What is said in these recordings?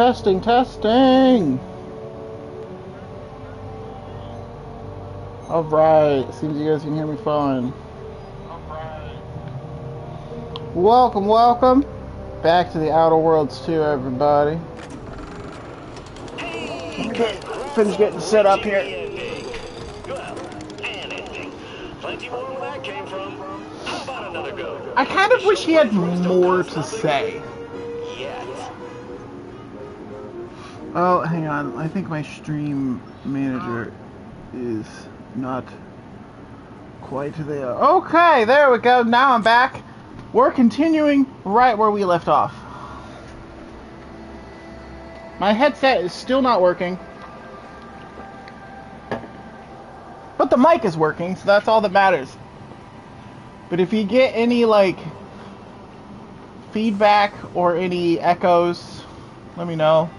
Testing, testing! Alright, seems you guys can hear me fine. Welcome, welcome! Back to the Outer Worlds 2, everybody. Finish getting set up here. Well, anything. Plenty more where that came from. How about another go? I kind of wish he had more to say. Yet. Oh, hang on. I think my stream manager is not quite there. Okay, there we go. Now I'm back. We're continuing right where we left off. My headset is still not working. But the mic is working, so that's all that matters. But if you get any, like, feedback or any echoes, let me know.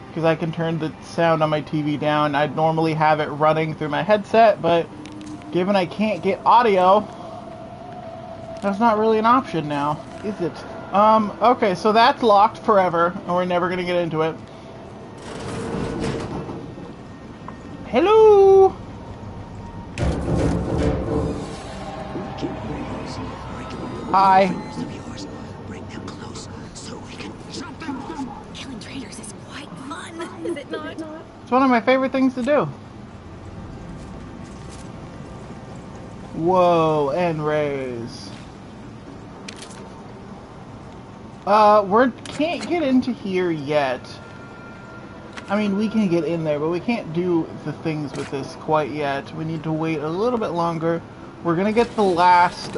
Because I can turn the sound on my TV down. I'd normally have it running through my headset, but given I can't get audio, that's not really an option now, is it? Okay, so that's locked forever, and we're never gonna get into it. Hello! Hi. Bring them close so we can jump them off. Killing traitors is quite fun, is it not? It's one of my favorite things to do. Whoa, and raise. We can't get into here yet. I mean, we can get in there, but we can't do the things with this quite yet. We need to wait a little bit longer. We're gonna get the last,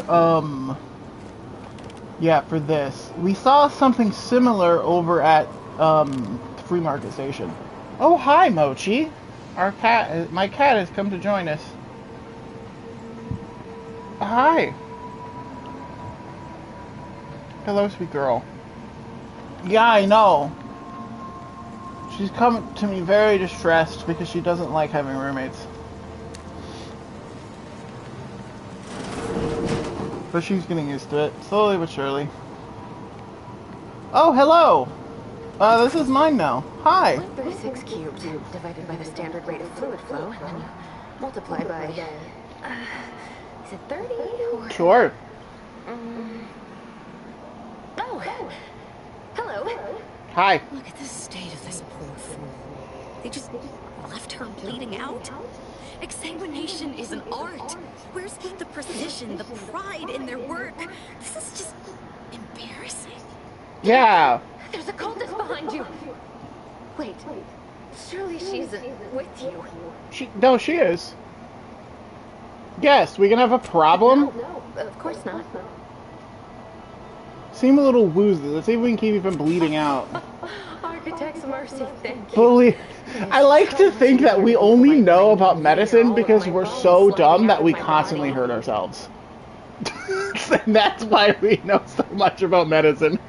yeah, for this. We saw something similar over at, Free Market Station. Oh, hi, Mochi. My cat has come to join us. Hi. Hello, sweet girl. Yeah, I know. She's coming to me very distressed because she doesn't like having roommates. But she's getting used to it, slowly but surely. Oh, hello! This is mine now. Hi! 36 cubed, divided by the standard rate of fluid flow, and then you multiply by... is it 30 or... Sure. Oh! Hello! Hi. Look at the state of this poor fool. They just left her bleeding out? Exsanguination is an art. Where's the precision, the pride in their work? This is just embarrassing. Yeah. There's a cultist behind you! Wait, surely she's with you. No, she is. Yes, we can have a problem? No, of course not. Seem a little woozy. Let's see if we can keep you from bleeding out. Architect's mercy, thank you. Believe. I like to think that we only know about medicine because we're so dumb that we constantly hurt ourselves. And that's why we know so much about medicine.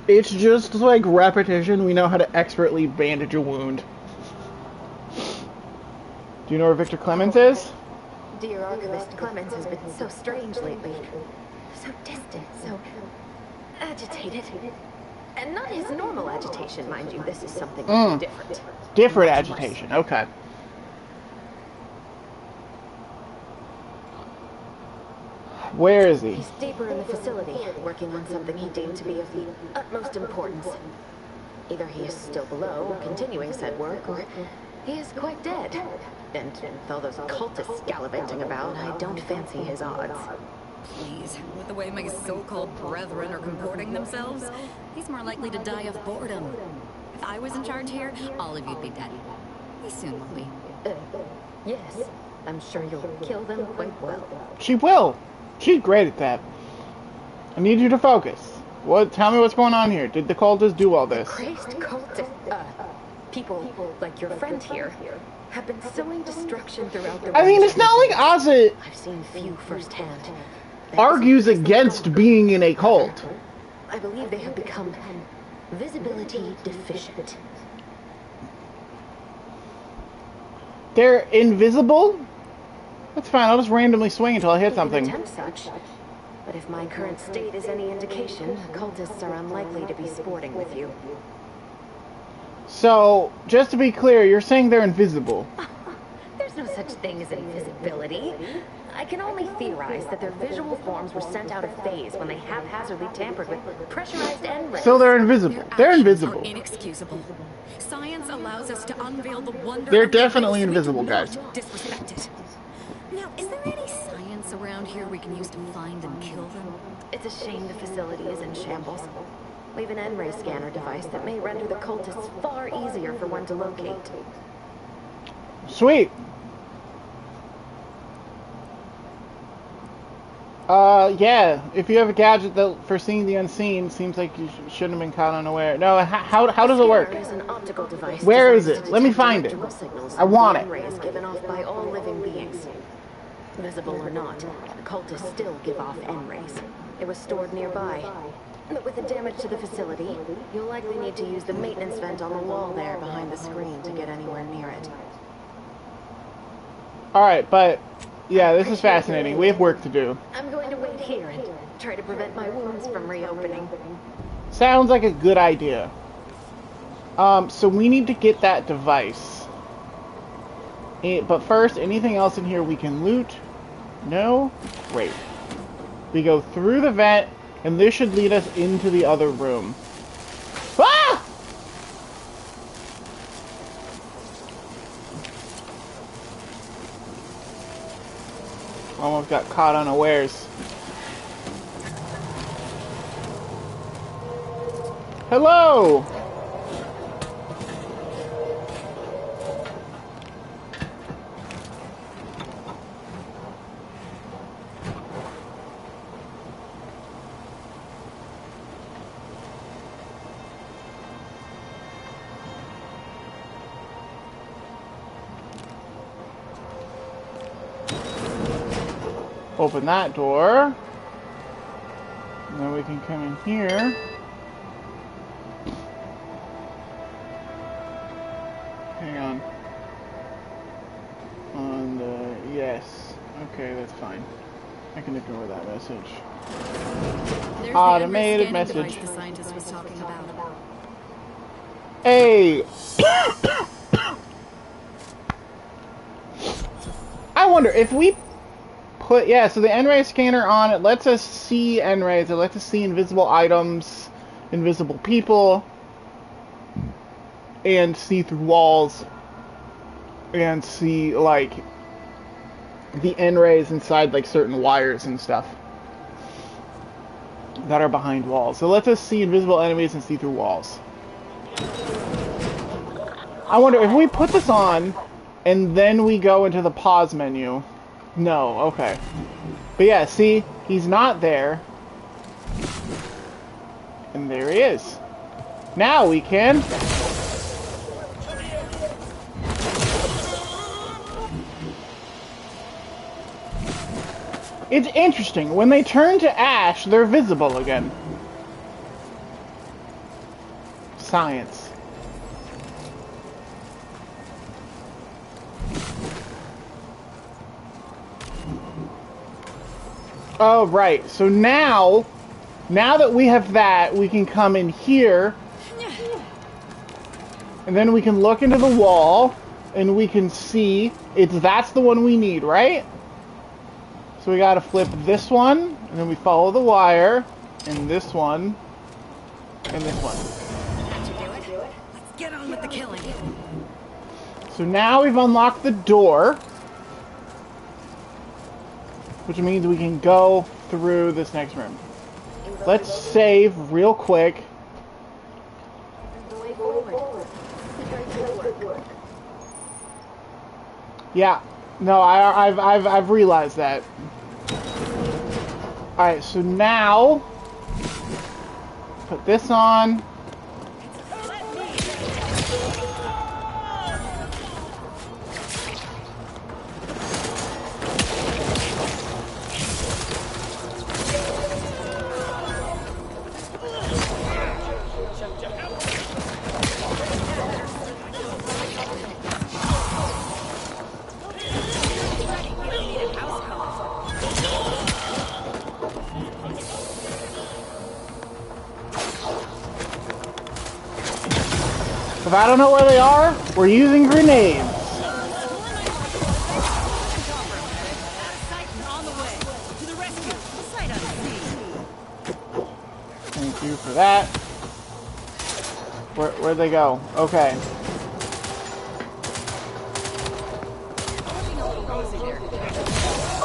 It's just like repetition. We know how to expertly bandage a wound. Do you know where Victor Clemens is? Dear Archivist Clemens has been so strange lately. So distant, so agitated. And not his normal agitation, mind you. This is something different. Different agitation, okay. Where is he? He's deeper in the facility, working on something he deemed to be of the utmost importance. Either he is still below, continuing said work, or he is quite dead. And with all those cultists gallivanting about, I don't fancy his odds. Please, with the way my so-called brethren are comporting themselves, he's more likely to die of boredom. If I was in charge here, all of you'd be dead. We soon will be. Yes, I'm sure you'll kill them quite well. She will. She's great at that. I need you to focus. Tell me what's going on here. Did the cultists do all this? Crazed cultists, people like your friend here, have been sowing destruction throughout the... I mean, it's not like Ozzy I've seen few firsthand. argues against being in a cult. I believe they have become visibility deficient. They're invisible? That's fine, I'll just randomly swing until I hit something. Attempt such. But if my current state is any indication, cultists are unlikely to be sporting with you. So, just to be clear, you're saying they're invisible. There's no such thing as invisibility. I can only theorize that their visual forms were sent out of phase when they haphazardly tampered with pressurized end rays. So they're invisible. They're invisible. Are inexcusable. Science allows us to unveil the wonder. They're of the definitely race. We invisible, do not guys. Disrespect it. Now, is there any science around here we can use to find and kill them? It's a shame the facility is in shambles. We have an N-ray scanner device that may render the cultists far easier for one to locate. Sweet. Yeah, if you have a gadget that for seeing the unseen, seems like you shouldn't have been caught unaware. No, how does it work? Is an optical device. Where is designed it? to Let me detect find it. electrical signals I want it. from N-rays given off by all living beings. Visible or not, the cultists still give off N-rays. It was stored nearby. But with the damage to the facility, you'll likely need to use the maintenance vent on the wall there behind the screen to get anywhere near it. Alright, but yeah, this is fascinating. We have work to do. I'm going to wait here and try to prevent my wounds from reopening. Sounds like a good idea. So we need to get that device. But first, anything else in here we can loot? No? Great. We go through the vent, and this should lead us into the other room. Ah! Almost got caught unawares. Hello! Open that door. And then we can come in here. Hang on. Yes. Okay, that's fine. I can ignore that message. There's Automated the message. device the scientist was talking about. Hey! I wonder if we put, yeah, so the N-ray scanner on, it lets us see N-rays, it lets us see invisible items, invisible people, and see through walls, and see, like, the N-rays inside, like, certain wires and stuff that are behind walls. So it lets us see invisible enemies and see through walls. I wonder if we put this on, and then we go into the pause menu. No, okay. But yeah, see, he's not there. And there he is. Now we can... It's interesting. When they turn to ash, they're visible again. Science. Oh, right. So now that we have that, we can come in here. And then we can look into the wall. And we can see. That's the one we need, right? So we gotta flip this one. And then we follow the wire. And this one. And this one. That should do it. Let's get on with the killing. So now we've unlocked the door. Which means we can go through this next room. Let's save real quick. Yeah. No, I've realized that. Alright, so now put this on. If I don't know where they are, we're using grenades. Thank you for that. Where'd they go? Okay.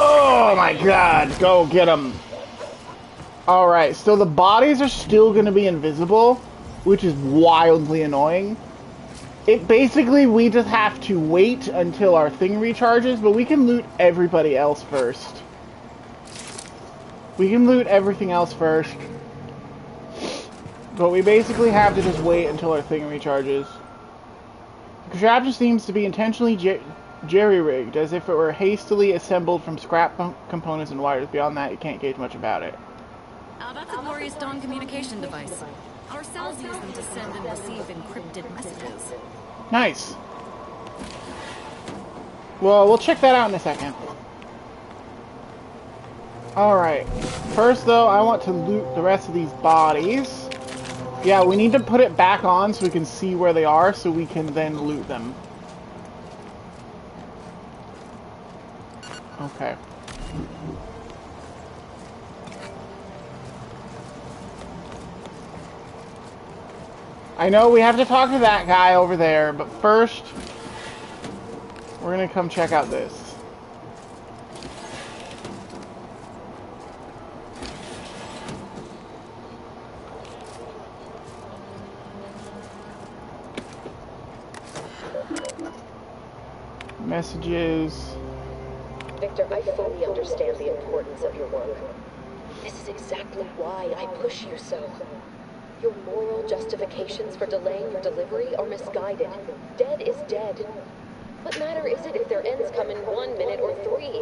Oh my god, go get them. Alright, so the bodies are still going to be invisible, which is wildly annoying. Basically, we just have to wait until our thing recharges, but we can loot everybody else first. We can loot everything else first. But we basically have to just wait until our thing recharges. The contraption seems to be intentionally jerry-rigged, as if it were hastily assembled from scrap components and wires. Beyond that, you can't gauge much about it. That's a Glorious Dawn communication device. Our cells use them to send and receive encrypted messages. Nice. Well, we'll check that out in a second. Alright. First, though, I want to loot the rest of these bodies. Yeah, we need to put it back on so we can see where they are, so we can then loot them. Okay. I know we have to talk to that guy over there, but first, we're gonna come check out this. Messages. Victor, I fully understand the importance of your work. This is exactly why I push you so. Your moral justifications for delaying your delivery are misguided. Dead is dead. What matter is it if their ends come in 1 minute or 3?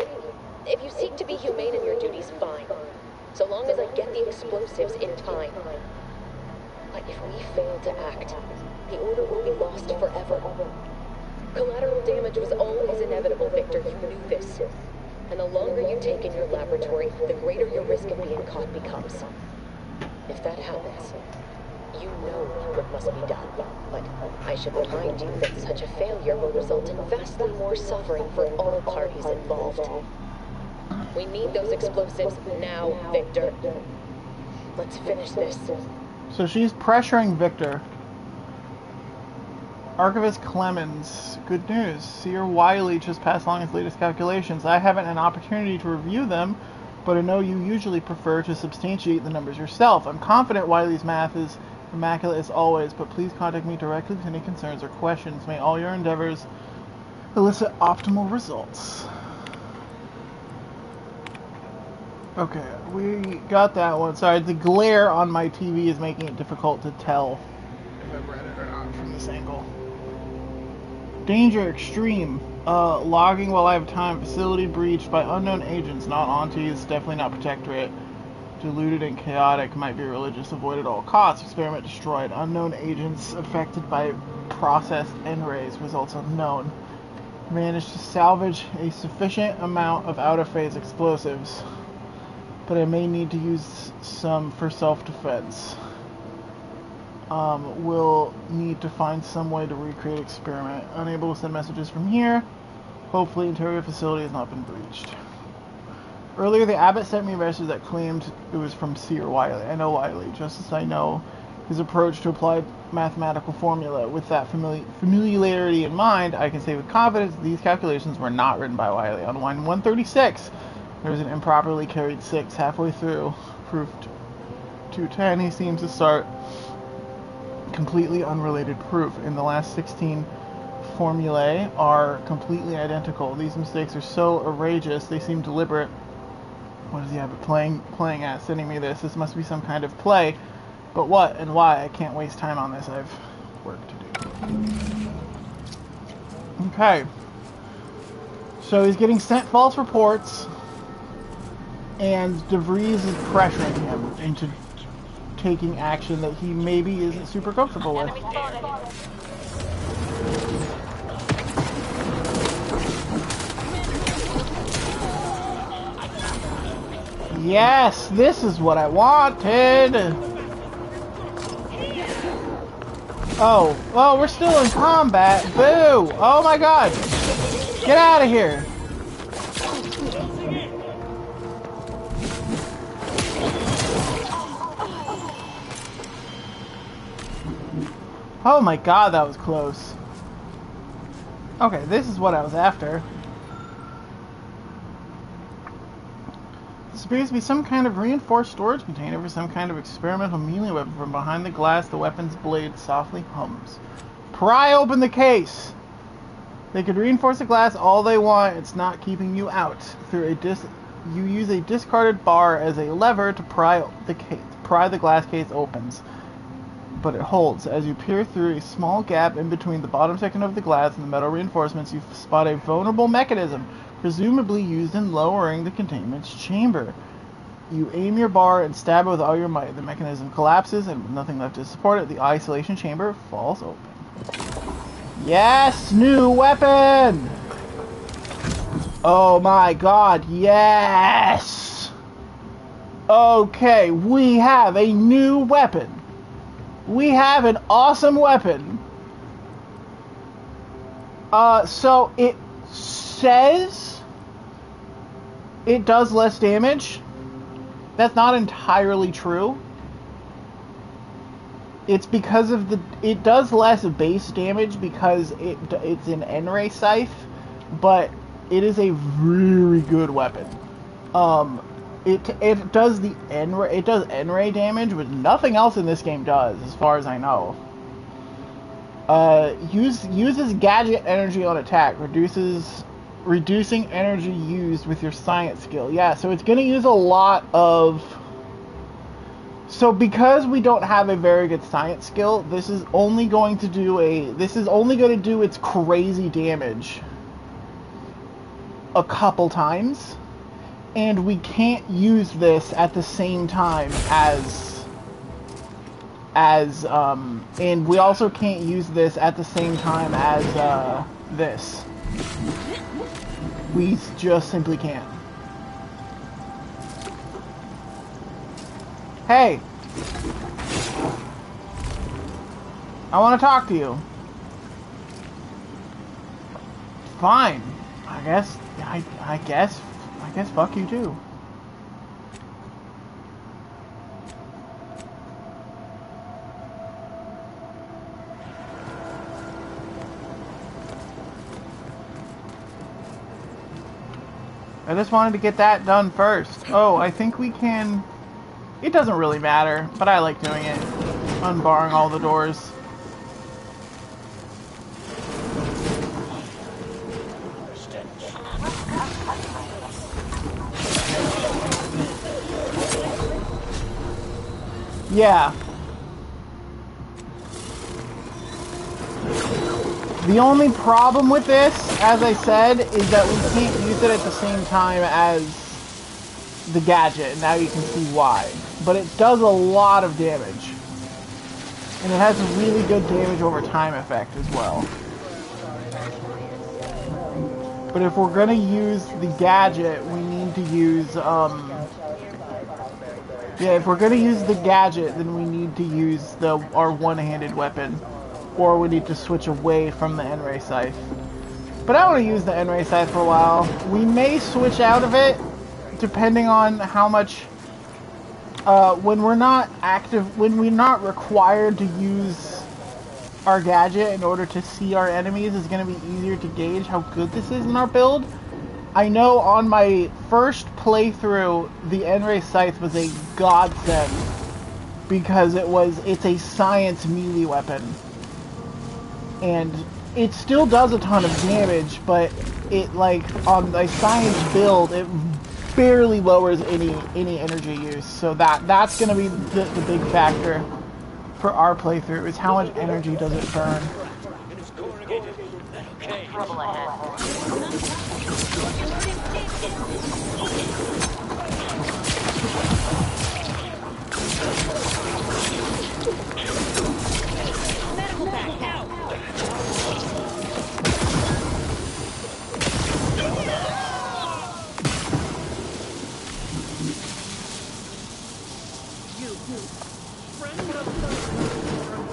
If you seek to be humane in your duties, fine. So long as I get the explosives in time. But if we fail to act, the order will be lost forever. Collateral damage was always inevitable, Victor. You knew this. And the longer you take in your laboratory, the greater your risk of being caught becomes. If that happens, you know what must be done. But I should remind you that such a failure will result in vastly more suffering for all parties involved. We need those explosives now, Victor. Let's finish this. So she's pressuring Victor. Archivist Clemens, good news. Seer Wiley just passed along his latest calculations. I haven't an opportunity to review them, but I know you usually prefer to substantiate the numbers yourself. I'm confident Wiley's math is immaculate as always, but please contact me directly with any concerns or questions. May all your endeavors elicit optimal results. Okay, we got that one. Sorry, the glare on my TV is making it difficult to tell if I've read it or not from this angle. Danger extreme. Logging while I have time. Facility breached by unknown agents, not aunties, definitely not protectorate. Diluted and chaotic, might be religious, avoid at all costs. Experiment destroyed. Unknown agents affected by processed N-rays, results unknown. Managed to salvage a sufficient amount of out-of-phase explosives, but I may need to use some for self-defense. We'll need to find some way to recreate experiment. Unable to send messages from here. Hopefully interior facility has not been breached. Earlier the abbot sent me a message that claimed it was from Seer Wiley. I know Wiley, just as I know his approach to applied mathematical formula. With that familiarity in mind, I can say with confidence that these calculations were not written by Wiley. On line 136, there was an improperly carried 6 halfway through. Proof 210, he seems to start completely unrelated proof. In the last 16 formulae are completely identical. These mistakes are so outrageous, they seem deliberate. What is the abbot playing at? Sending me this. This must be some kind of play. But what and why? I can't waste time on this. I have work to do. Okay. So he's getting sent false reports, and DeVries is pressuring him into taking action that he maybe isn't super comfortable with. Yes, this is what I wanted. Oh, well, we're still in combat. Boo! Oh my god! Get out of here! Oh my god, that was close. Okay, this is what I was after. This appears to be some kind of reinforced storage container for some kind of experimental melee weapon. From behind the glass, the weapon's blade softly hums. Pry open the case! They could reinforce the glass all they want. It's not keeping you out. You use a discarded bar as a lever to pry the glass case opens. But it holds. As you peer through a small gap in between the bottom section of the glass and the metal reinforcements, you spot a vulnerable mechanism, presumably used in lowering the containment's chamber. You aim your bar and stab it with all your might. The mechanism collapses, and with nothing left to support it, the isolation chamber falls open. Yes! New weapon! Oh my god, yes! Okay, we have a new weapon. We have an awesome weapon. So it says it does less damage. That's not entirely true. It's because of it does less base damage because it's an N-ray scythe, but it is a very good weapon. It does N-ray damage, which nothing else in this game does, as far as I know. Uses gadget energy on attack, reducing energy used with your science skill. Yeah, so it's gonna use a lot of. So because we don't have a very good science skill, this is only going to do its crazy damage a couple times. And we can't use this at the same time and we also can't use this at the same time as this. We just simply can't. Hey! I want to talk to you. Fine. I guess fuck you too. I just wanted to get that done first. Oh, I think we can. It doesn't really matter, but I like doing it. Unbarring all the doors. Yeah. The only problem with this, as I said, is that we can't use it at the same time as the gadget. Now you can see why. But it does a lot of damage. And it has a really good damage over time effect as well. But if we're gonna use the gadget, we need to use, yeah, if we're gonna use the gadget, then we need to use our one-handed weapon. Or we need to switch away from the N-ray scythe. But I want to use the N-ray scythe for a while. We may switch out of it, depending on how much... when we're not required to use our gadget in order to see our enemies, it's going to be easier to gauge how good this is in our build. I know on my first playthrough, the N-ray scythe was a godsend because it's a science melee weapon, and it still does a ton of damage, but it, like, on a science build, it barely lowers any energy use. So that's gonna be the big factor for our playthrough, is how much energy does it burn. Trouble ahead. Medical back out.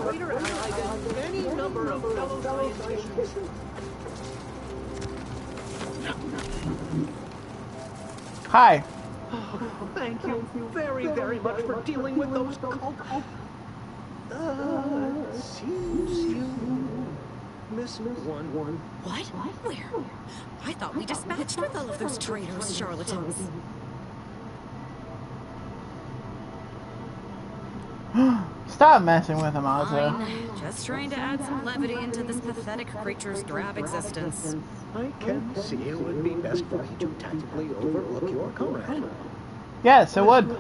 greater ally than any number of fellow scientists. Hi. Oh, thank you very, very much for dealing with those cult... seems you missed one. What? Where? I thought we dispatched with all of those traitors, charlatans. Stop messing with him, Ozza. Fine. Just trying to add some levity into this pathetic creature's drab existence. I can see it would be best for me to tactically overlook your comrade. Yes, it would.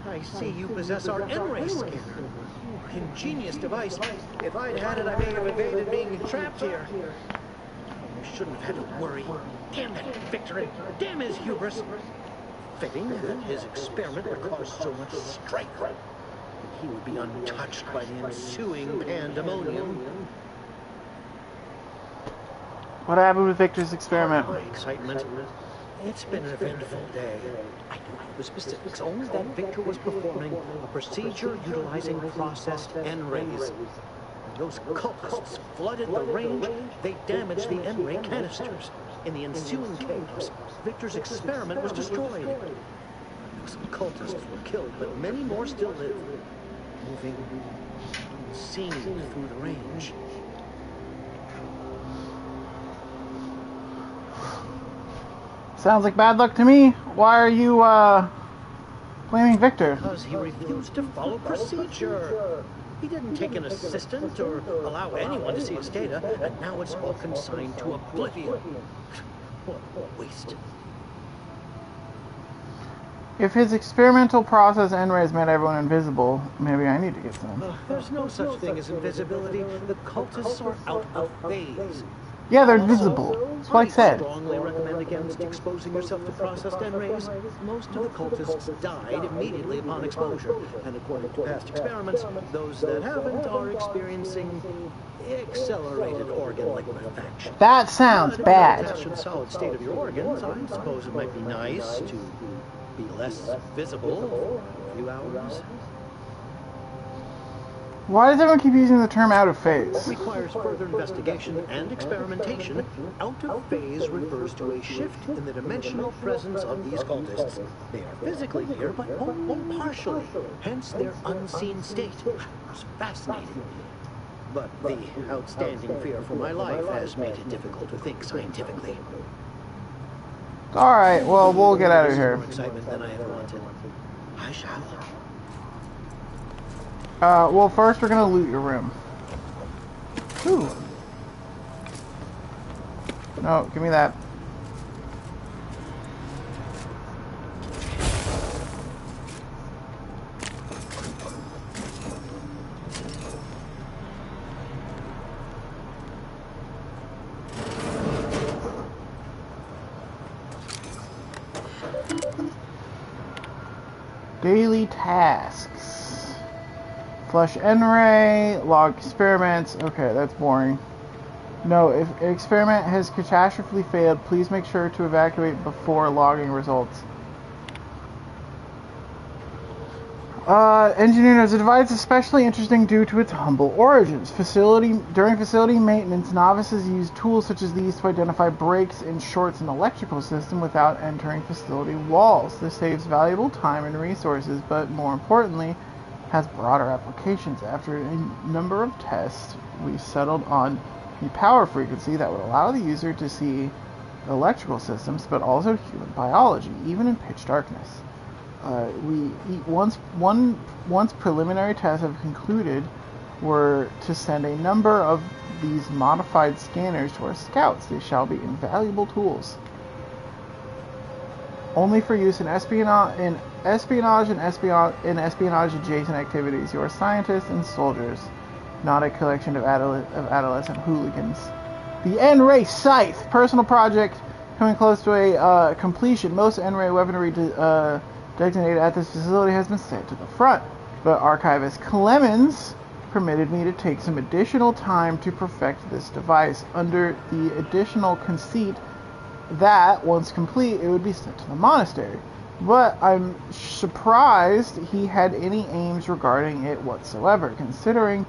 I see you possess our N-ray scanner. Ingenious device. If I'd had it, I may have evaded being trapped here. You shouldn't have had to worry. Damn that Victor, and damn his hubris. Fitting that his experiment would cause so much strife. He would be untouched by the ensuing pandemonium. What happened with Victor's experiment? My excitement. It's been an eventful day. I don't know the specifics, only that Victor was performing a procedure utilizing processed N-rays. When those cultists flooded the range, they damaged the N-ray canisters. In the ensuing chaos, Victor's experiment was destroyed. Some cultists were killed, but many more still live, moving unseen through the range. Sounds like bad luck to me. Why are you, blaming Victor? Because he refused to follow procedure. He didn't take an assistant or allow anyone to see his data, and now it's all consigned to oblivion. What a waste. If his experimental process N-rays made everyone invisible, maybe I need to get some. There's no such thing as invisibility. The cultists are out of phase. Yeah, they're invisible. That's what I said. strongly recommend against exposing yourself to processed N-rays. Most of the cultists died immediately upon exposure, and according to past experiments, those that haven't are experiencing accelerated organ liquefaction. That sounds But bad. in the solid state of your organs, I suppose it might be nice to be less visible for a few hours. Why does everyone keep using the term out of phase? Requires further investigation and experimentation. Out of phase refers to a shift in the dimensional presence of these cultists. They are physically here, but only partially, hence their unseen state. It's fascinating. But the outstanding fear for my life has made it difficult to think scientifically. Alright, well, we'll get out of here. More excitement than I ever wanted. I shall. Well, first we're gonna loot your room. Ooh. No, give me that. Daily tasks. Flush N-ray, log experiments. Okay, that's boring. No, if an experiment has catastrophically failed, please make sure to evacuate before logging results. Engineer knows the device is especially interesting due to its humble origins. During facility maintenance, novices use tools such as these to identify breaks and shorts in the electrical system without entering facility walls. This saves valuable time and resources, but more importantly, has broader applications. After a number of tests, we settled on the power frequency that would allow the user to see electrical systems, but also human biology, even in pitch darkness. Once preliminary tests have concluded, were to send a number of these modified scanners to our scouts. They shall be invaluable tools. Only for use in espionage and espionage adjacent activities. You are scientists and soldiers, not a collection of adolescent hooligans. The N-ray Scythe, personal project coming close to a completion. Most N-ray weaponry designated at this facility has been sent to the front, but Archivist Clemens permitted me to take some additional time to perfect this device under the additional conceit that, once complete, it would be sent to the monastery. But I'm surprised he had any aims regarding it whatsoever, considering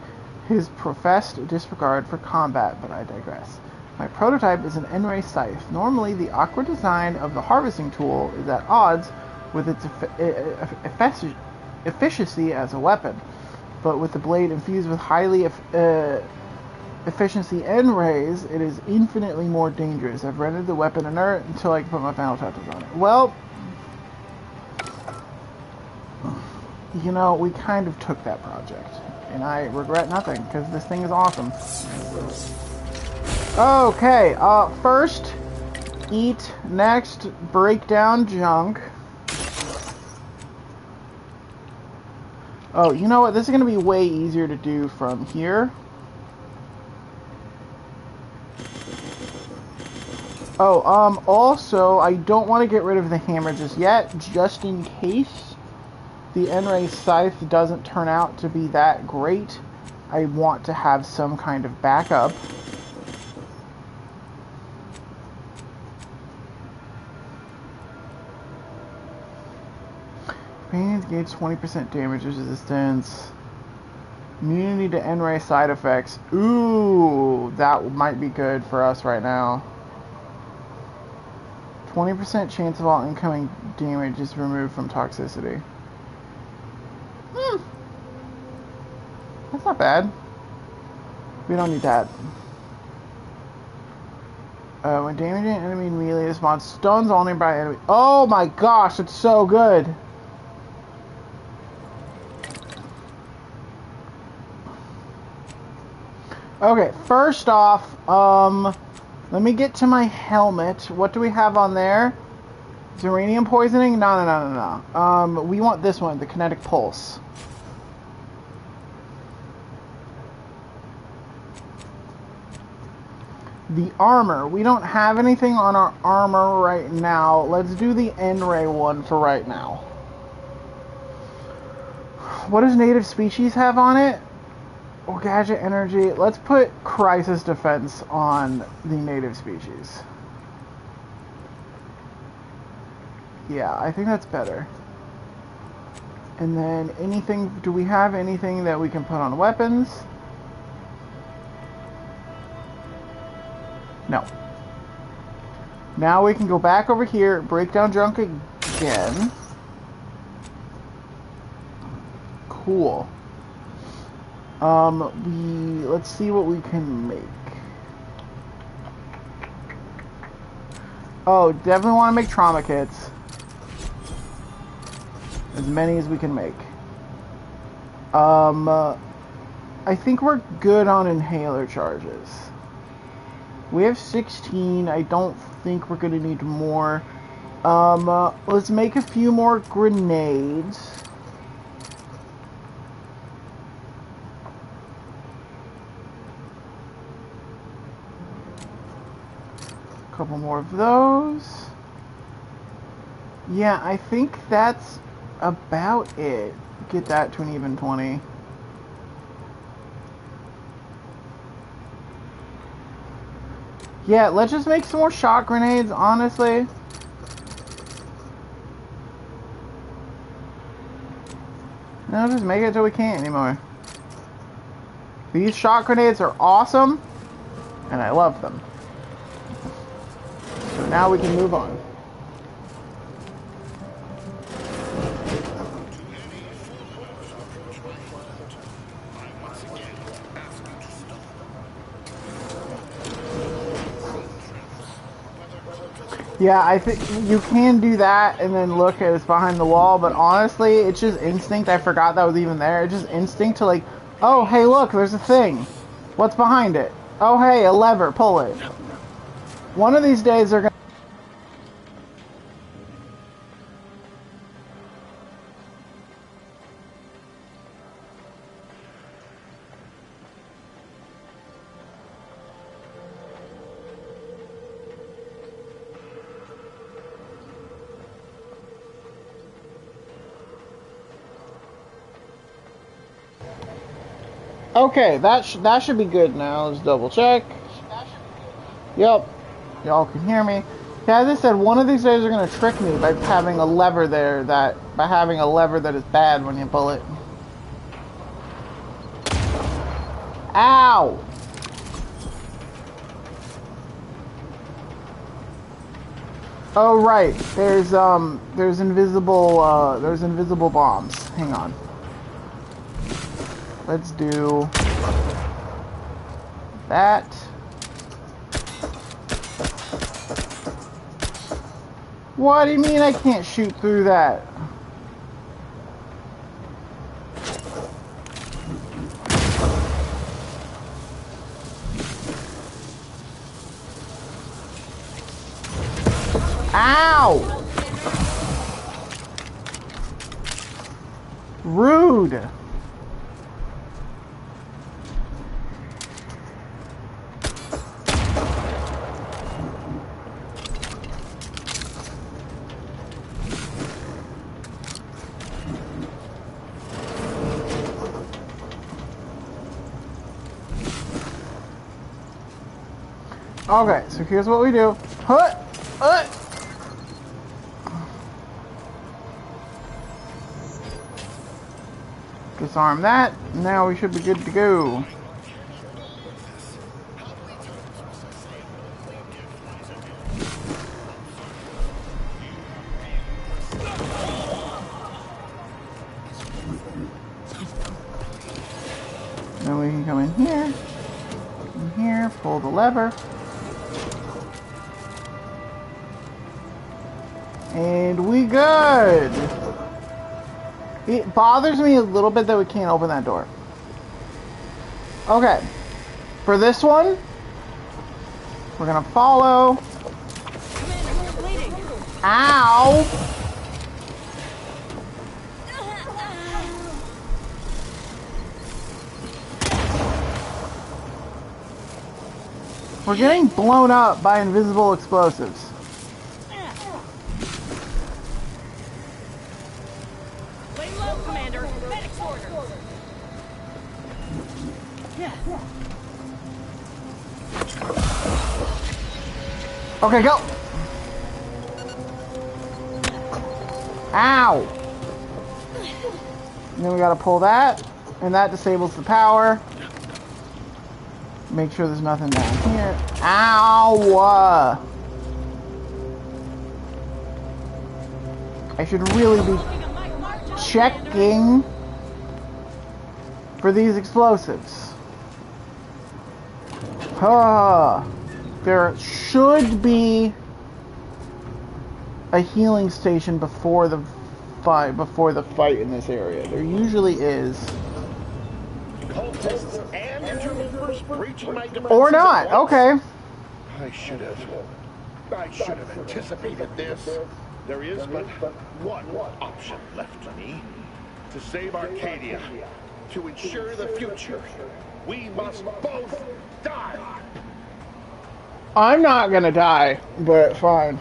his professed disregard for combat, but I digress. My prototype is an N-ray scythe. Normally, the awkward design of the harvesting tool is at odds with its efficiency as a weapon. But with the blade infused with highly efficiency N-rays, it is infinitely more dangerous. I've rendered the weapon inert until I can put my final touches on it. Well, you know, we kind of took that project, and I regret nothing, because this thing is awesome. Okay, first, eat, next, break down junk. Oh, you know what, this is going to be way easier to do from here. Oh, also, I don't want to get rid of the hammer just yet, just in case the N-ray scythe doesn't turn out to be that great. I want to have some kind of backup. Paintings gains 20% damage resistance. Immunity to N-ray side effects. Ooh, that might be good for us right now. 20% chance of all incoming damage is removed from toxicity. That's not bad. We don't need that. When damaging an enemy melee, this mod stuns all nearby enemy. Oh my gosh, it's so good. Okay, first off, let me get to my helmet. What do we have on there? Uranium poisoning? No. We want this one, the kinetic pulse. The armor. We don't have anything on our armor right now. Let's do the N-ray one for right now. What does native species have on it? Oh, gadget energy. Let's put crisis defense on the native species. Yeah, I think that's better. And then anything, do we have anything that we can put on weapons? No. Now we can go back over here, break down junk again. Cool. Let's see what we can make. Oh, definitely want to make trauma kits. As many as we can make. I think we're good on inhaler charges. We have 16. I don't think we're going to need more. Let's make a few more grenades. A couple more of those. Yeah, I think that's about it. Get that to an even 20. Yeah, let's just make some more shot grenades, honestly. No, just make it till we can't anymore. These shot grenades are awesome, and I love them. So now we can move on. Yeah, I think you can do that and then look at it's behind the wall, but honestly, it's just instinct. I forgot that was even there. It's just instinct to like, oh, hey, look, there's a thing. What's behind it? Oh, hey, a lever, pull it. One of these days they're gonna... Okay, that should be good now. Let's double check. Yep. Y'all can hear me. Yeah, as I said, one of these days they're going to trick me by having a lever there that is bad when you pull it. Ow! Oh right, there's invisible bombs. Hang on. Let's do that. What do you mean I can't shoot through that? Ow! Rude. Okay, so here's what we do. Disarm that. Now we should be good to go. Then we can come in here, pull the lever. And we good. It bothers me a little bit that we can't open that door. Okay. For this one, we're gonna follow. Commander, you're bleeding. Ow! We're getting blown up by invisible explosives. Lay low, Commander. Medic's order. Okay, go! Ow! And then we gotta pull that, and that disables the power. Make sure there's nothing down here. Ow! I should really be checking for these explosives. There should be a healing station before the fight in this area. There usually is. Cultists and interlopers breaching my defenses. Or not. Okay. I should have anticipated this. There is but one option left to me. To save Arcadia. To ensure the future. We must both die. I'm not gonna die, but fine.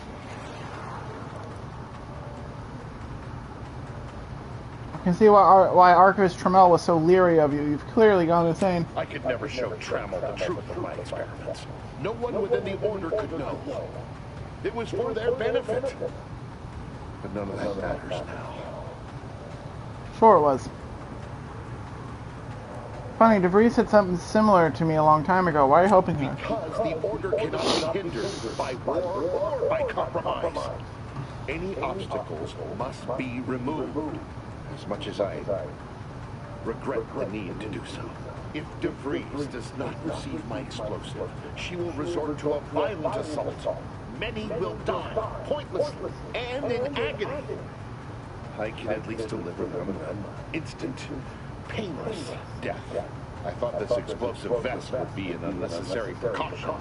I can see why Archivist Trammell was so leery of you. You've clearly gone insane. I could never show Trammell the truth of my experiments. No one within the Order could know. It was for their benefit. But none of that matters now. Sure it was. Funny, DeVries said something similar to me a long time ago. Why are you helping her? Because the Order cannot be hindered by war or by compromise. Any obstacles must be removed. As much as I regret the need to do so. If DeVries does not receive my explosive, she will resort to a violent assault. Many will die, pointlessly, and in agony. I can at least deliver them an instant, painless death. I thought this explosive vest would be an unnecessary precaution.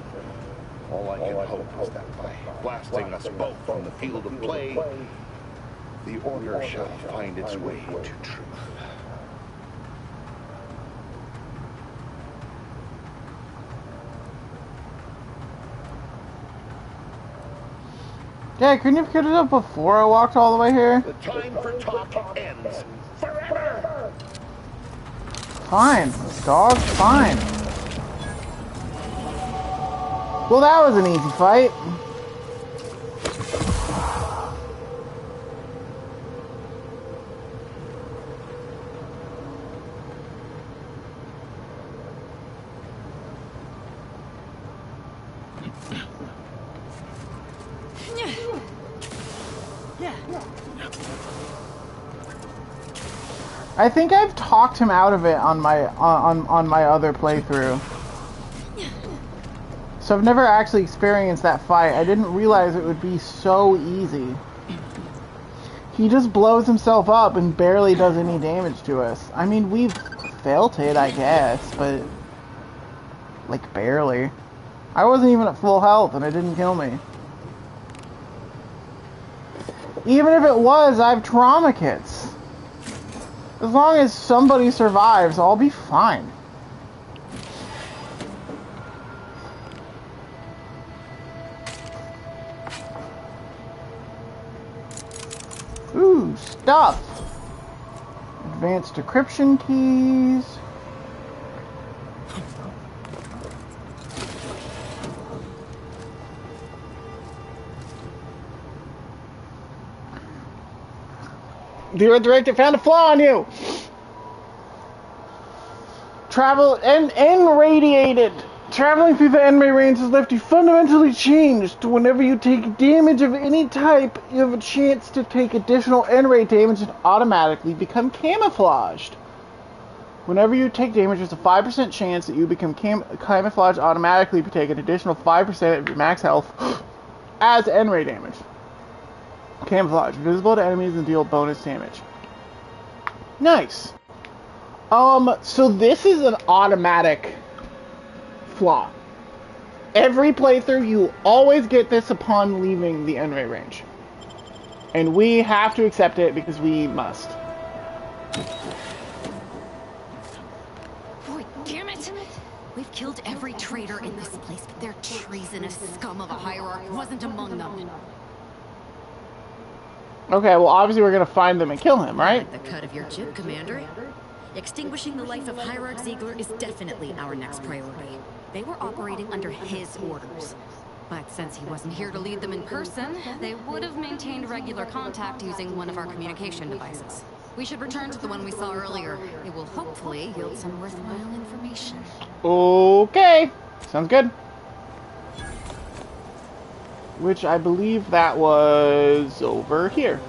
All I can hope is that by blasting us both from the field of play, the Order shall find its way to truth. Yeah, couldn't you have killed it up before I walked all the way here? The time for talk ends forever! Fine, dog, fine. Well, that was an easy fight. I think I've talked him out of it on my other playthrough. So I've never actually experienced that fight. I didn't realize it would be so easy. He just blows himself up and barely does any damage to us. I mean, we've felt it, I guess, but like barely. I wasn't even at full health and it didn't kill me. Even if it was, I have trauma kits. As long as somebody survives, I'll be fine. Ooh, stuff! Advanced decryption keys. The Art Director found a flaw on you! Travel and radiated. Traveling through the enemy range has left you fundamentally changed. Whenever you take damage of any type, you have a chance to take additional N-ray damage and automatically become camouflaged. Whenever you take damage, there's a 5% chance that you become camouflaged automatically to take an additional 5% of your max health as N-ray damage. Camouflage. Visible to enemies and deal bonus damage. Nice. So this is an automatic flaw. Every playthrough, you always get this upon leaving the N-ray range. And we have to accept it because we must. Boy, damn it! We've killed every traitor in this place, but their treasonous scum of a hierarch wasn't among them. Okay, well obviously we're gonna find them and kill him, right? The cut of your jib, Commander. Extinguishing the life of Hierarch Ziegler is definitely our next priority. They were operating under his orders. But since he wasn't here to lead them in person, they would have maintained regular contact using one of our communication devices. We should return to the one we saw earlier. It will hopefully yield some worthwhile information. Okay, sounds good. Which I believe that was over here.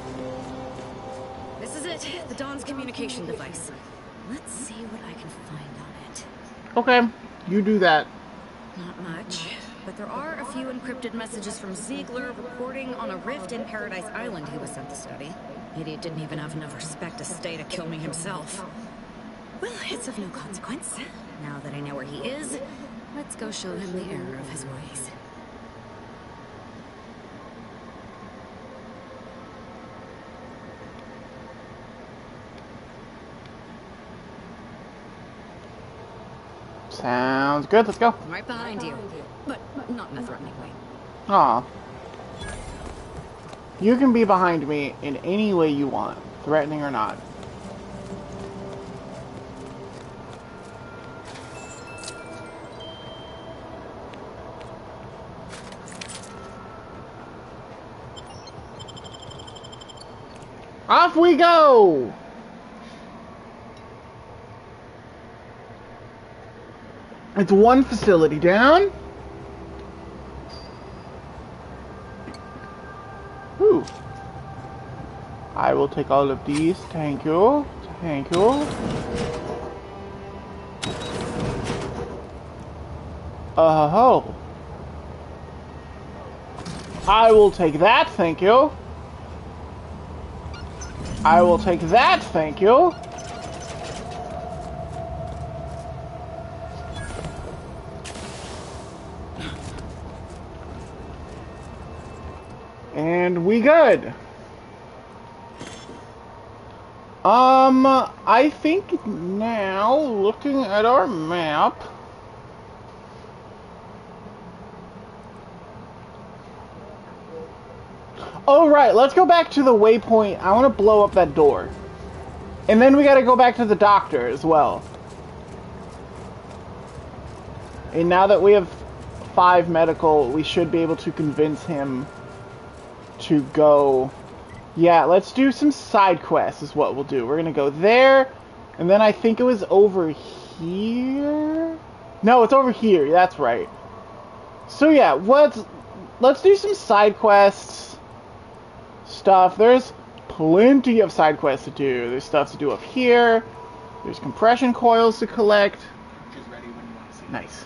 This is it, the Dawn's communication device. Let's see what I can find on it. Okay, you do that. Not much, but there are a few encrypted messages from Ziegler reporting on a rift in Paradise Island he was sent to study. Idiot didn't even have enough respect to stay to kill me himself. Well, it's of no consequence. Now that I know where he is, let's go show him the error of his ways. Sounds good, let's go. I'm right behind you, but not in a threatening way. Aw. You can be behind me in any way you want, threatening or not. Off we go! It's one facility down. Ooh. I will take all of these. Thank you. Thank you. Oh. I will take that. Thank you. I will take that. Thank you. And we good. I think now, looking at our map, oh right, let's go back to the waypoint. I want to blow up that door. And then we gotta go back to the doctor as well. And now that we have 5 medical, we should be able to convince him to go. Yeah, let's do some side quests is what we'll do. We're gonna go there, and then I think it was over here. No, it's over here. That's right. So yeah, let's do some side quests stuff. There's plenty of side quests to do. There's stuff to do up here. There's compression coils to collect. Nice.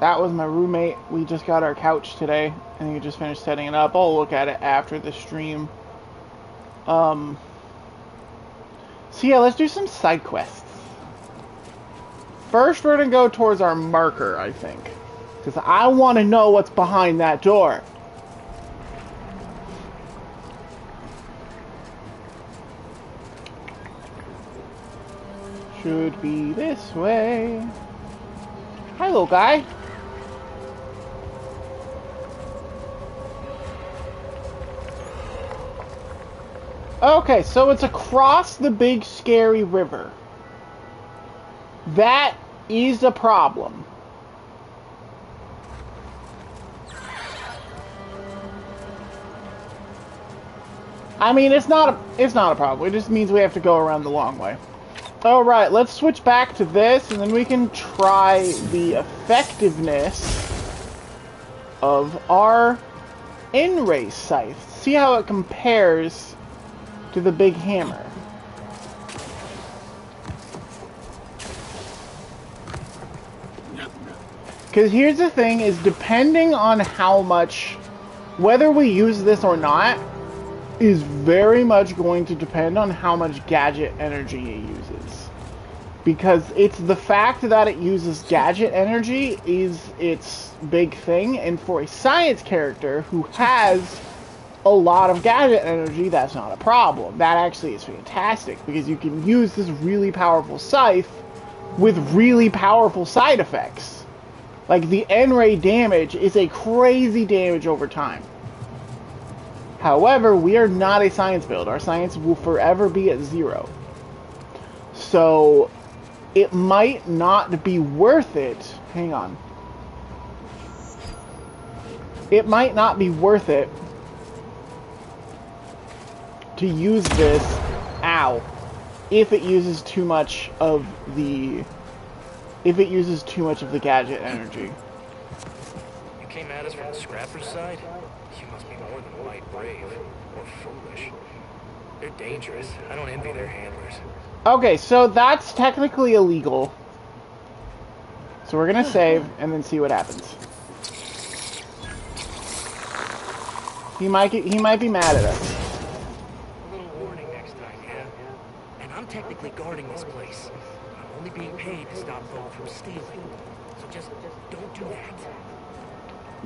That was my roommate. We just got our couch today. I think we just finished setting it up. I'll look at it after the stream. So yeah, let's do some side quests. First, we're going to go towards our marker, I think. Because I want to know what's behind that door. Should be this way. Hi, little guy. Okay, so it's across the big scary river. That is a problem. I mean, it's not a problem. It just means we have to go around the long way. All right, let's switch back to this, and then we can try the effectiveness of our N-ray scythe. See how it compares to the big hammer. Because here's the thing, is depending on how much, whether we use this or not, is very much going to depend on how much gadget energy it uses. Because it's the fact that it uses gadget energy is its big thing, and for a science character who has a lot of gadget energy, that's not a problem. That actually is fantastic, because you can use this really powerful scythe with really powerful side effects. Like, the N-ray damage is a crazy damage over time. However, we are not a science build. Our science will forever be at 0. So, it might not be worth it. Hang on. It might not be worth it to use this, ow, if it uses too much of the gadget energy. You came at us from the scrapper's side? You must be more than light brave, or foolish. They're dangerous. I don't envy their handlers. Okay, so that's technically illegal. So we're gonna save, and then see what happens. He might be mad at us. A little warning next time, yeah? And I'm technically guarding this place. I'm only being paid to stop folk from stealing. So just don't do that.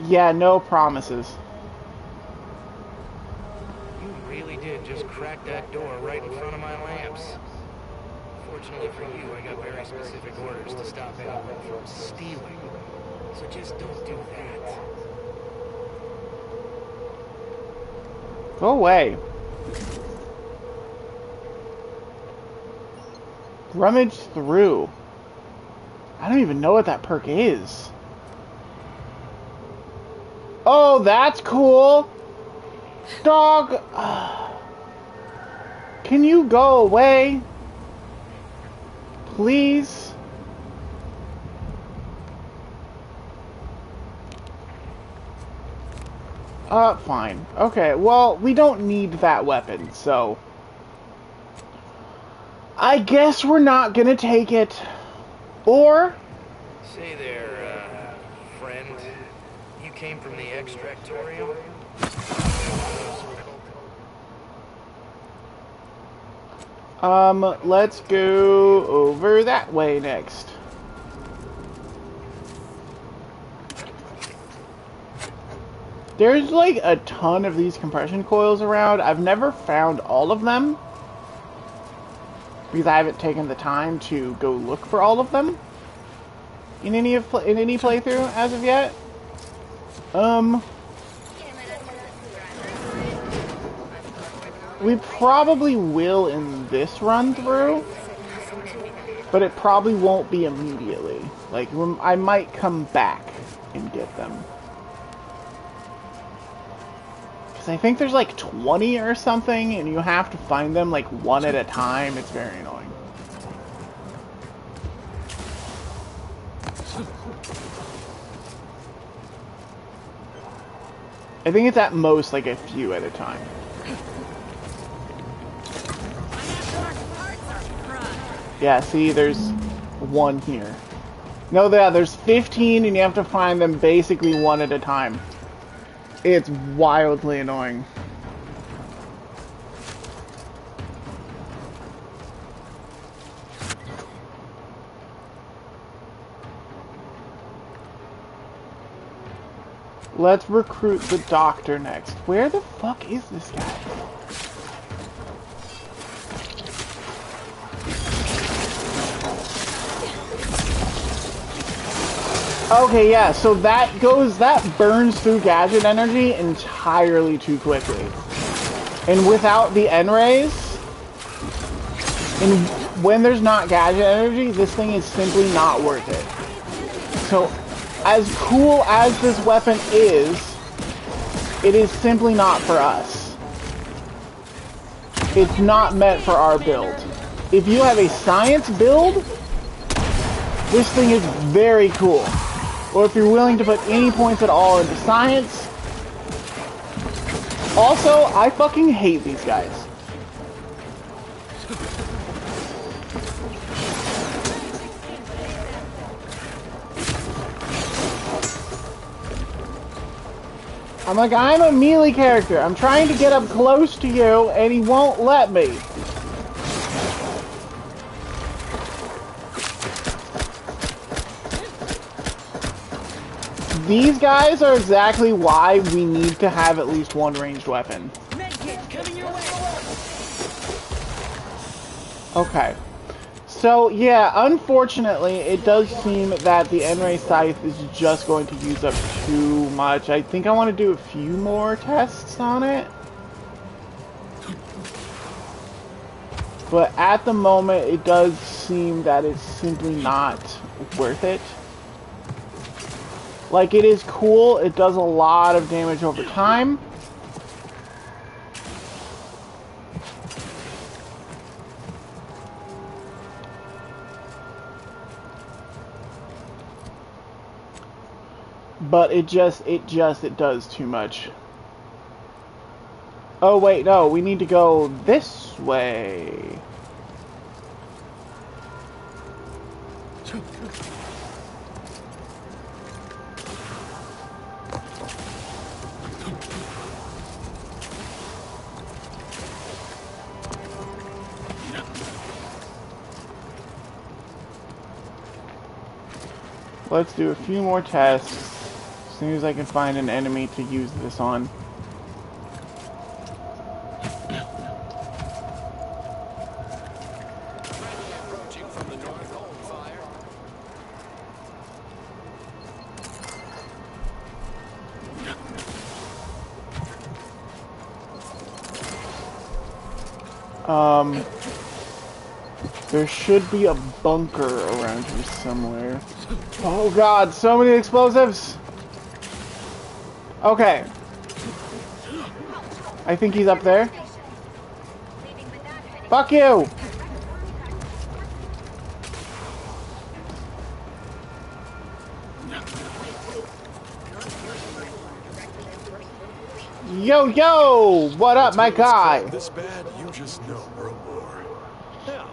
Yeah, no promises. You really did just crack that door right in front of my lamps. Fortunately for you, I got very specific orders to stop anyone from stealing. So just don't do that. Go away. Rummage through. I don't even know what that perk is. Oh, that's cool. Dog. Can you go away? Please? Fine. Okay, well, we don't need that weapon, so I guess we're not gonna take it. Or... Say there, friend. You came from the extractorium? Let's go over that way next. There's like a ton of these compression coils around. I've never found all of them because I haven't taken the time to go look for all of them in any playthrough as of yet. We probably will in this run through, but it probably won't be immediately. Like, I might come back and get them. Because I think there's like 20 or something, and you have to find them like one at a time. It's very annoying. I think it's at most like a few at a time. Yeah, see, there's one here. No, there's 15, and you have to find them basically one at a time. It's wildly annoying. Let's recruit the doctor next. Where the fuck is this guy? Okay, yeah, so that burns through gadget energy entirely too quickly. And without the N-rays, and when there's not gadget energy, this thing is simply not worth it. So, as cool as this weapon is, it is simply not for us. It's not meant for our build. If you have a science build, this thing is very cool. Or if you're willing to put any points at all into science. Also, I fucking hate these guys. I'm like, I'm a melee character. I'm trying to get up close to you, and he won't let me. These guys are exactly why we need to have at least one ranged weapon. Okay. So, yeah, unfortunately, it does seem that the N-Ray Scythe is just going to use up too much. I think I want to do a few more tests on it. But at the moment, it does seem that it's simply not worth it. Like, it is cool, it does a lot of damage over time. But it does too much. Oh wait, no, we need to go this way. Let's do a few more tests as soon as I can find an enemy to use this on. There should be a bunker around here somewhere. Oh god, so many explosives! Okay. I think he's up there. Fuck you! Yo, yo! What up, my guy? This bad, you just know we're at war. Now,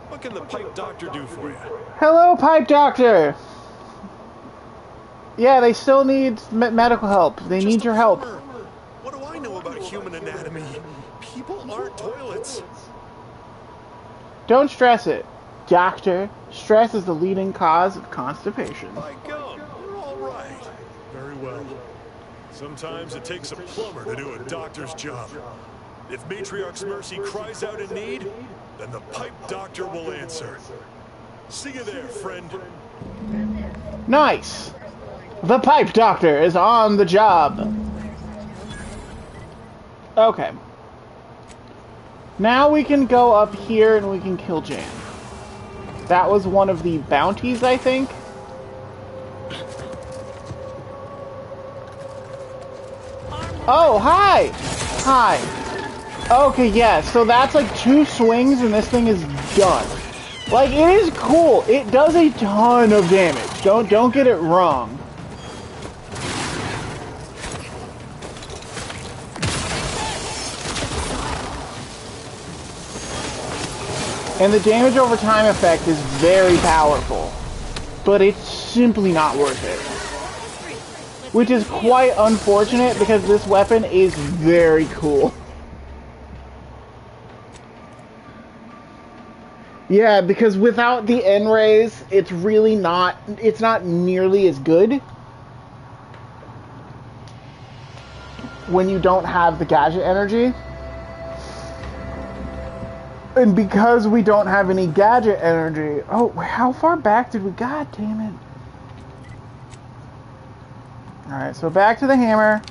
what can the pipe doctor do for you? Hello, pipe doctor! Yeah, they still need medical help. They need your help. What do I know about human anatomy? People aren't toilets. Don't stress it. Doctor, stress is the leading cause of constipation. My gum, you're all right. Very well. Sometimes it takes a plumber to do a doctor's job. If Matriarch's Mercy cries out in need, then the pipe doctor will answer. See you there, friend. Nice! The pipe doctor is on the job. Okay. Now we can go up here and we can kill Jan. That was one of the bounties, I think. Oh, hi! Hi. Okay, yeah, so that's like 2 swings and this thing is done. Like, it is cool. It does a ton of damage. Don't get it wrong. And the damage over time effect is very powerful. But it's simply not worth it. Which is quite unfortunate because this weapon is very cool. Yeah, because without the N-rays, it's really not, it's not nearly as good when you don't have the gadget energy. And because we don't have any gadget energy, oh, how far back did we, god damn it. Alright, so back to the hammer.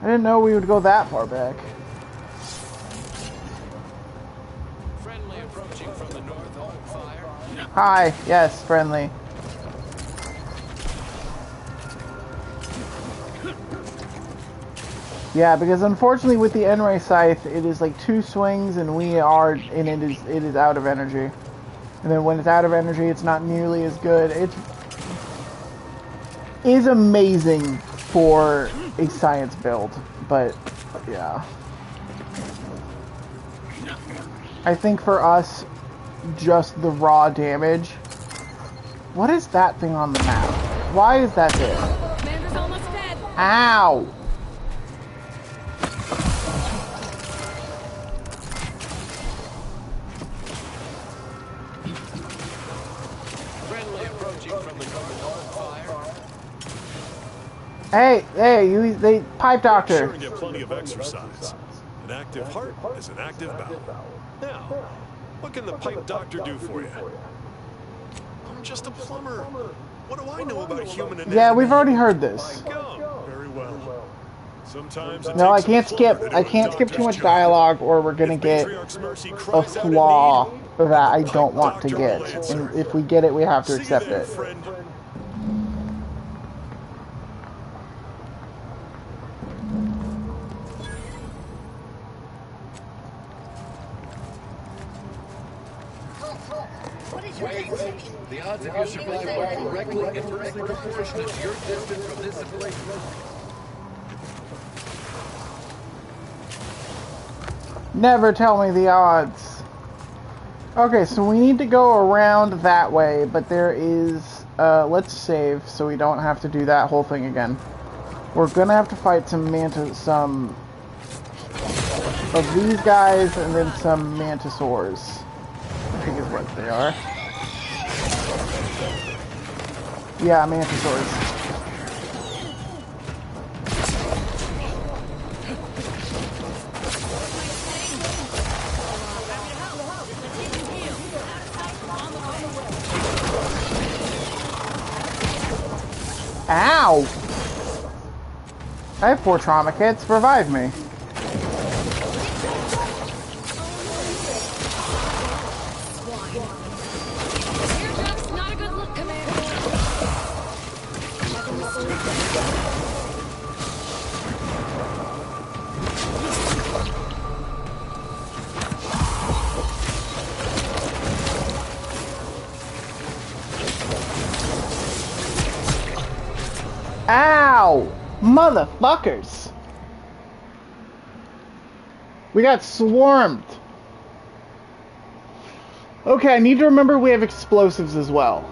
I didn't know we would go that far back. Friendly approaching from the north, on fire. Hi, yes, friendly. Yeah, because unfortunately with the N-ray scythe, it is like 2 swings and it is out of energy. And then when it's out of energy, it's not nearly as good. It is amazing for a science build, but yeah. I think for us, just the raw damage. What is that thing on the map? Why is that there? Commander's almost dead. Ow! Friendly approaching from the north, on fire. Hey, they pipe Sure, doctor. and get plenty of exercise. An active heart is an active bowel. Now, what can the pipe doctor do for you? I'm just a plumber. What do I know about human anatomy? Yeah, we've already heard this. Go. Very well. Sometimes it No, I takes a can't plumber skip. to do I a can't skip too doctor's much job. dialogue, or we're gonna If get Matriarch's mercy a cries out in flaw need, that I the don't pipe want to doctor get. will answer. And if we get it, we have to See you accept there, it. friend. Wait, the odds of your survival are directly inversely proportionate to your distance from this place. Never tell me the odds. Okay, so we need to go around that way, but there is, let's save so we don't have to do that whole thing again. We're gonna have to fight some of these guys and then some mantisaurs. I think is what they are. Yeah, mantisaurs. Ow! I have 4 trauma kits. Revive me. Not a good look, Commander. Ow! Motherfuckers! We got swarmed. Okay, I need to remember we have explosives as well.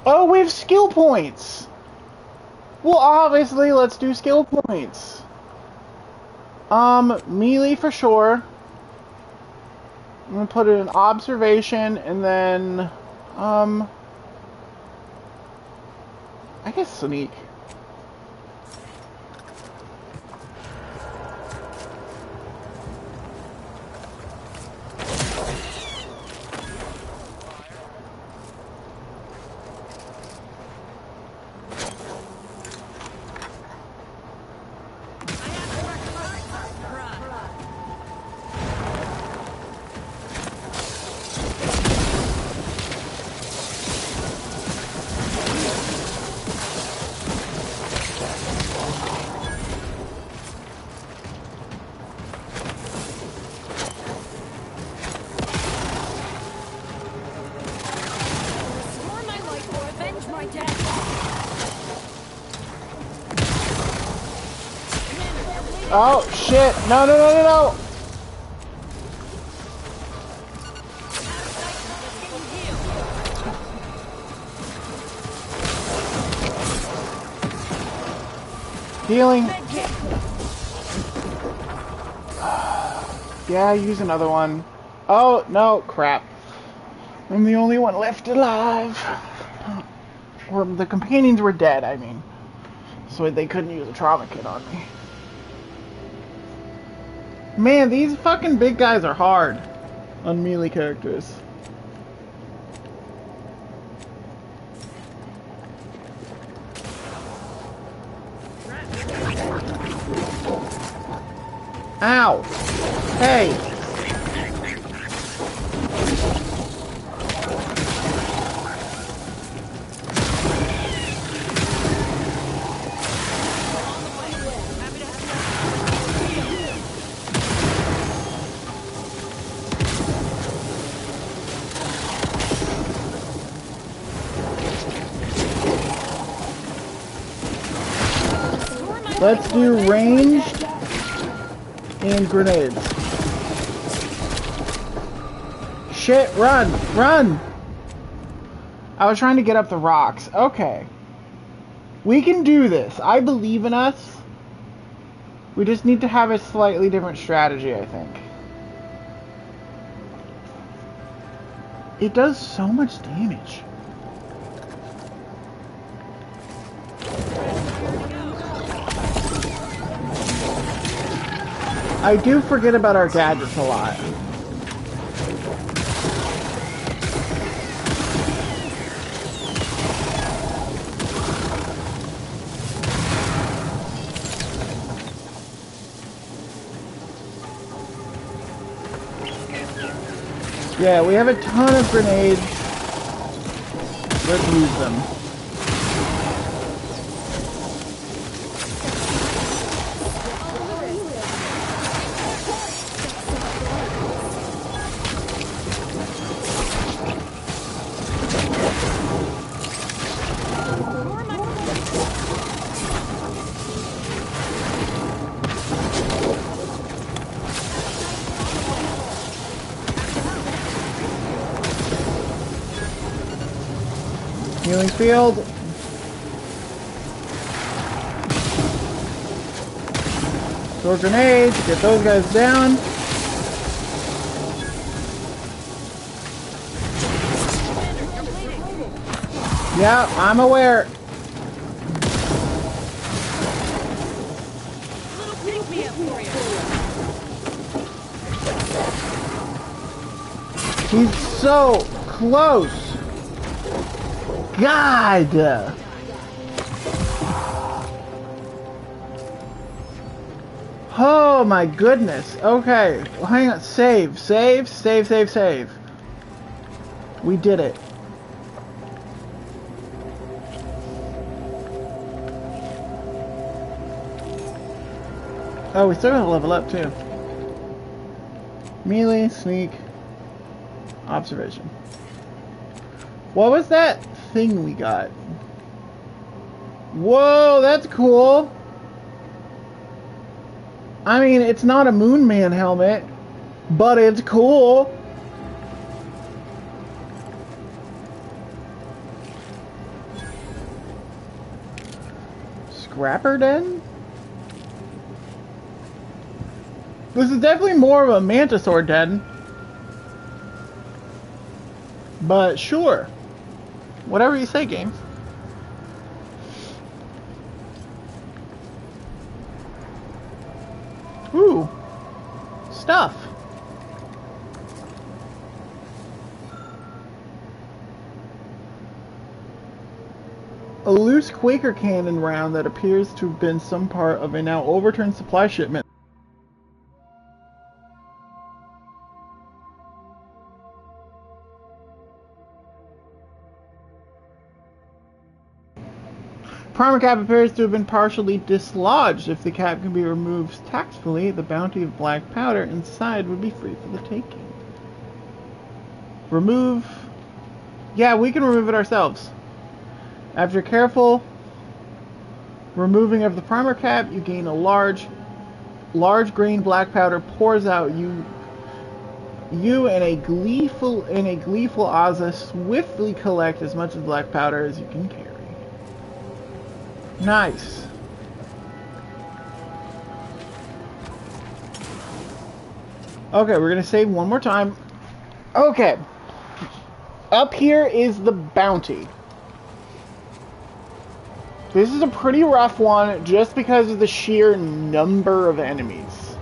Oh, we have skill points! Well, obviously, let's do skill points. Melee for sure. I'm gonna put it in observation, and then, I guess sneak. Oh, shit. No, no, no, no, no. Healing. Yeah, use another one. Oh, no, crap. I'm the only one left alive. Or the companions were dead, I mean. So they couldn't use a trauma kit on me. Man, these fucking big guys are hard on melee characters. Ow! Hey! Let's do ranged and grenades. Shit, run! Run! I was trying to get up the rocks. Okay. We can do this. I believe in us. We just need to have a slightly different strategy, I think. It does so much damage. I do forget about our gadgets a lot. Yeah, we have a ton of grenades. Let's use them. Healing field. Throw grenades, get those guys down. Yeah, I'm aware. He's so close. God! Oh my goodness. Okay. Well, hang on. Save. Save. Save. Save. Save. We did it. Oh, we still gotta level up too. Melee, sneak, observation. What was that thing we got? Whoa, that's cool. I mean, it's not a Moon Man helmet, but it's cool. Scrapper Den? This is definitely more of a Mantisaur Den. But sure. Whatever you say, game. Ooh. Stuff. A loose Quaker cannon round that appears to have been some part of a now overturned supply shipment. Primer cap appears to have been partially dislodged. If the cap can be removed tactfully, the bounty of black powder inside would be free for the taking. Remove. Yeah, we can remove it ourselves. After careful removing of the primer cap, you gain a large large green black powder pours out. You in a gleeful Ozza swiftly collect as much of the black powder as you can carry. Nice. Okay, we're gonna save one more time. Okay. Up here is the bounty. This is a pretty rough one just because of the sheer number of enemies.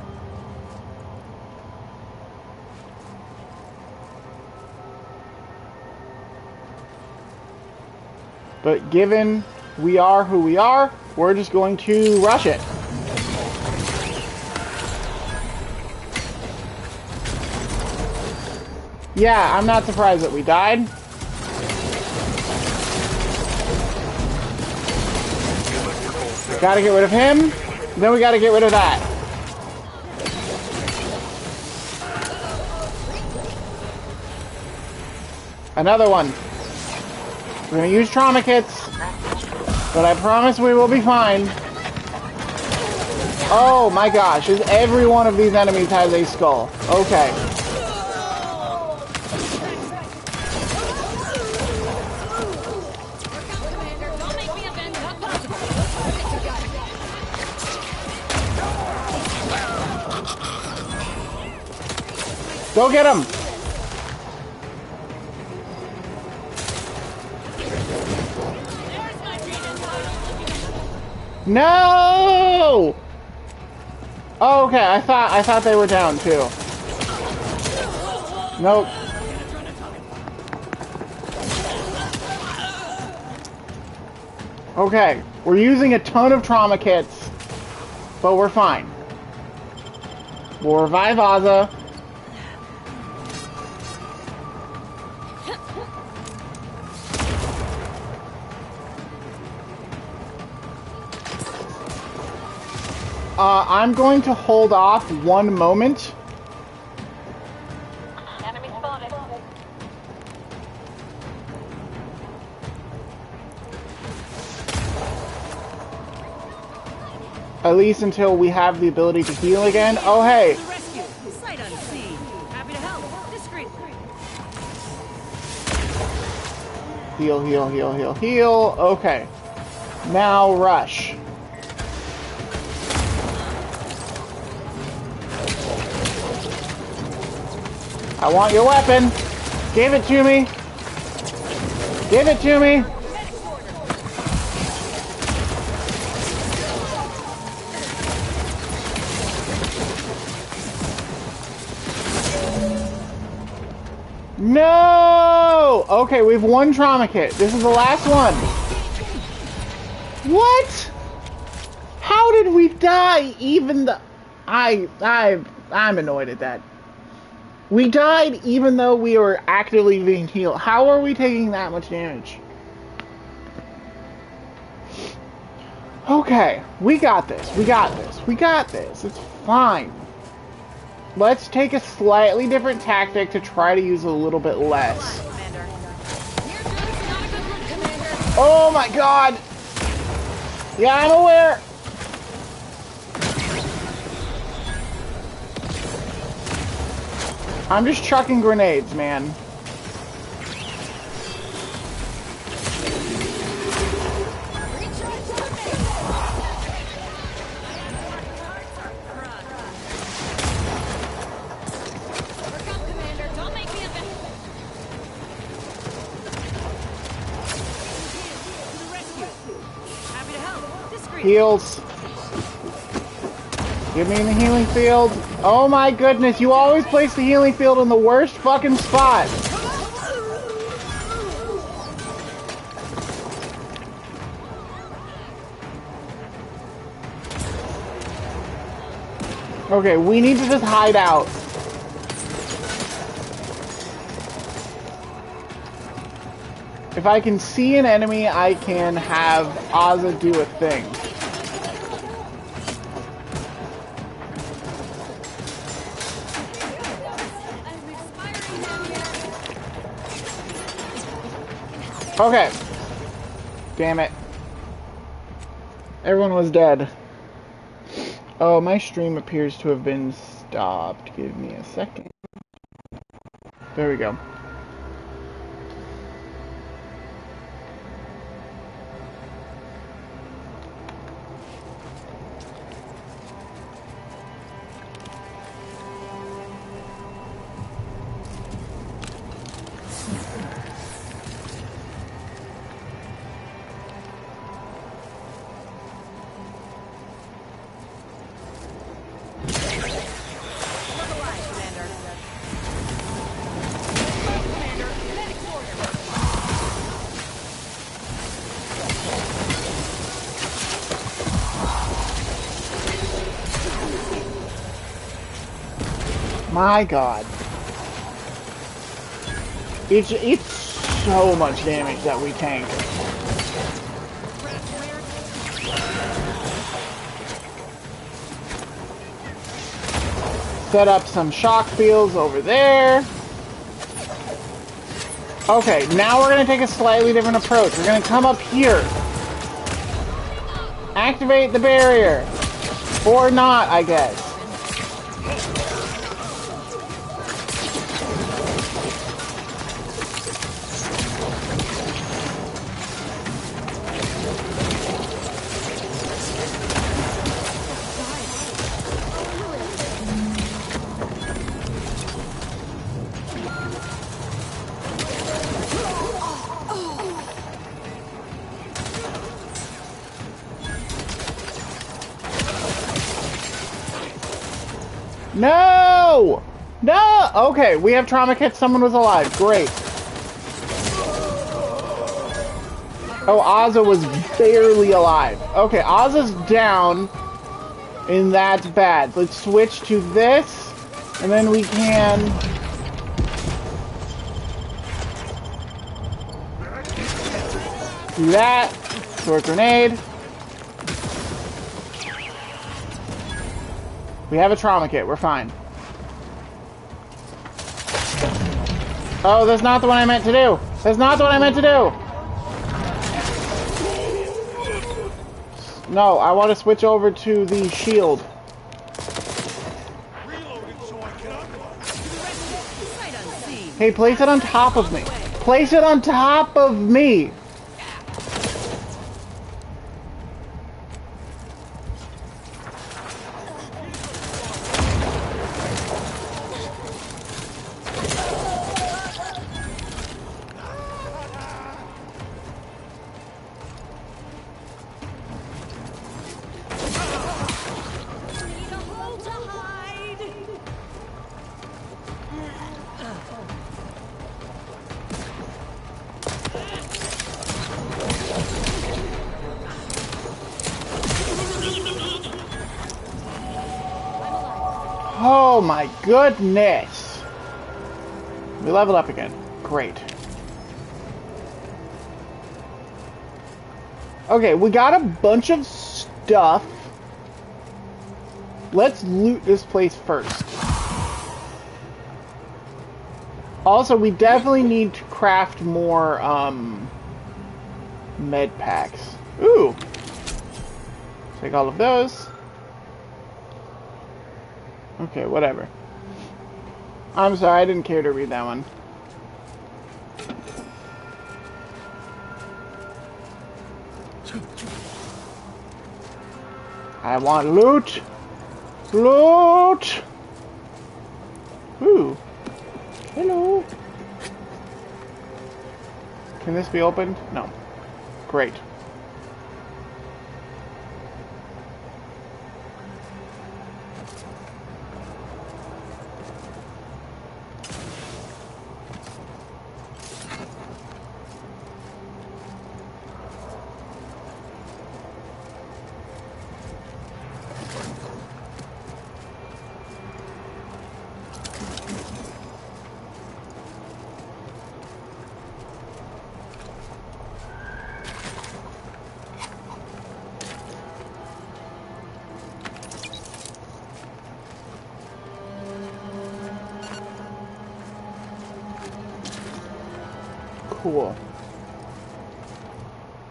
But given we are who we are, we're just going to rush it. Yeah, I'm not surprised that we died. Gotta get rid of him. Then we gotta get rid of that. Another one. We're gonna use trauma kits, but I promise we will be fine. Oh my gosh, every one of these enemies has a skull. Okay. Go get him! No! Oh, okay, I thought they were down too. Nope. Okay, we're using a ton of trauma kits, but we're fine. We'll revive Ozza. I'm going to hold off one moment. Enemy spotted. At least until we have the ability to heal again. Oh, hey. Rescue. Sight unseen. Happy to help. Discreetly. Heal, heal, heal, heal, heal. Okay. Now rush. I want your weapon. Give it to me. Give it to me. No! Okay, we have one trauma kit. This is the last one. What? How did we die even the... I'm annoyed at that. We died even though we were actively being healed. How are we taking that much damage? Okay, we got this. We got this. We got this. It's fine. Let's take a slightly different tactic to try to use a little bit less. Oh my god! Yeah, I'm aware! I'm just chucking grenades, man. Heals. Get me in the healing field. Oh my goodness, you always place the healing field in the worst fucking spot. Okay, we need to just hide out. If I can see an enemy, I can have Ozza do a thing. Okay. Damn it. Everyone was dead. Oh, my stream appears to have been stopped. Give me a second. There we go. My God. It's so much damage that we tank. Set up some shock fields over there. Okay, now we're going to take a slightly different approach. We're going to come up here. Activate the barrier. Or not, I guess. No! No! Okay, we have trauma kits. Someone was alive. Great. Oh, Ozza was barely alive. Okay, Ozza's down. And that's bad. Let's switch to this. And then we can... do that. Sword grenade. We have a trauma kit. We're fine. Oh, that's not the one I meant to do. That's not the one I meant to do. No, I want to switch over to the shield. Hey, place it on top of me. Place it on top of me. Oh my goodness! We leveled up again. Great. Okay, we got a bunch of stuff. Let's loot this place first. Also, we definitely need to craft more, med packs. Ooh! Take all of those. Okay, whatever. I'm sorry, I didn't care to read that one. I want loot! Loot! Ooh. Hello. Can this be opened? No. Great. Cool.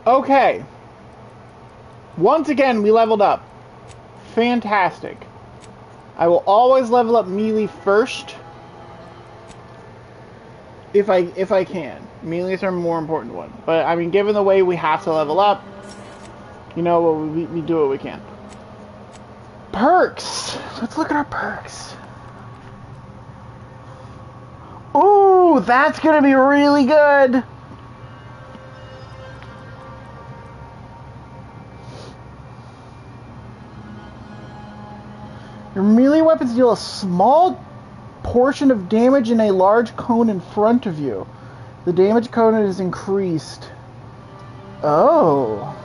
Okay. Once again, we leveled up. fantastic. I will always level up melee first. If I can. Melees are a more important one. But, I mean, given the way we have to level up, you know, we do what we can. Perks! Let's look at our perks. Ooh, that's gonna be really good! Your melee weapons deal a small portion of damage in a large cone in front of you. The damage cone is increased. Oh.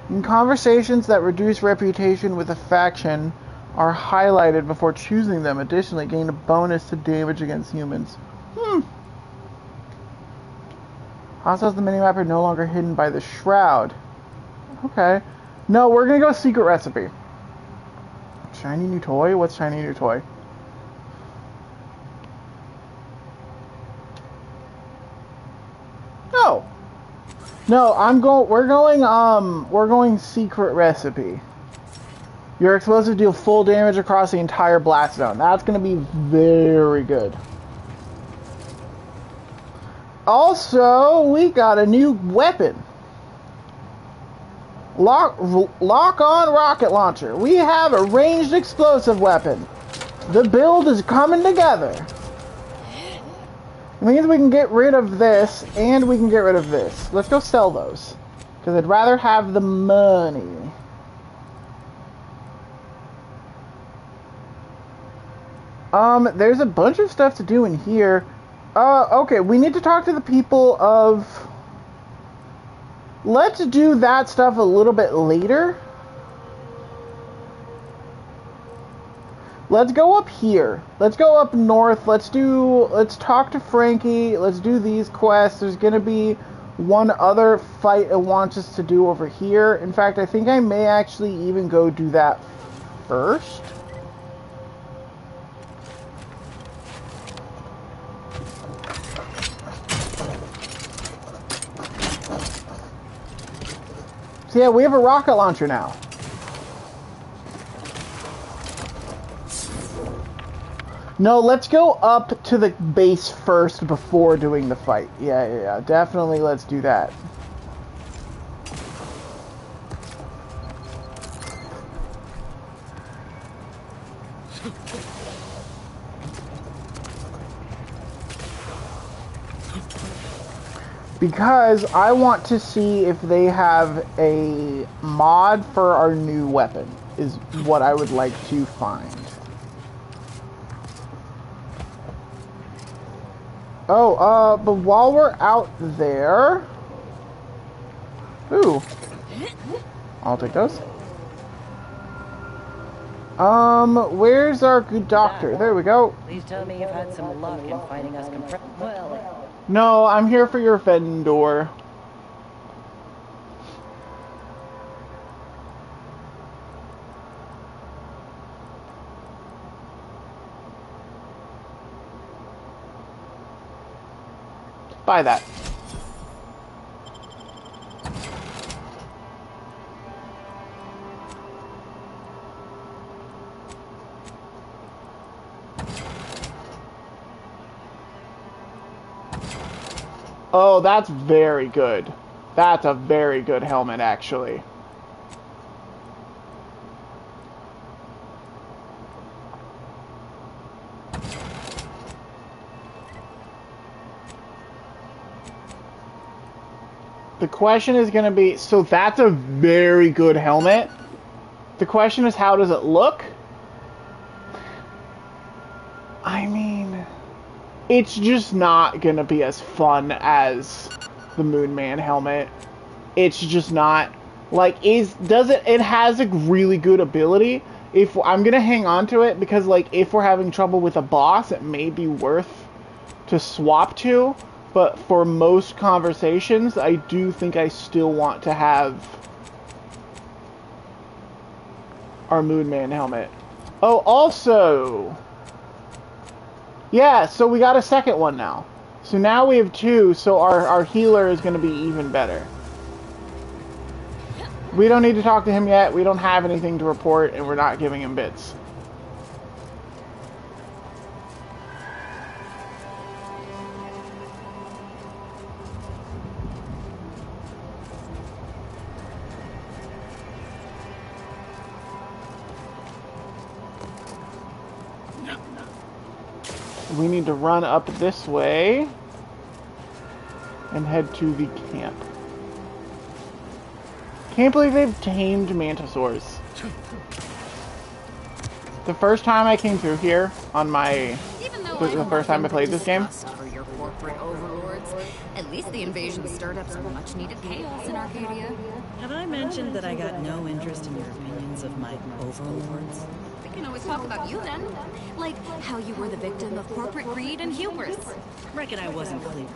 In conversations that reduce reputation with a faction are highlighted before choosing them. Additionally, gain a bonus to damage against humans. Hostiles in the minimap are no longer hidden by the shroud. Okay. No, we're gonna go secret recipe. Shiny new toy? What's shiny new toy? No. No, we're going secret recipe. Your explosives deal full damage across the entire blast zone. That's gonna be very good. Also, we got a new weapon. Lock-on rocket launcher. We have a ranged explosive weapon. The build is coming together. It means we can get rid of this, and we can get rid of this. Let's go sell those. Because I'd rather have the money. There's a bunch of stuff to do in here. Okay, we need to talk to the people of... Let's do that stuff a little bit later. Let's go up here. Let's go up north. Let's talk to Frankie. Let's do these quests. There's gonna be one other fight it wants us to do over here. In fact, I think I may actually even go do that first. So yeah, we have a rocket launcher now. No, let's go up to the base first before doing the fight. Yeah, definitely let's do that. Because I want to see if they have a mod for our new weapon, is what I would like to find. Oh, but while we're out there... Ooh. I'll take those. Where's our good doctor? There we go. Please tell me you've had some luck in finding us well... No, I'm here for your vendor. Buy that. Oh, that's very good. That's a very good helmet, actually. The question is going to be, so that's a very good helmet. The question is, how does it look? I mean, it's just not going to be as fun as the Moon Man helmet. It's just not. Like, it has a really good ability. If I'm going to hang on to it, because, like, if we're having trouble with a boss, it may be worth to swap to. But for most conversations, I do think I still want to have our Moon Man helmet. Oh, also... Yeah, so we got a second one now. So now we have two, so our healer is going to be even better. We don't need to talk to him yet. We don't have anything to report, and we're not giving him bits. We need to run up this way and head to the camp. Can't believe they've tamed mantisaurs. The first time I came through here on my... the first time I played this game. For your corporate overlords, at least the invasion stirred up some much-needed chaos in Arcadia. Have I mentioned that I got no interest in your opinions of my overlords? We can always talk about you then. Like how you were the victim of corporate greed and hubris. Reckon I wasn't clear.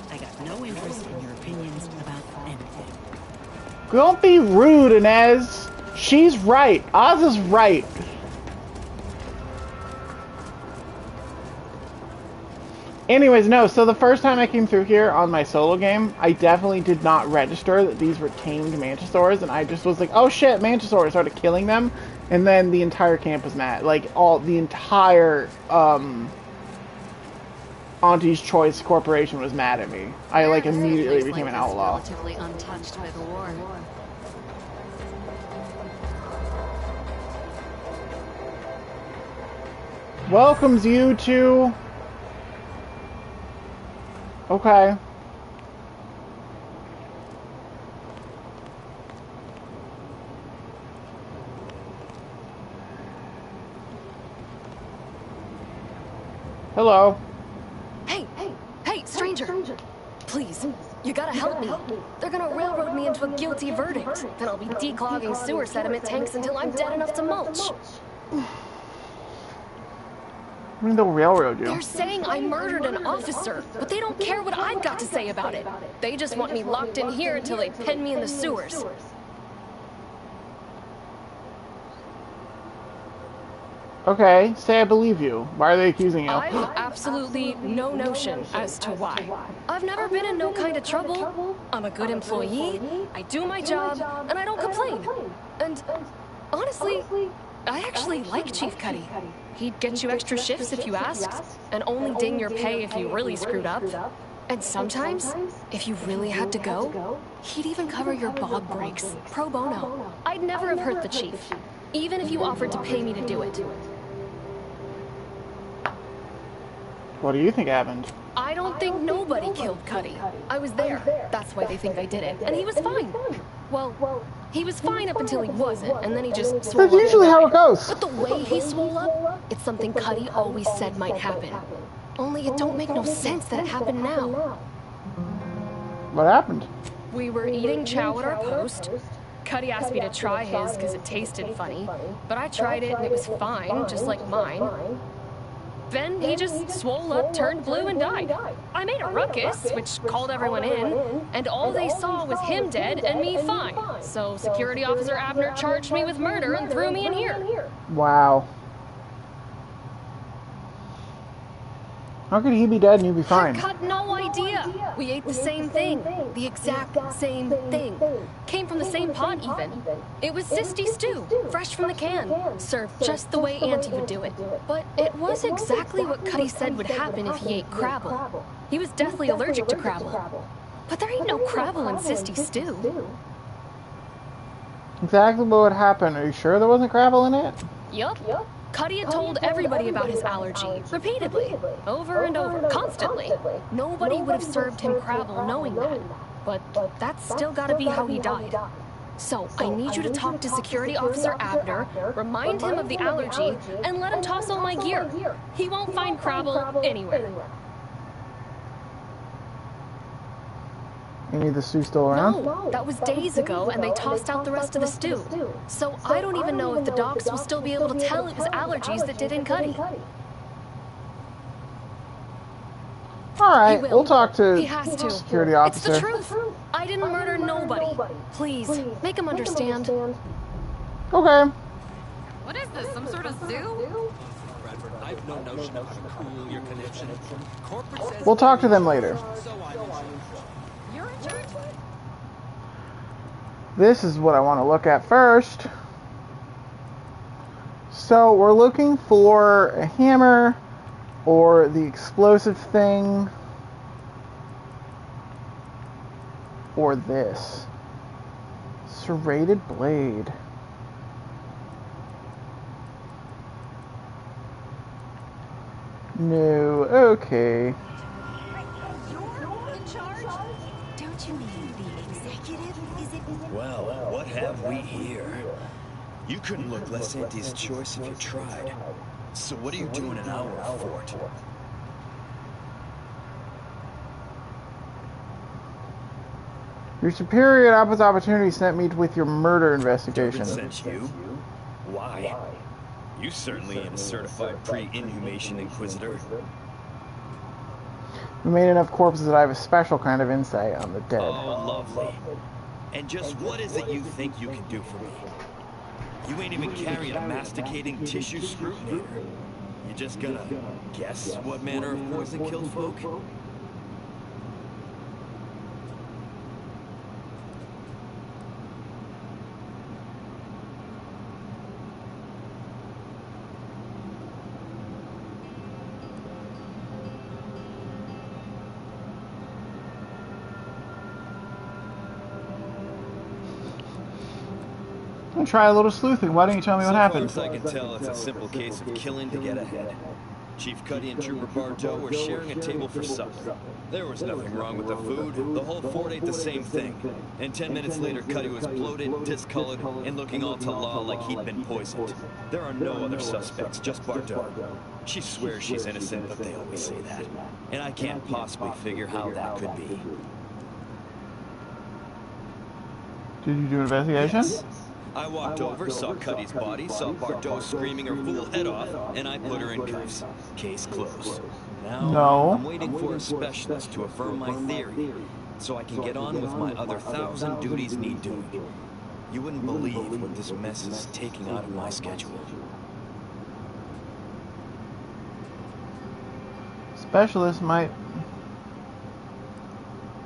I got no interest in your opinions about anything. Don't be rude, Inez. She's right. Oz is right. Anyways, no, so the first time I came through here on my solo game, I definitely did not register that these were tamed mantisaurs, and I just was like, oh shit, mantisaurs, started killing them, and then the entire camp was mad. Like, the entire, Auntie's Choice Corporation was mad at me. I, like, immediately became an outlaw. Relatively untouched by the war. Welcomes you to... Okay. Hello. Hey, stranger. Please, you gotta help me. They're gonna railroad me into a guilty verdict. Then I'll be declogging sewer sediment tanks until I'm dead enough to mulch. I mean, they'll railroad you. They're saying I murdered an officer, but they don't care what I've got to say about it. They just want me locked in here until they pen me in the sewers. Okay, say I believe you. Why are they accusing you? I've absolutely no notion as to why. I've never been in no kind of trouble. I'm a good employee, I do my job, and I don't complain. And honestly, I actually like Chief Cuddy. He'd get you extra shifts if you asked, and only ding your pay if you really screwed up. And sometimes, if you really had to go, he'd even cover your bog breaks, pro bono. I'd never have hurt the chief, even if you offered to pay me to do it. What do you think happened? I don't think nobody killed Cuddy. I was there. That's why they think I did it. And he was fine. Well, he was fine up until he wasn't, and then he just swole up. That's usually how it goes. But the way he swole up, it's something Cuddy always said might happen. Only it don't make no sense that it happened now. What happened? We were eating chow at our post. Cuddy asked me to try his because it tasted funny, but I tried it and it was fine, just like mine. Then he just swole up, turned blue, and died. I made a ruckus, which called everyone in, and all they saw was him dead and me fine. So Security Officer Abner charged me with murder and threw me in here. Wow. How could he be dead and you be fine? I got no idea. We ate the same thing. The exact same thing. Came from the same pot even. It was Sisty stew, fresh from the can. Served just the way Auntie would do it. But it was exactly what Cuddy said would happen if he ate crabble. He was deathly allergic to crabble. But there ain't no crabble in Sisty stew. Exactly what would happen. Are you sure there wasn't crabble in it? Yup. Cuddy had told everybody about his allergy, repeatedly, over and over, constantly. Nobody would have served him crabble knowing that. But that's still gotta be how he died. So, I need you to talk to Security Officer Abner, remind him of the allergy, and let him toss all my gear. He won't find crabble anywhere. You need the stew still around? No, that was days ago, and they tossed out the rest of the stew. So I don't even know if the docs will still be able to tell it was allergies that did in Cuddy. Alright, we'll talk to He has to. security officer. It's the truth. I didn't murder nobody. Please, make him understand. Okay. What is this, some sort of zoo? Bradford, I've no notion of how to cool your connection. Corporate says We'll talk to them later. so I'm in charge. You're in charge? This is what I want to look at first. So we're looking for a hammer or the explosive thing or this. Serrated blade. No, okay. You're in charge? Don't you mean the executive? Is it? Well, what have we here? You couldn't look less anti's choice if you tried. So what are you doing in our fort? Your superior at Opposite Opportunity sent me with your murder investigation. Sent you? Why? You certainly ain't a certified pre-inhumation inquisitor. We made enough corpses that I have a special kind of insight on the dead. Oh, lovely. And just what is it you think you can do for me? You ain't even carrying a masticating tissue scrutinator. You just gonna guess what manner of poison killed folk? I'm gonna try a little sleuthing. Why don't you tell me what happened? So far as I can tell, it's a simple case of killing to get ahead. Chief Cuddy and Trooper Bartow were sharing a table for supper. There was nothing wrong with the food. The whole fort ate the same thing. And 10 minutes later, Cuddy was bloated, discolored, and looking all ta-la like he'd been poisoned. There are no other suspects, just Bartow. She swears she's innocent, but they always say that. And I can't possibly figure how that could be. Did you do an investigation? Yes. I walked over, saw Cuddy's body, saw Bartow screaming her fool head off, and I put her in cuffs. Case closed. Now, I'm waiting for a specialist to affirm my theory, so I can get on with my other 1,000 duties need doing. You wouldn't believe what this mess is taking out of my schedule. Specialist might...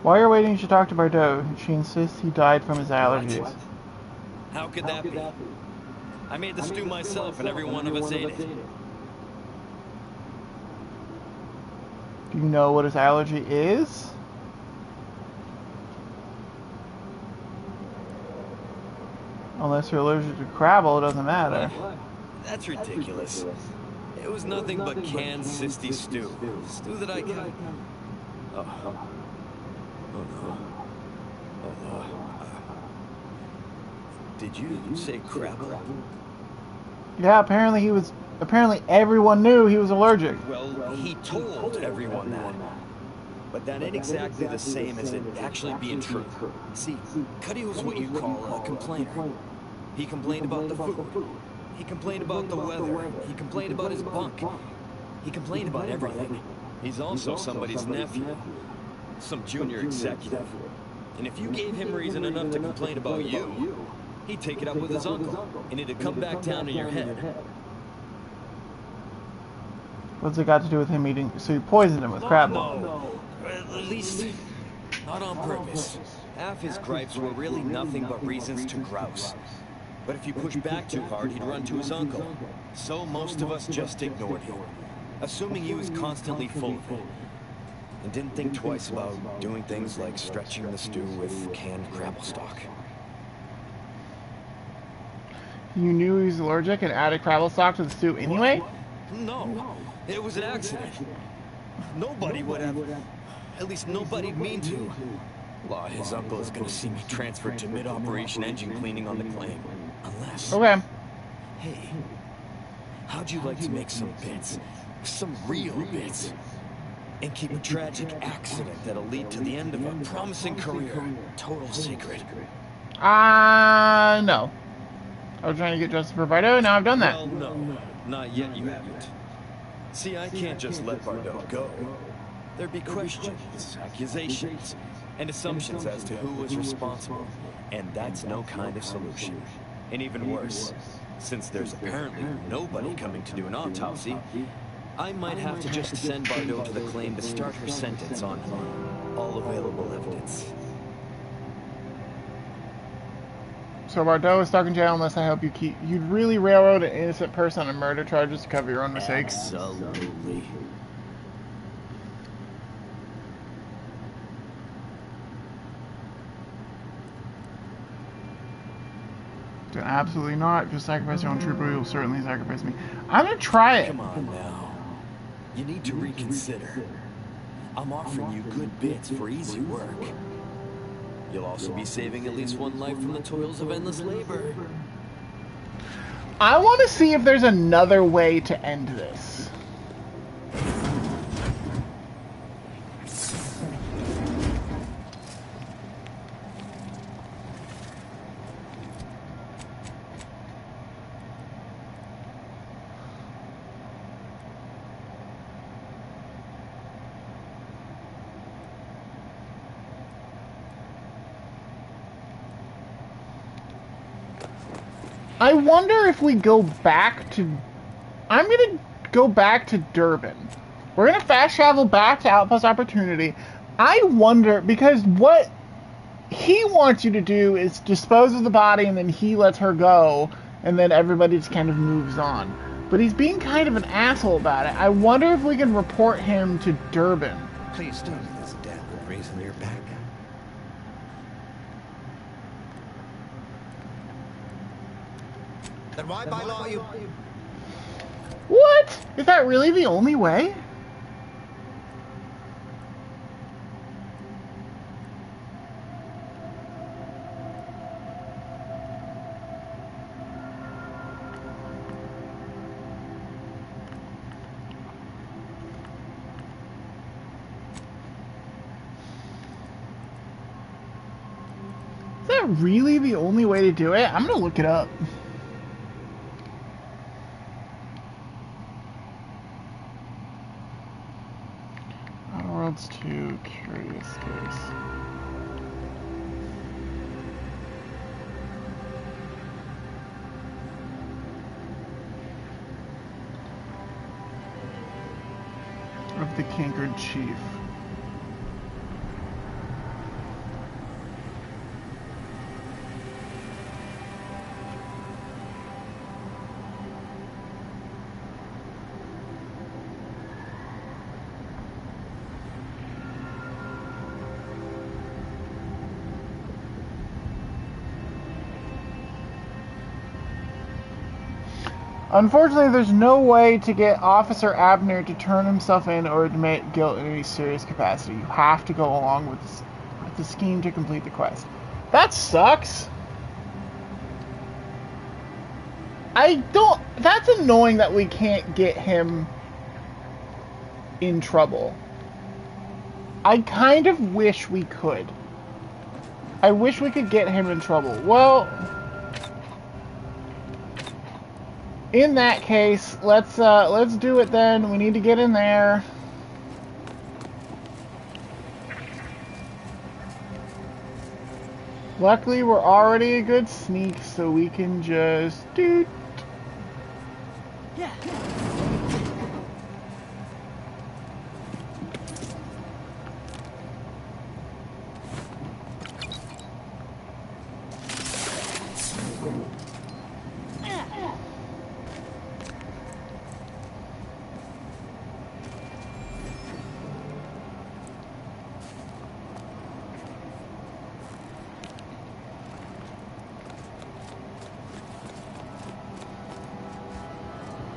While you're waiting, you should talk to Bartow. She insists he died from his allergies. What? How could that be? I made the stew myself and every one of us ate it. Do you know what his allergy is? Unless you're allergic to Crabble, it doesn't matter. That's ridiculous. It was nothing but canned cysty stew. Stew that I got. Oh. Oh no. Oh no. Did you say Crabble? Yeah, apparently everyone knew he was allergic. Well, he told everyone that. But that ain't exactly the same as it actually being true. See, Cuddy was what you call a complainer. He complained about the food. He complained about the weather. He complained about his bunk. He complained about everything. He's also somebody's nephew. Some junior executive. And if you gave him reason enough to complain about you, he'd take it up with his uncle, and it'd come back down in your head. What's it got to do with him eating? So you poisoned him with Crabble. No. At least, not on purpose. Half his gripes were really nothing but reasons to grouse. But if you push back too hard, he'd run to his uncle. So most of us just ignored him, assuming he was constantly full of it. And didn't think twice about doing things like stretching the stew with canned Crabble stock. You knew he was allergic and added Crabble stock to the stew anyway? No, it was an accident. Nobody would have. At least nobody'd mean to. Law, his uncle is gonna see me transferred to mid-operation engine cleaning on the claim. Unless... Okay. Hey, how'd you like to make some bits? Some real bits? And keep a tragic accident that'll lead to the end of a promising career. Total secret. No. I was trying to get justice for Bartow, now I've done that. Well, no. Not yet you haven't. See, I can't just let Bartow go. There'd be questions, accusations, and assumptions as to who was responsible. And that's no kind of solution. And even worse, since there's apparently nobody coming to do an autopsy, I might have to just send Bartow to the claim to start her sentence on all available evidence. So Bardo is stuck in jail unless I help you keep... You'd really railroad an innocent person on murder charges to cover your own mistakes? Absolutely. Absolutely not. If you sacrifice your own trooper, you'll certainly sacrifice me. I'm gonna try it. Come on now. You need to reconsider. I'm offering you good bits for easy work. You'll also be saving at least one life from the toils of endless labor. I want to see if there's another way to end this. I wonder if we go back to... I'm going to go back to Durban. We're going to fast travel back to Outpost Opportunity. I wonder, because what he wants you to do is dispose of the body and then he lets her go and then everybody just kind of moves on. But he's being kind of an asshole about it. I wonder if we can report him to Durban. Please tell me this death will reason your back. Then why by law you... What? Is that really the only way? Is that really the only way to do it? I'm gonna look it up. World's too curious case. Of the cankered chief. Unfortunately, there's no way to get Officer Abner to turn himself in or admit guilt in any serious capacity. You have to go along with the scheme to complete the quest. That sucks. That's annoying that we can't get him in trouble. I kind of wish we could. I wish we could get him in trouble. Well... in that case, let's do it then. We need to get in there. Luckily, we're already a good sneak, so we can just do. Yeah.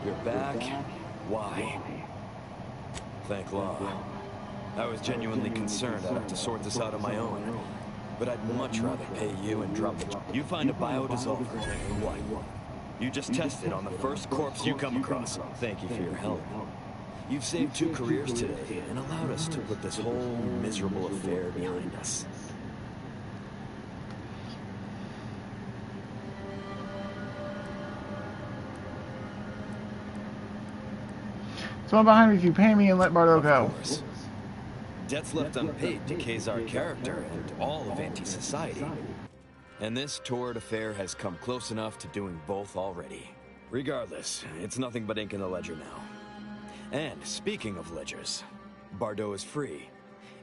You're back? Why? Thank law. I was genuinely concerned I'd have to sort this out on my own. But I'd much rather pay you and drop the... You find a biodissolver, and what? You just test it on the first corpse you come across. Thank you for your help. You've saved 2 careers today, and allowed us to put this whole miserable affair behind us. Someone behind me if you pay me and let Bardo go. Of course. Debts left unpaid decays our character and all of anti-society. And this torrid affair has come close enough to doing both already. Regardless, it's nothing but ink in the ledger now. And speaking of ledgers, Bardo is free.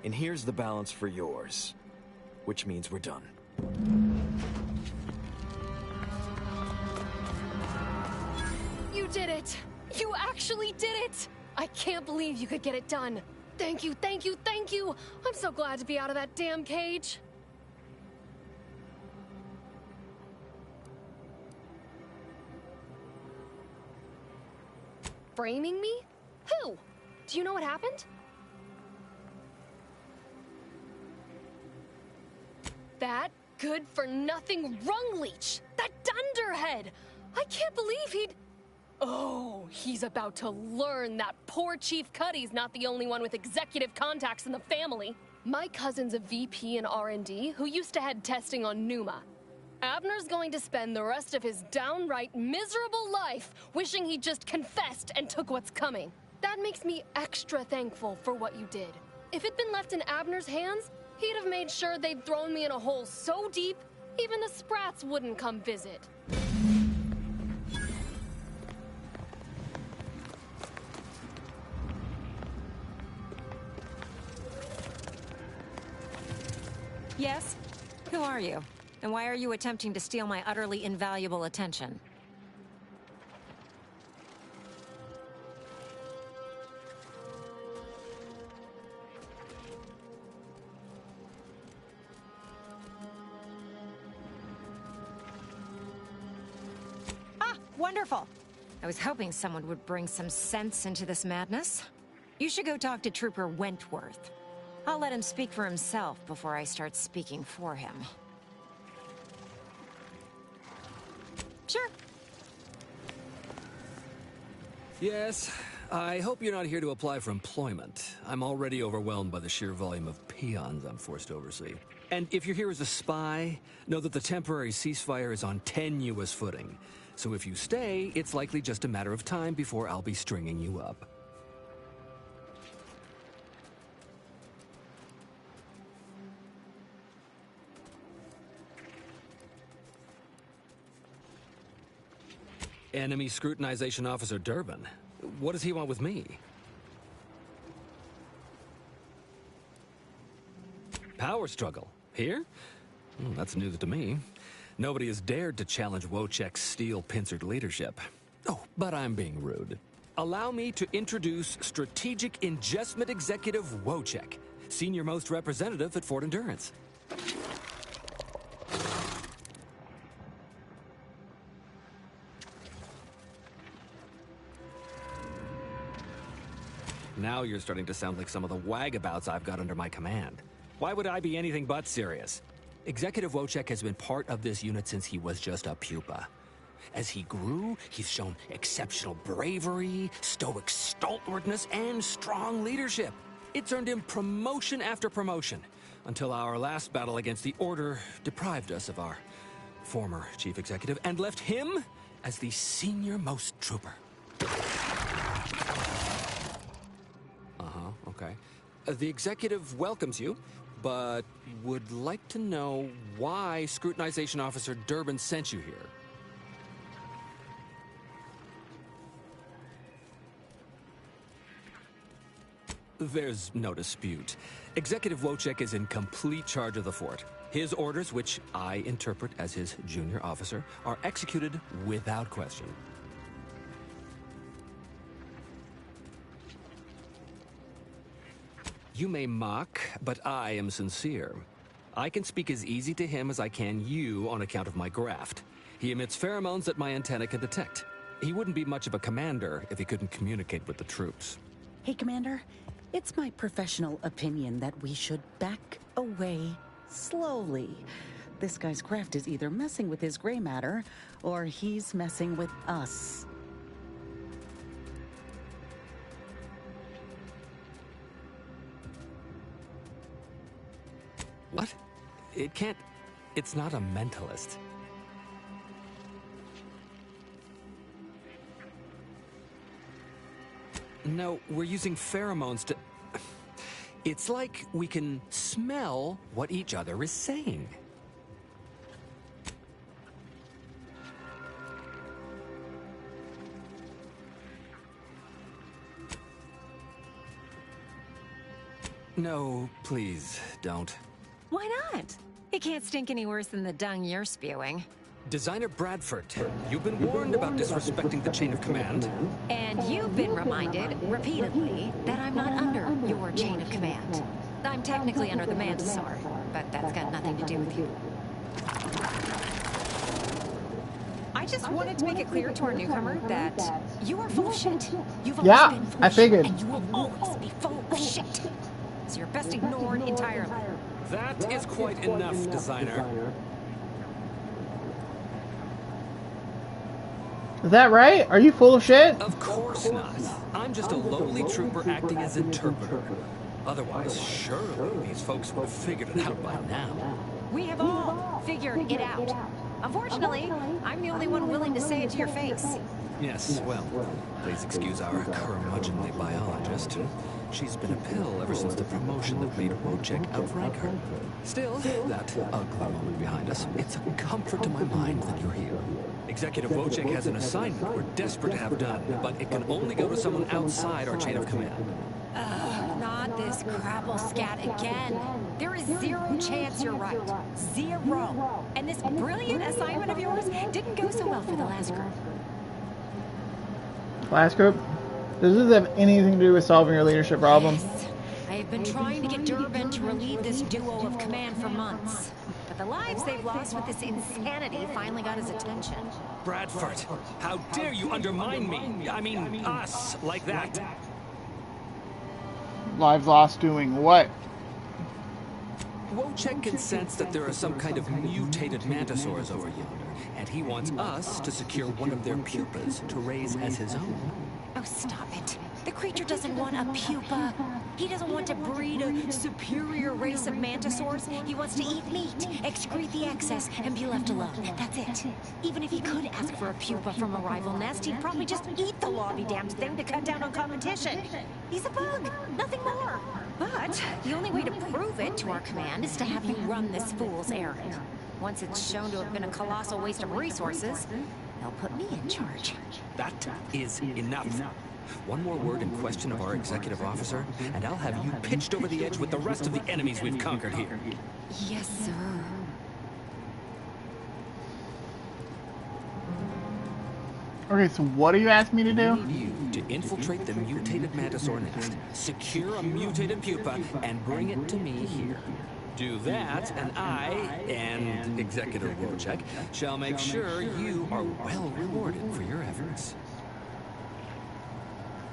And here's the balance for yours. Which means we're done. You did it! You actually did it! I can't believe you could get it done. Thank you, thank you, thank you! I'm so glad to be out of that damn cage. Framing me? Who? Do you know what happened? That good-for-nothing rung leech! That dunderhead! I can't believe he'd... Oh, he's about to learn that poor Chief Cuddy's not the only one with executive contacts in the family. My cousin's a VP in R&D who used to head testing on Numa. Abner's going to spend the rest of his downright miserable life wishing he just confessed and took what's coming. That makes me extra thankful for what you did. If it'd been left in Abner's hands, he'd have made sure they'd thrown me in a hole so deep, even the Sprats wouldn't come visit. Yes? Who are you? And why are you attempting to steal my utterly invaluable attention? Ah, wonderful! I was hoping someone would bring some sense into this madness. You should go talk to Trooper Wentworth. I'll let him speak for himself before I start speaking for him. Sure. Yes, I hope you're not here to apply for employment. I'm already overwhelmed by the sheer volume of peons I'm forced to oversee. And if you're here as a spy, know that the temporary ceasefire is on tenuous footing. So if you stay, it's likely just a matter of time before I'll be stringing you up. Enemy Scrutinization Officer Durbin. What does he want with me? Power struggle. Here? Well, that's news to me. Nobody has dared to challenge Wojciech's steel-pincered leadership. Oh, but I'm being rude. Allow me to introduce Strategic Ingestment Executive Wojciech, Senior Most Representative at Fort Endurance. Now you're starting to sound like some of the wagabouts I've got under my command. Why would I be anything but serious? Executive Wojciech has been part of this unit since he was just a pupa. As he grew, he's shown exceptional bravery, stoic stalwartness, and strong leadership. It's earned him promotion after promotion, until our last battle against the Order deprived us of our former chief executive and left him as the senior-most trooper. Okay. The executive welcomes you, but would like to know why Scrutinization Officer Durbin sent you here. There's no dispute. Executive Wojciech is in complete charge of the fort. His orders, which I interpret as his junior officer, are executed without question. You may mock, but I am sincere. I can speak as easy to him as I can you on account of my graft. He emits pheromones that my antenna can detect. He wouldn't be much of a commander if he couldn't communicate with the troops. Hey, Commander. It's my professional opinion that we should back away slowly. This guy's craft is either messing with his gray matter, or he's messing with us. What? It can't... It's not a mentalist. No, we're using pheromones to... It's like we can smell what each other is saying. No, please, don't. Why not? It can't stink any worse than the dung you're spewing. Designer Bradford, you've been warned about disrespecting the chain of command. And you've been reminded, repeatedly, that I'm not under your chain of command. I'm technically under the Mantisaur, but that's got nothing to do with you. I just wanted to make it clear to our newcomer that you are full of shit. You've always been full of figured. shit, and you will always be full of shit. So you're best ignored entirely. That is quite enough, Designer. Is that right? Are you full of shit? Of course not. I'm just a lowly trooper acting as interpreter. Otherwise, surely these folks would have figured it out by now. We have all figured it out. Unfortunately, I'm the only one willing to say it to your face. Yes, well, please excuse our curmudgeonly biologist. She's been a pill ever since the promotion that made Wojciech outrank her. Still, that ugly moment behind us, it's a comfort to my mind that you're here. Executive Wojciech has an assignment we're desperate to have done, but it can only go to someone outside our chain of command. Not this crabble scat again. There is zero chance you're right. Zero. And this brilliant assignment of yours didn't go so well for the last group. Last group? Does this have anything to do with solving your leadership problem? Yes. I have been trying to get Durbin to relieve this duo of command for months. But the lives they've lost with this insanity finally got his attention. Bradford, how dare you undermine me? I mean, us, like that. Lives lost doing what? Wojciech can sense that there are some kind of mutated mantisaurs over yonder, and he wants us to secure one of their pupas to raise as his own. Oh, stop it. The creature doesn't want a pupa. He doesn't want to breed a superior race of mantisaurs. He wants to eat meat, excrete the excess, and be left alone. That's it. Even if he could ask for a pupa from a rival nest, he'd probably just eat the lobby damned thing to cut down on competition. He's a bug, nothing more. But the only way to prove it to our command is to have you run this fool's errand. Once it's shown to have been a colossal waste of resources, they'll put me in charge. That is enough. One more word in question of our executive officer, and I'll have you pitched over the edge with the rest of the enemies we've conquered here. Yes, sir. Okay, so what do you ask me to do? I need you to infiltrate the mutated mantisaur nest, secure a mutated pupa, and bring it to me here. Do that, and I, and Executive Wojciech, shall make sure you are well rewarded for your efforts.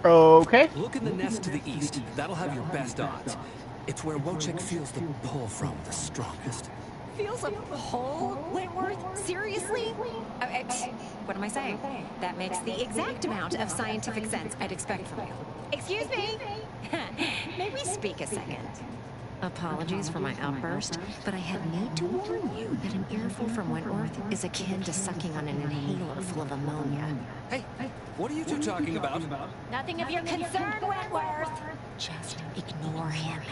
Okay. Look in the nest to the east. That'll have your best odds. It's where Wojciech feels the pull from the strongest. Feels a pull, Wentworth? Seriously? What am I saying? That makes the exact amount of scientific sense I'd expect from you. Excuse me? May we speak a second? Apologies for my outburst, but I had need to warn you that an earful from Wentworth is akin to sucking on an inhaler full of ammonia. Hey, what are you two talking about? Nothing of your concern, Wentworth! Just ignore him.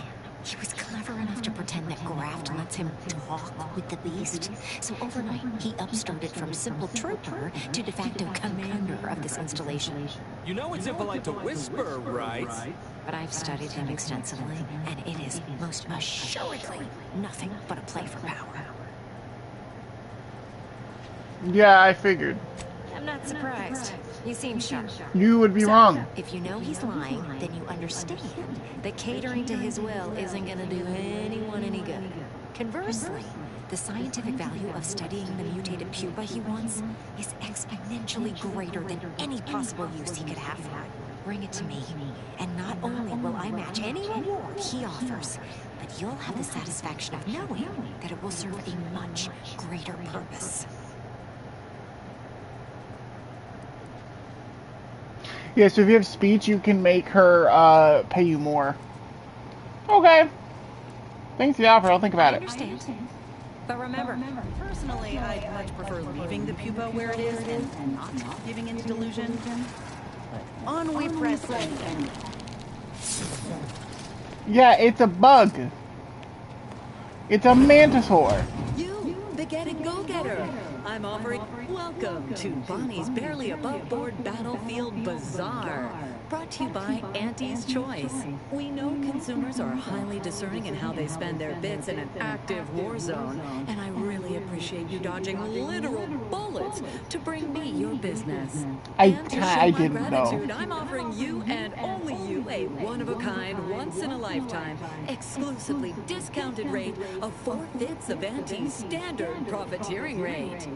He was clever enough to pretend that Graft lets him talk with the beast. So overnight, he upstarted from simple trooper to de facto commander of this installation. You know it's impolite to whisper, right? But I've studied him extensively, and it is most assuredly nothing but a play for power. Yeah, I figured. I'm not surprised. You seem sharp. You would be wrong. If you know he's lying, then you understand that catering to his will isn't going to do anyone any good. Conversely, the scientific value of studying the mutated pupa he wants is exponentially greater than any possible use he could have for it. Bring it to me, and not only will I match any reward he offers, but you'll have the satisfaction of knowing that it will serve a much greater purpose. Yeah, so if you have speech, you can make her pay you more. Okay. Thanks for the offer. I'll think about it. I understand. But remember, personally, I'd much prefer leaving the pupa where it is and not giving into delusion. But on we press then. Yeah, it's a bug. It's a mantisaur. big-headed go-getter. I'm offering welcome to Bonnie's Barely Above Board Battlefield Bazaar. Brought to you by Auntie's Choice. We know consumers are highly discerning in how they spend their bits in an active war zone, and I really appreciate you dodging literal bullets to bring me your business. And to show my gratitude, I'm offering you and only you a one-of-a-kind, once-in-a-lifetime, exclusively discounted rate of 4/5 of Auntie's standard profiteering rate.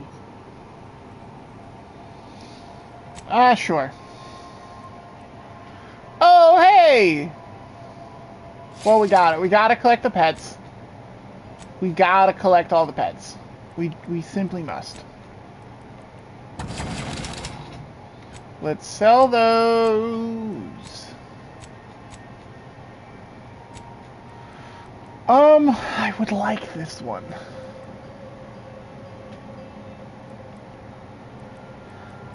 Sure. Oh, hey! Well, we got it. We gotta collect the pets. We gotta collect all the pets. We simply must. Let's sell those. I would like this one.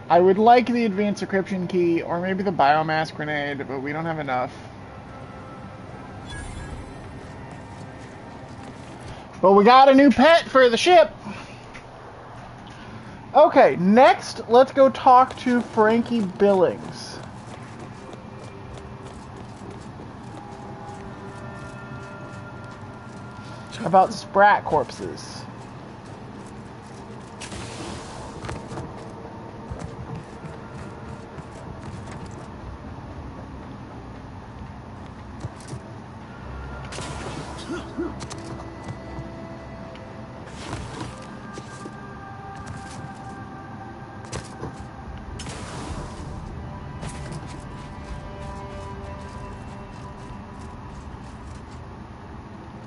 I would like the advanced encryption key, or maybe the biomass grenade, but we don't have enough. But we got a new pet for the ship! Okay, next, let's go talk to Frankie Billings. About sprat corpses.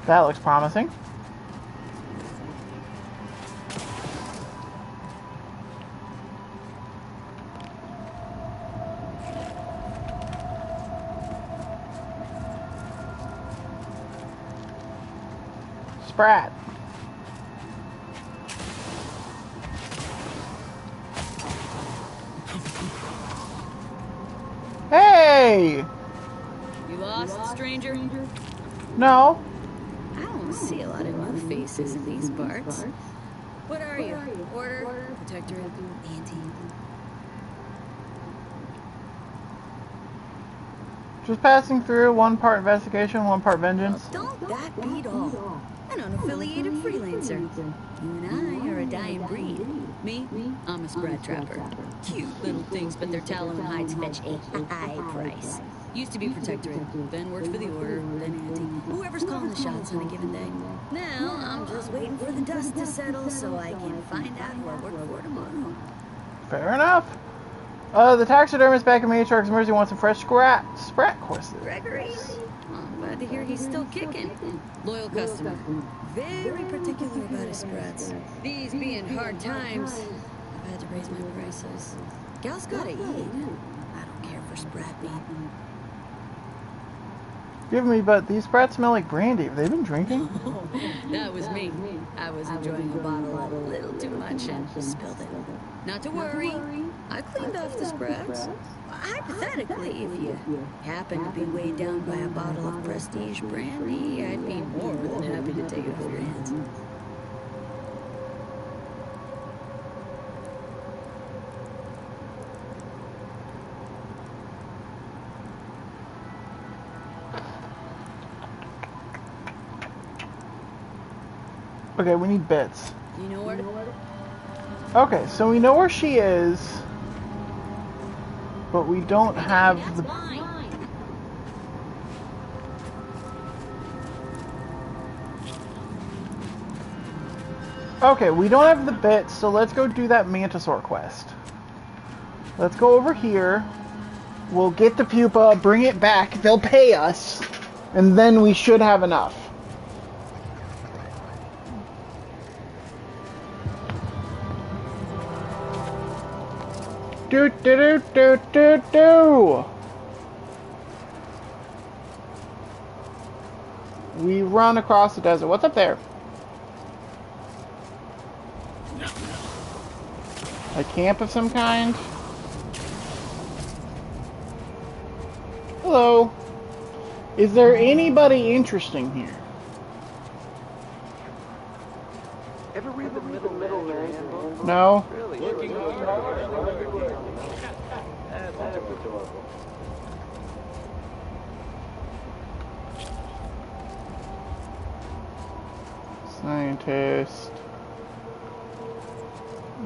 That looks promising. Sprat. Hey! You lost, stranger? No. I don't see a lot of new faces in these parts. What are you? Order? Protectorate? Auntie? Just passing through, one part investigation, one part vengeance. Well, don't that beat all? An unaffiliated freelancer. You and I are a dying breed. Me? I'm a spread trapper. Cute little things, but their tallow and hides fetch a high price. Used to be protectorate, then worked for the order, then Auntie. Whoever's calling the shots on a given day. Now, I'm just waiting for the dust to settle so I can find out who I work for tomorrow. Fair enough. The taxidermist back in Matriarch's Mercy wants some fresh sprat courses. Gregory? I'm glad to hear he's still kicking. Loyal customer. Very particular about his sprats. These being hard times, I've had to raise my prices. Gal's gotta eat. I don't care for sprat meat. Give me, but these sprats smell like brandy. Have they been drinking? That was me. I was enjoying a bottle a little too much and spilled it. Not to worry. I cleaned off the sprats. Hypothetically, if you happen to be weighed down by a bottle of prestige brandy, I'd be more than happy to take it off your hands. Okay, we need bits. You know where to... Okay, so we know where she is, but we don't have the... Okay, we don't have the bits, so let's go do that Mantisaur quest. Let's go over here. We'll get the pupa, bring it back, they'll pay us, and then we should have enough. Do do do do do do. We run across the desert. What's up there? A camp of some kind? Hello. Is there anybody interesting here? Ever read the No? Scientist.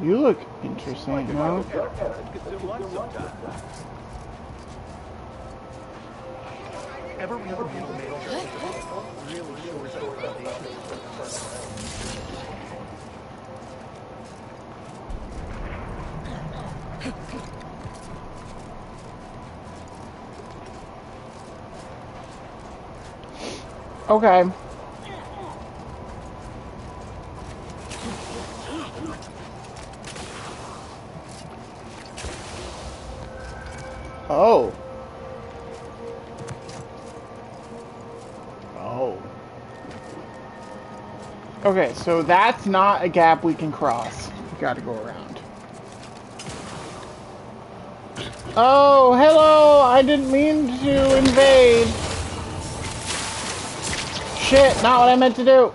You look interesting, huh? Ever read the mail? Really sure it's Okay. Oh. Oh. Okay, so that's not a gap we can cross. We gotta go around. Oh, hello! I didn't mean to invade. Shit, not what I meant to do.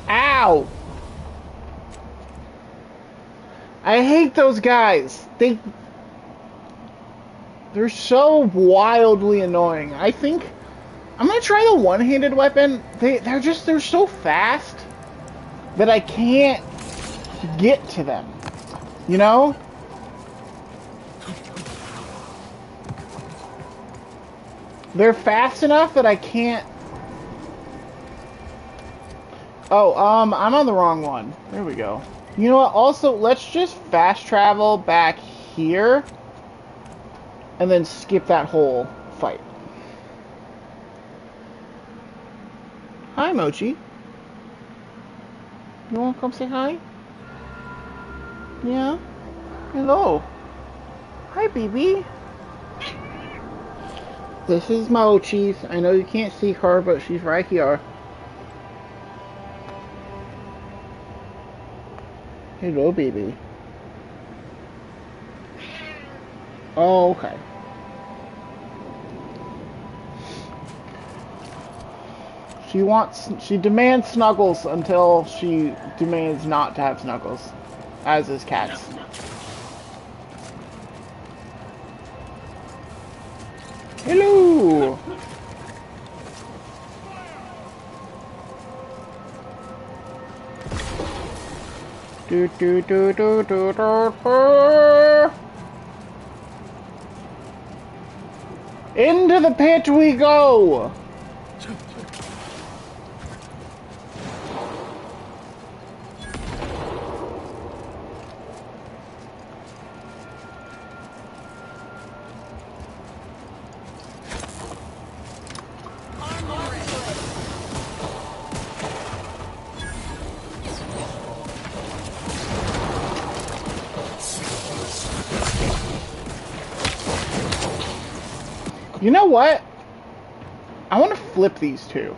Ow! I hate those guys. They're so wildly annoying. I think I'm gonna try the one-handed weapon. They're so fast that I can't get to them. You know? They're fast enough that I can't. Oh, I'm on the wrong one. There we go. You know what? Also, let's just fast travel back here and then skip that whole fight. Hi, Mochi. You want to come say hi? Yeah? Hello. Hi, baby. This is Mochi. I know you can't see her, but she's right here. Hello, baby. Oh, okay. She demands snuggles until she demands not to have snuggles, as is cats. Hello! Do do do do do do do. Into the pit we go! You know what? I want to flip these two.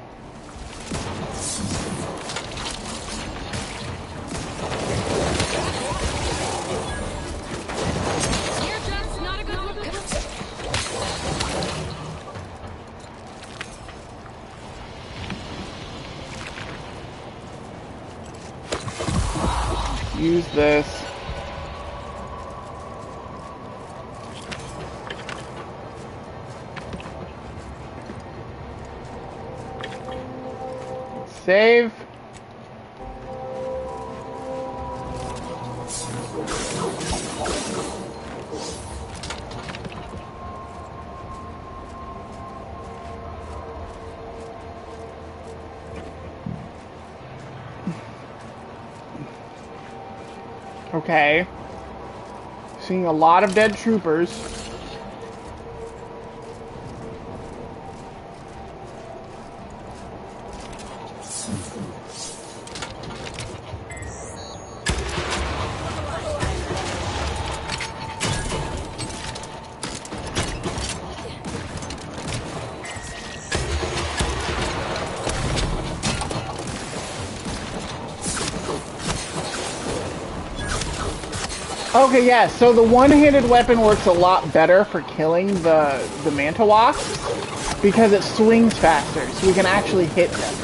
Use this. Save. Okay. Seeing a lot of dead troopers. Okay, yeah, so the one-handed weapon works a lot better for killing the manta wasps because it swings faster, so we can actually hit them.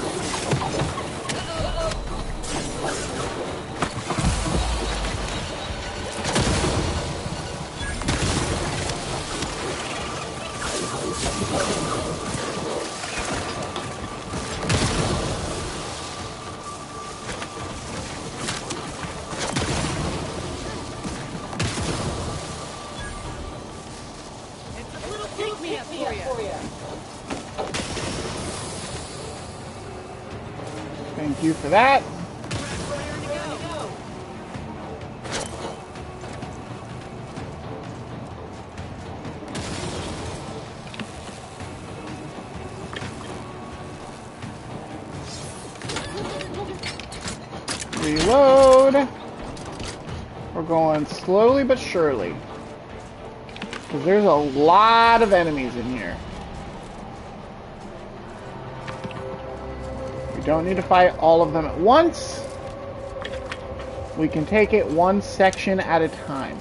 Thank you for that. Reload. We're going slowly but surely. Because there's a lot of enemies in here. We don't need to fight all of them at once. We can take it one section at a time.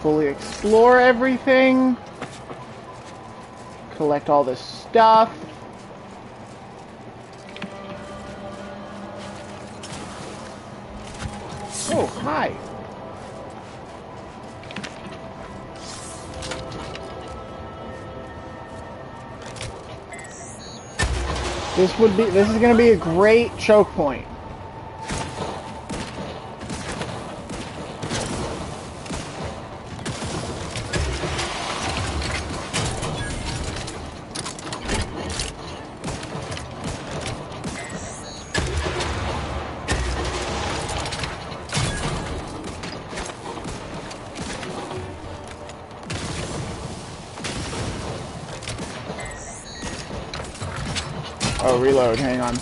Fully explore everything. Collect all this stuff. Oh, hi. This is gonna be a great choke point. Oh, reload, hang on.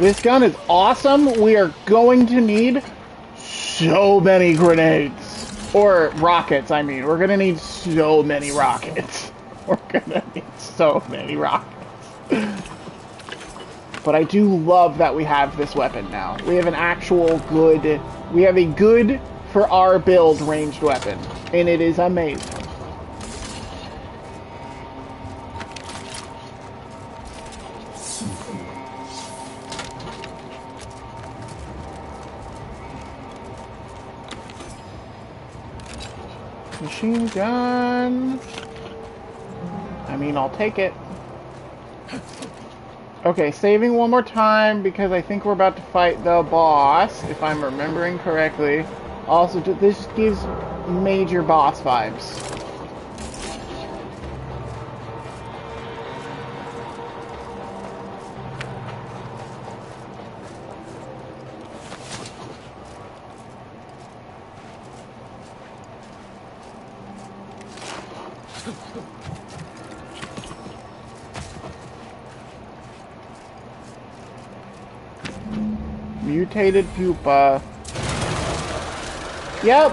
This gun is awesome. We are going to need so many grenades. Or rockets, I mean. We're gonna need so many rockets. We're gonna need so many rockets. But I do love that we have this weapon now. We have an actual good... We have a good, for our build, ranged weapon. And it is amazing. Machine gun. I mean, I'll take it. Okay, saving one more time because I think we're about to fight the boss, if I'm remembering correctly. Also, this gives major boss vibes. Mutated pupa. Yep.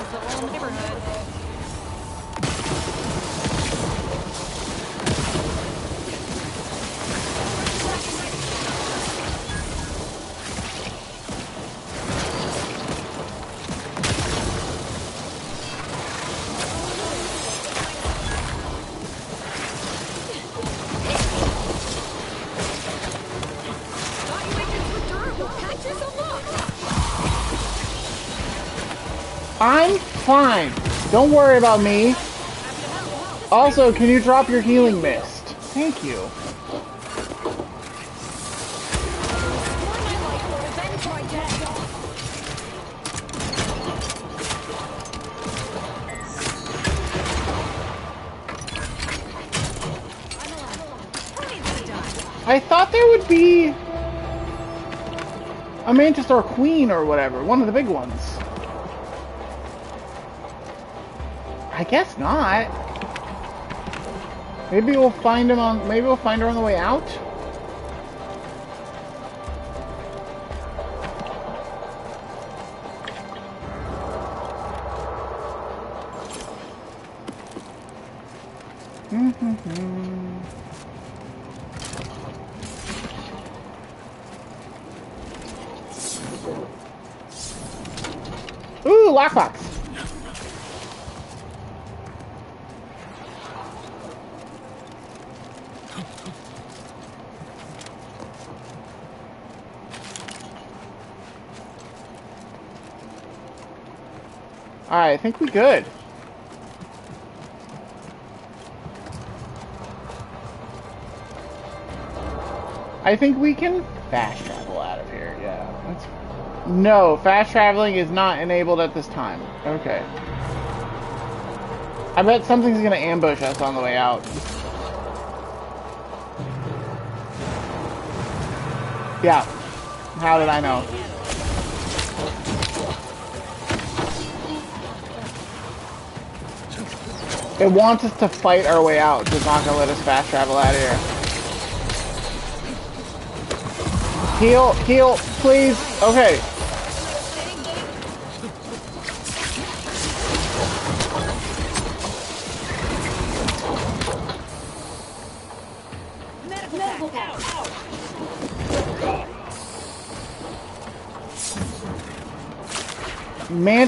I'm fine. Don't worry about me. Also, can you drop your healing mist? Thank you. I thought there would be a Mantis or Queen or whatever, one of the big ones. I guess not. Maybe we'll find him on. Maybe we'll find her on the way out. Ooh, lockbox. Alright, I think we good. I think we can fast travel out of here, yeah. No, fast traveling is not enabled at this time. Okay. I bet something's gonna ambush us on the way out. Yeah. How did I know? It wants us to fight our way out. It's not gonna let us fast travel out of here. Heal, heal, please. Okay.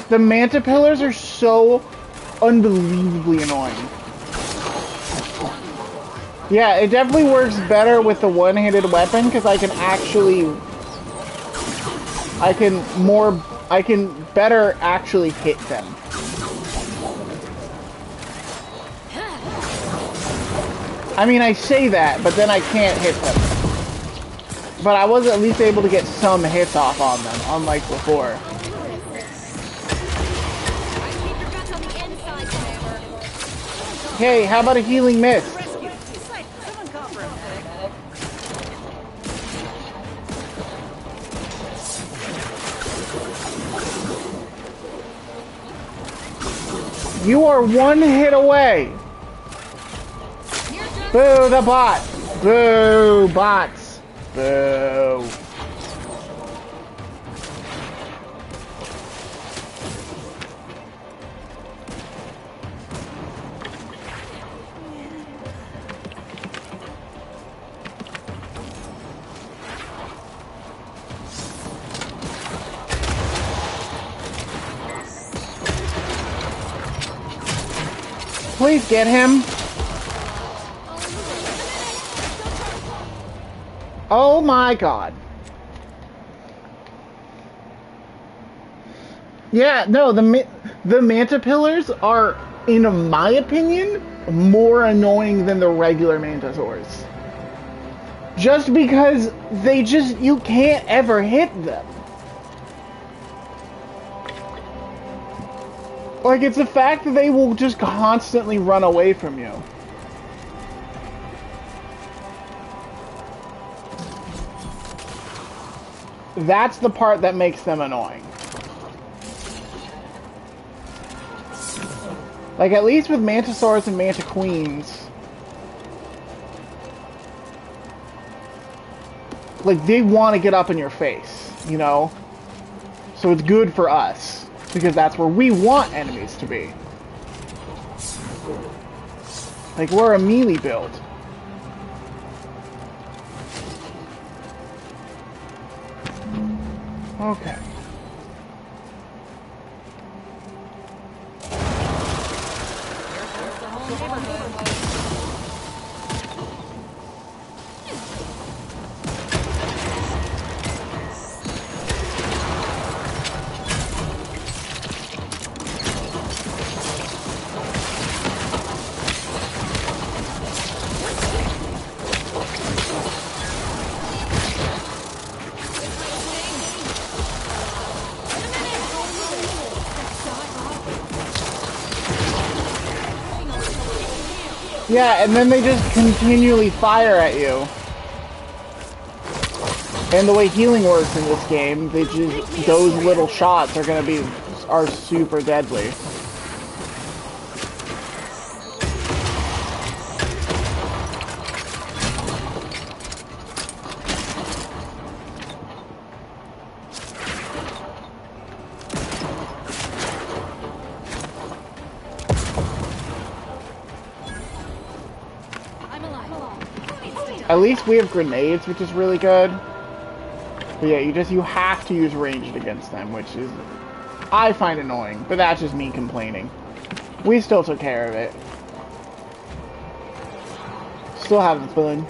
The manta pillars are so unbelievably annoying. Yeah, it definitely works better with the one-handed weapon because I can better actually hit them. I mean, I say that, but then I can't hit them. But I was at least able to get some hits off on them, unlike before. Hey, how about a healing mist? You are one hit away. Boo, the bot. Boo, bots. Boo. Please get him. Oh my god. Yeah, no, the manta pillars are, in my opinion, more annoying than the regular mantisaurs. Just because you can't ever hit them. Like, it's the fact that they will just constantly run away from you. That's the part that makes them annoying. Like, at least with mantisaurs and mantiqueens, like, they want to get up in your face, you know? So it's good for us, because that's where we want enemies to be. Like, we're a melee build. Okay. Yeah, and then they just continually fire at you. And the way healing works in this game, those little shots are super deadly. At least we have grenades, which is really good. But yeah, you have to use ranged against them, which is, I find annoying, but that's just me complaining. We still took care of it. Still have the feeling.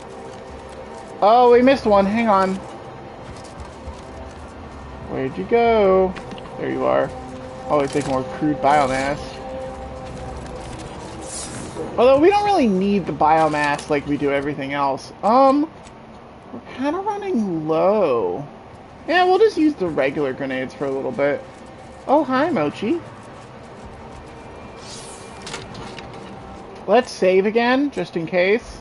Oh, we missed one. Hang on. Where'd you go? There you are. Always take more crude biomass. Although we don't really need the biomass like we do everything else. We're kind of running low. Yeah, we'll just use the regular grenades for a little bit. Oh, hi, Mochi. Let's save again, just in case.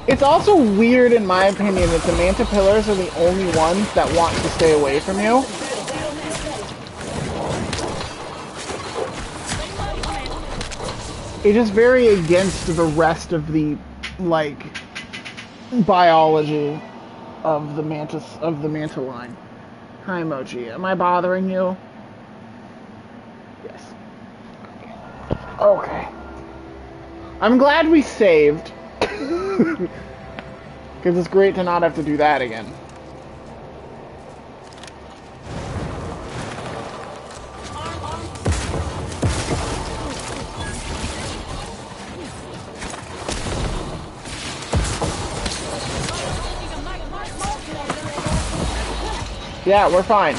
It's also weird, in my opinion, that the Manta Pillars are the only ones that want to stay away from you. It is very against the rest of the, like, biology of the Manta line. Hi, Mochi. Am I bothering you? Yes. Okay. I'm glad we saved. Because it's great to not have to do that again. Yeah, we're fine.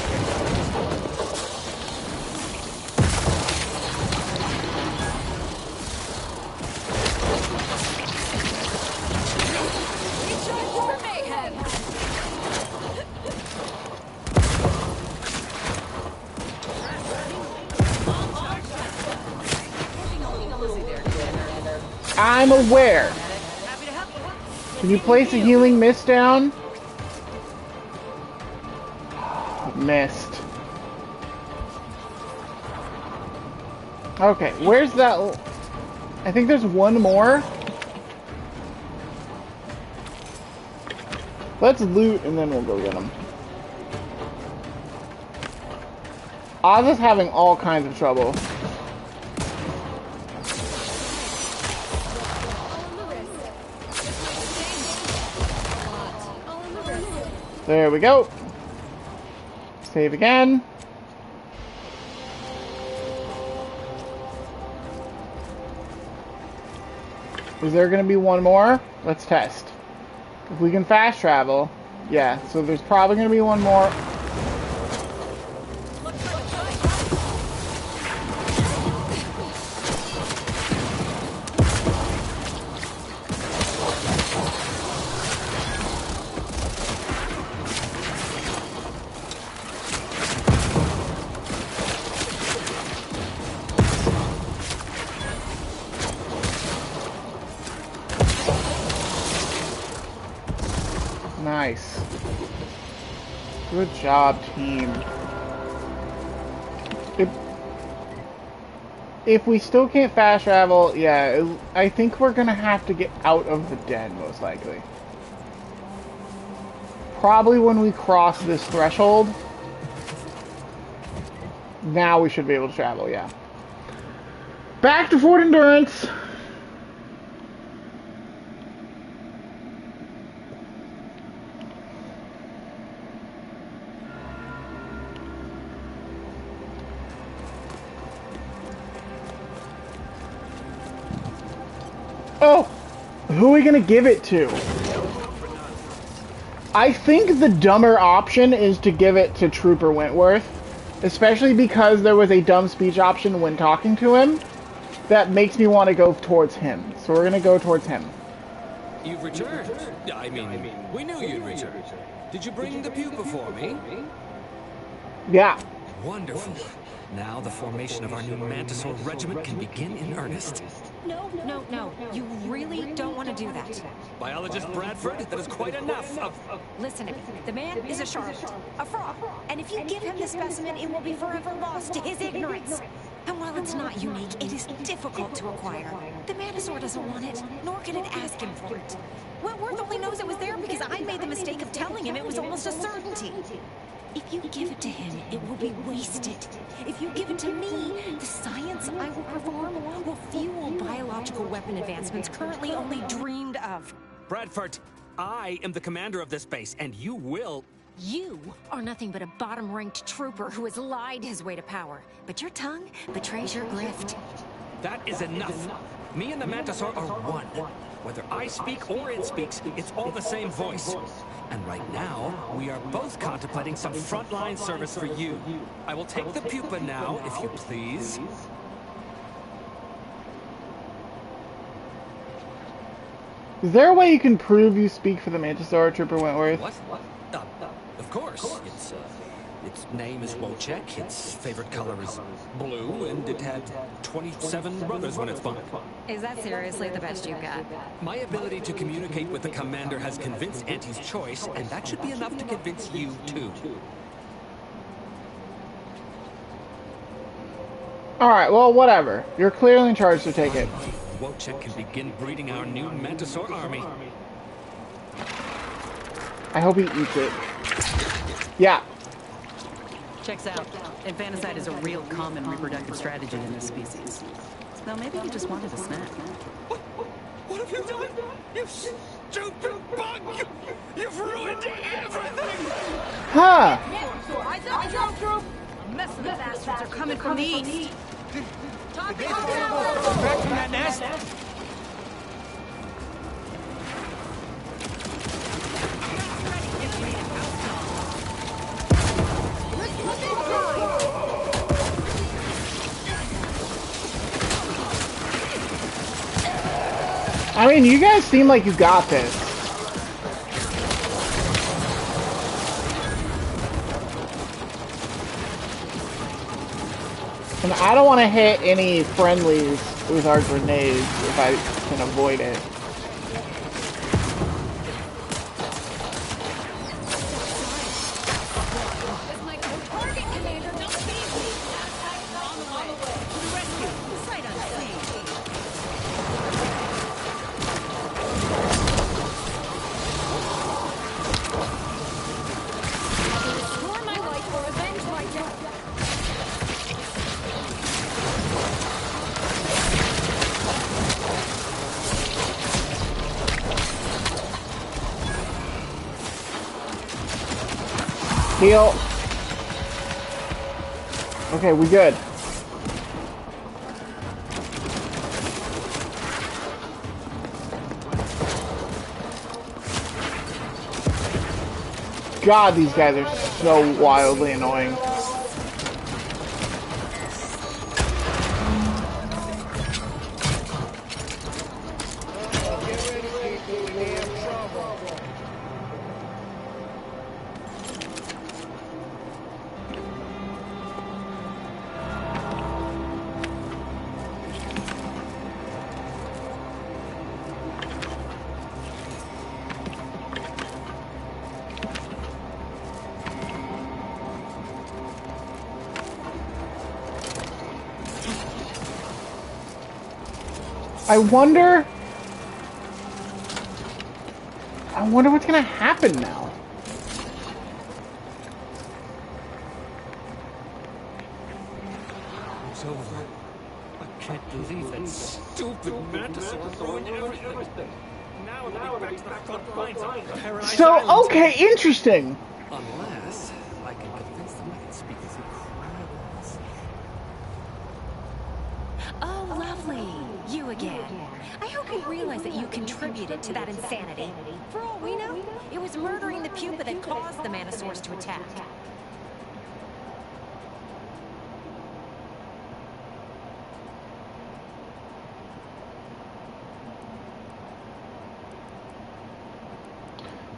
I'm aware. Can you place a healing mist down? Missed. Okay, where's that? I think there's one more. Let's loot and then we'll go get them. Oz is having all kinds of trouble. There we go. Save again. Is there going to be one more? Let's test. If we can fast travel. Yeah, so there's probably going to be one more. Nice. Good job, team. If we still can't fast travel, yeah, I think we're gonna have to get out of the den, most likely. Probably when we cross this threshold. Now we should be able to travel, yeah. Back to Fort Endurance! Oh! Who are we gonna give it to? I think the dumber option is to give it to Trooper Wentworth. Especially because there was a dumb speech option when talking to him. That makes me want to go towards him. So we're gonna go towards him. You've returned. I mean, we knew you'd return. Did you bring the pupa for me? Yeah. Wonderful. Now the formation of our new Mantisaur regiment can begin in earnest. No. You really don't want to do that. Biologist Bradford, that is quite enough of... Listen to me. The man is a charlatan, a fraud. And if you give him the specimen, it will be forever lost to his ignorance. And while it's not unique, it is difficult to acquire. The Manosaur doesn't want it, nor can it ask him for it. Wentworth only knows it was there because I made the mistake of telling him it was almost a certainty. If you give it to him, it will be wasted. If you give it to me, the science I will perform will fuel biological weapon advancements currently only dreamed of. Bradford, I am the commander of this base, and you will... You are nothing but a bottom-ranked trooper who has lied his way to power. But your tongue betrays your grift. That is enough. Me and the Mantisaur are one. Whether I speak or it speaks, it's all the same voice. And right now, we are both contemplating some frontline service for you. I will take the pupa now, if you please. Is there a way you can prove you speak for the Mantisaur, Trooper Wentworth? What? Of course. Its name is Wojciech, its favorite color is blue, and it had 27 brothers when it's born. Is that seriously the best you've got? My ability to communicate with the commander has convinced Auntie's choice, and that should be enough to convince you, too. Alright, well, whatever. You're clearly in charge, so take it. Wojciech can begin breeding our new Mantisaur army. I hope he eats it. Yeah. Checks out. Infanticide is a real common reproductive strategy in this species. So maybe he just wanted a snack. What have you done? You stupid bug! You've ruined everything! Huh! I thought you group. Mess of the bastards are coming from the east. Back from that nest. I mean, you guys seem like you got this. And I don't want to hit any friendlies with our grenades if I can avoid it. Heal. Okay, we good. God, these guys are so wildly annoying. I wonder what's gonna happen now. It's over. I can't believe that stupid Mantisaur ruined everything. Now I'm back to the front lines of Paradise Island. So, okay, interesting. Unless I can convince them I can speak as incredible. Oh, lovely. You again. I hope you realize that you contributed to that insanity. For all we know, it was murdering the pupa that caused the Manosaurs to attack.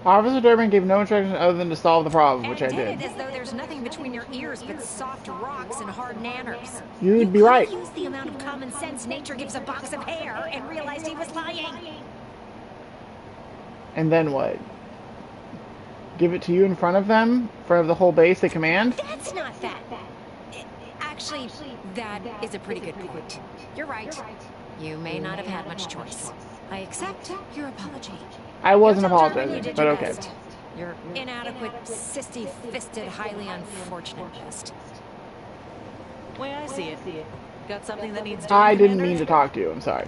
Officer Durbin gave no instructions other than to solve the problem, which I did. As though there's nothing between your ears but soft rocks and hard nanners. You'd be right. Use the amount of common sense nature gives a box of hair and realized he was lying. And then what? Give it to you in front of them? In front of the whole base they command? That's not that. Actually, that is a pretty good point. You're right. You may not have had much choice. I accept your apology. I wasn't Don't tell German, apologizing, you did but your okay. best. Your inadequate, sissy-fisted, highly unfortunate best. Way I see it. Got something that needs doing, I didn't Commander? mean to talk to you, I'm sorry.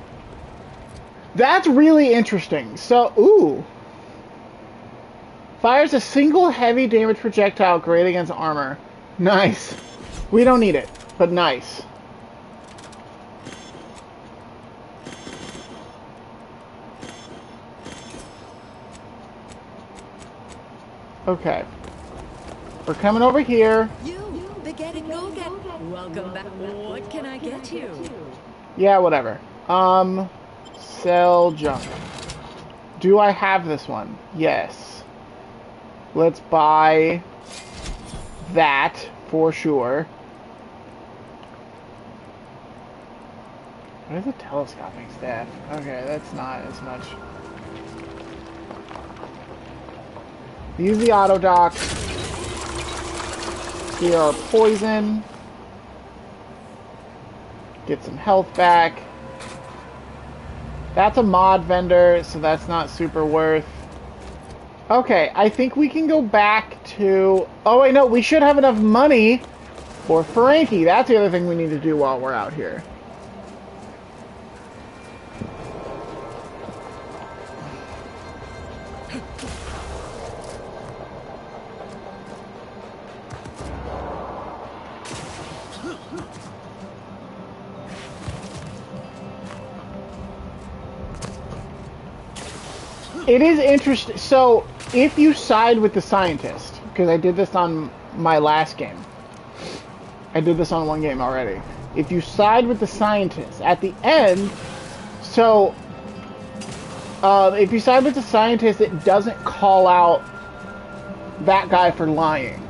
That's really interesting. So, ooh. Fires a single heavy damage projectile great against armor. Nice. We don't need it, but nice. Okay. We're coming over here. You, the get it go get. Welcome back. What can I get you? Yeah, whatever. Sell junk. Do I have this one? Yes. Let's buy that for sure. What is a telescoping staff? Okay, that's not as much. Use the auto dock. Here are poison. Get some health back. That's a mod vendor, so that's not super worth. Okay, I think we can go back to... Oh wait, no, we should have enough money for Frankie. That's the other thing we need to do while we're out here. It is interesting. So, if you side with the scientist, because I did this on my last game. I did this on one game already. If you side with the scientist, at the end, so, if you side with the scientist, it doesn't call out that guy for lying.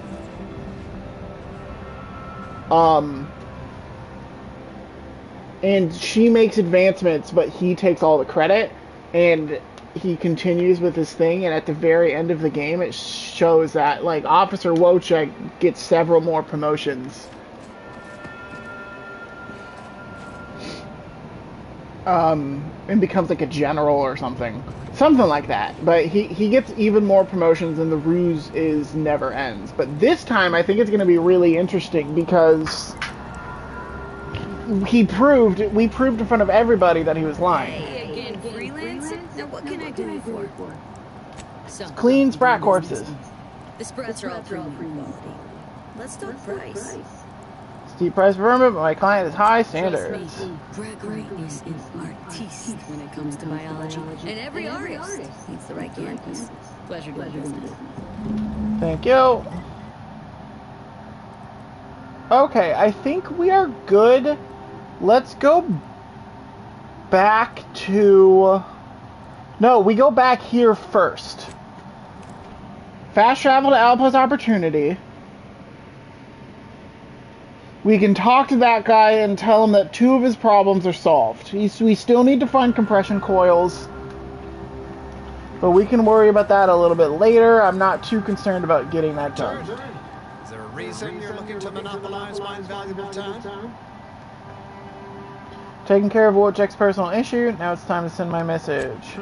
And she makes advancements, but he takes all the credit, and he continues with his thing, and at the very end of the game, it shows that, like, Officer Wojciech gets several more promotions. And becomes, like, a general or something. Something like that. But he gets even more promotions, and the ruse is never ends. But this time, I think it's going to be really interesting, because we proved in front of everybody that he was lying. Hey, again, freelance? Now what can I do you for? Some Clean sprat corpses. The sprats are all premium quality. Let's talk price. Steep price per permit, but my client has high standards. Trust me, Gregory is an artiste when it comes to biology. And every artist needs the right campus. Pleasure doing business. Thank you. Okay, I think we are good. Let's go back to... No, we go back here first. Fast travel to Outpost Opportunity. We can talk to that guy and tell him that 2 of his problems are solved. We still need to find compression coils. But we can worry about that a little bit later. I'm not too concerned about getting that done. Is there a reason you're looking to monopolize my invaluable time? Taking care of Wojciech's personal issue, now it's time to send my message.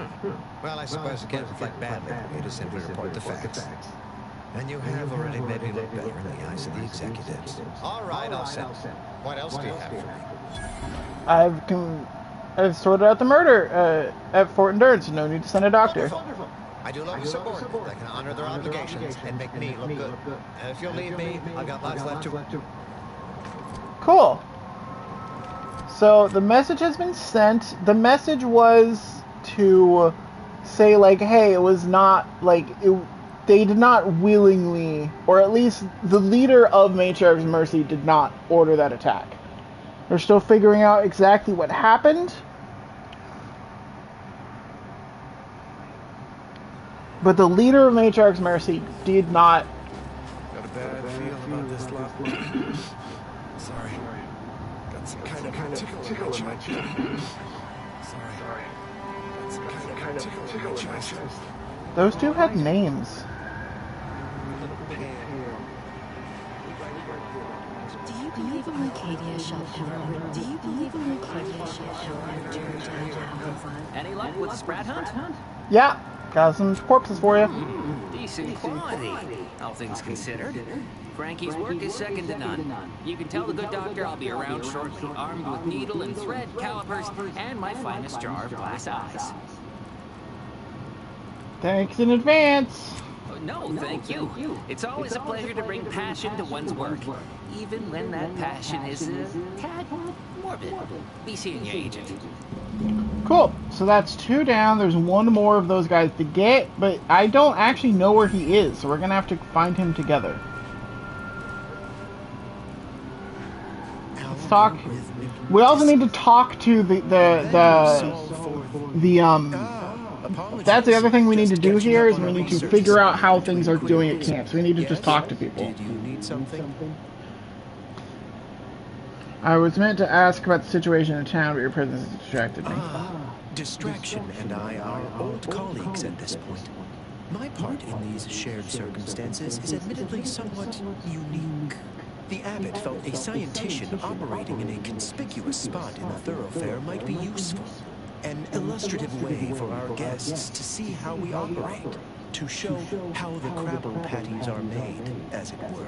Well, I suppose it can't reflect badly for me to simply report the facts. And you have already made me look better in the eyes of the executives. All right, I'll send. What else do you have for me? I've sorted out the murder at Fort Endurance. No need to send a doctor. Wonderful. I do love a subordinate that can honor their obligations and make me look good. And if you'll leave me, I've got lots left to... Cool. So the message has been sent. The message was to say, like, hey, it was not, like, they did not willingly, or at least the leader of Matriarch's Mercy did not order that attack. They're still figuring out exactly what happened. But the leader of Matriarch's Mercy did not... Got a bad feeling about this lot. Sorry. Got some kind of tickle in my chest. Sorry. Got some kind of tickle in my chest. Those two had names. Do you Do you believe Arcadia shall ever? Do you believe Arcadia shall ever return to how it was? Any luck with Sprat Hunt? Yeah, got some corpses for you. Decent quality, all things considered. Frankie's work is second to none. You can tell the good doctor I'll be around shortly, armed with needle and thread, calipers, and my finest jar of glass eyes. Thanks in advance. No, thank you. It's always a pleasure to bring passion to one's work, even when that passion is a tad morbid. Be seeing you, Agent. Cool. So that's 2 down. There's 1 more of those guys to get, but I don't actually know where he is, so we're gonna have to find him together. Let's talk. We also need to talk to the That's the other thing we need to do here is we need to figure out how things are doing at camp. So we need to just talk to people. Did you need something? I was meant to ask about the situation in town, but your presence has distracted me. Distraction and I are old colleagues at this point. My part in these shared circumstances is admittedly somewhat unique. The abbot felt a scientician operating in a conspicuous spot in the thoroughfare might be useful. An illustrative way for our guests to see how we operate, to show how the crapple patties are made, as it were.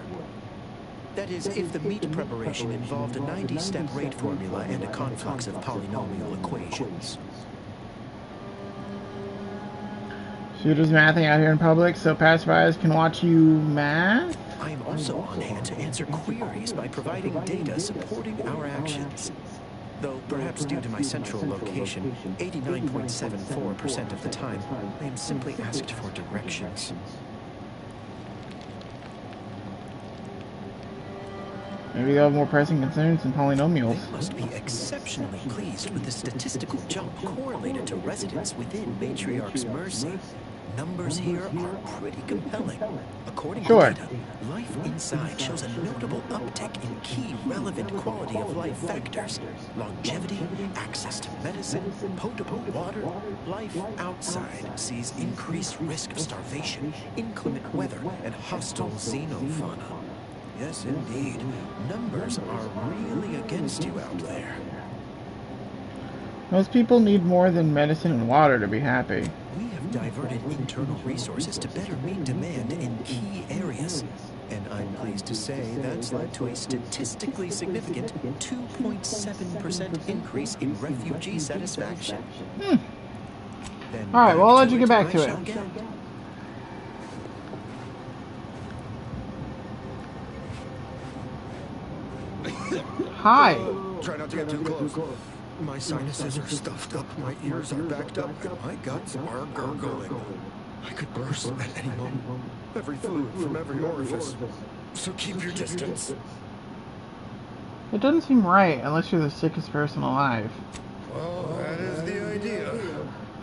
That is, if the meat preparation involved a 90-step rate formula and a conflux of polynomial equations. Shooter's mathing out here in public, so passersby can watch you math? I am also on hand to answer queries by providing data supporting our actions. Though perhaps due to my central location, 89.74% of the time, I am simply asked for directions. Maybe they'll have more pressing concerns than polynomials. They must be exceptionally pleased with the statistical jump correlated to residents within Matriarch's Mercy. Numbers here are pretty compelling. According to data, life inside shows a notable uptick in key relevant quality of life factors. Longevity, access to medicine, potable water. Life outside sees increased risk of starvation, inclement weather, and hostile xenofauna. Yes, indeed. Numbers are really against you out there. Most people need more than medicine and water to be happy. We have diverted internal resources to better meet demand in key areas. And I'm pleased to say that's led to a statistically significant 2.7% increase in refugee satisfaction. Alright, well, I'll let you get back to it. Hi. Try not to get too close. My sinuses are stuffed up, my ears are backed up, and my guts are gurgling. I could burst at any moment. Every fluid from every orifice. So keep your distance. It doesn't seem right unless you're the sickest person alive. Well, that is the idea.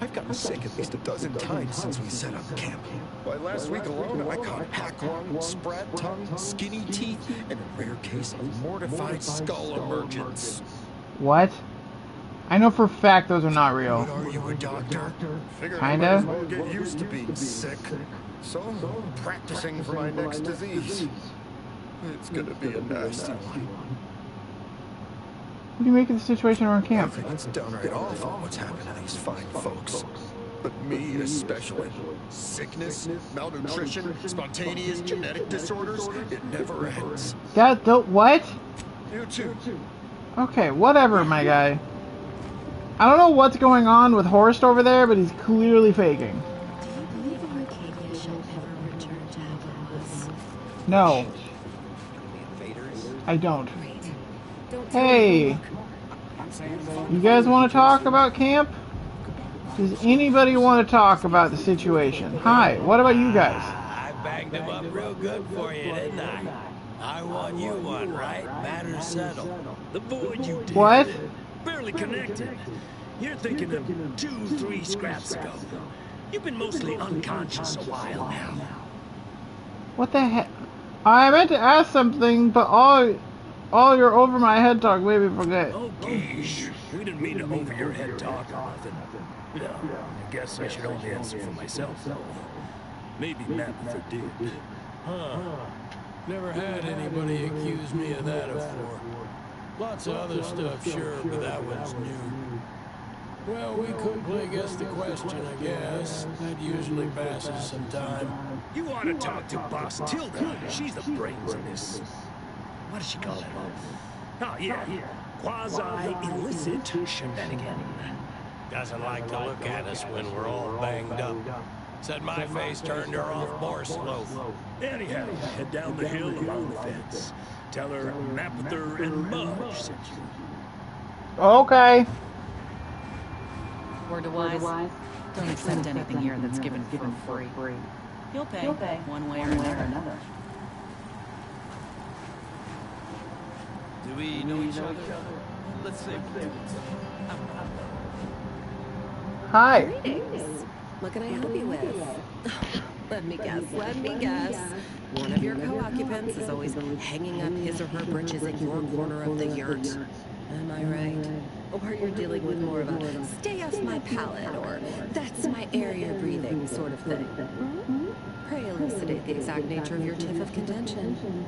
I've gotten sick at least a dozen times since we set up camp. By last week alone, I caught pack lung, sprat tongue, skinny teeth, and a rare case of mortified skull emergence. What? I know for a fact those are not real. What are you, a doctor? Figured I Kinda. might as well get used to being sick. So, practicing for my next disease. It's gonna be a nasty one. What do you make of the situation around camp? I think it's downright awful what's happened to these fine folks. But me especially. Sickness, malnutrition, spontaneous genetic disorders, it never ends. What? You too. Okay, whatever, my guy. I don't know what's going on with Horst over there, but he's clearly faking. Do you believe Arcadia shall ever return to how it was? No. I don't. Hey! You guys want to talk about camp? Does anybody want to talk about the situation? Hi, what about you guys? I bagged him up real good for you, didn't I? I won you one, right? Matter settled. The void you did. What? Barely connected. You're thinking of 2-3 scraps ago. You've been mostly unconscious a while now. What the heck? I meant to ask something, but all your over my head talk made me forget. Oh, geez. We didn't mean to over your head talk or nothing. No, I guess I should only answer for myself, though. Maybe Mapper did. Huh. Never had anybody accuse me of that before. Lots of other stuff, sure, but that one's new. Well, we could play guess the question, I guess. That usually passes some time. You ought to talk to Boss Tilda. She's the brains in this. What does she call it? Oh, yeah. Quasi-illicit shenanigan. Doesn't like to look at us when we're all banged up. Said my face turned her off more slow. Anyhow, head down the hill along the fence. Tell her Mapother and Mudge sent you. Okay. Word to wise, don't accept anything here that's given for free. You'll pay one way or another. Do we know each other? Let's say Hi. Greetings. What can I help you with? Let me guess. One of your co-occupants is always hanging up his or her britches in your corner of the yurt. Am I right? Or you're dealing with more of a stay off my palate or that's my air you're breathing sort of thing. Pray elucidate the exact nature of your tiff of contention.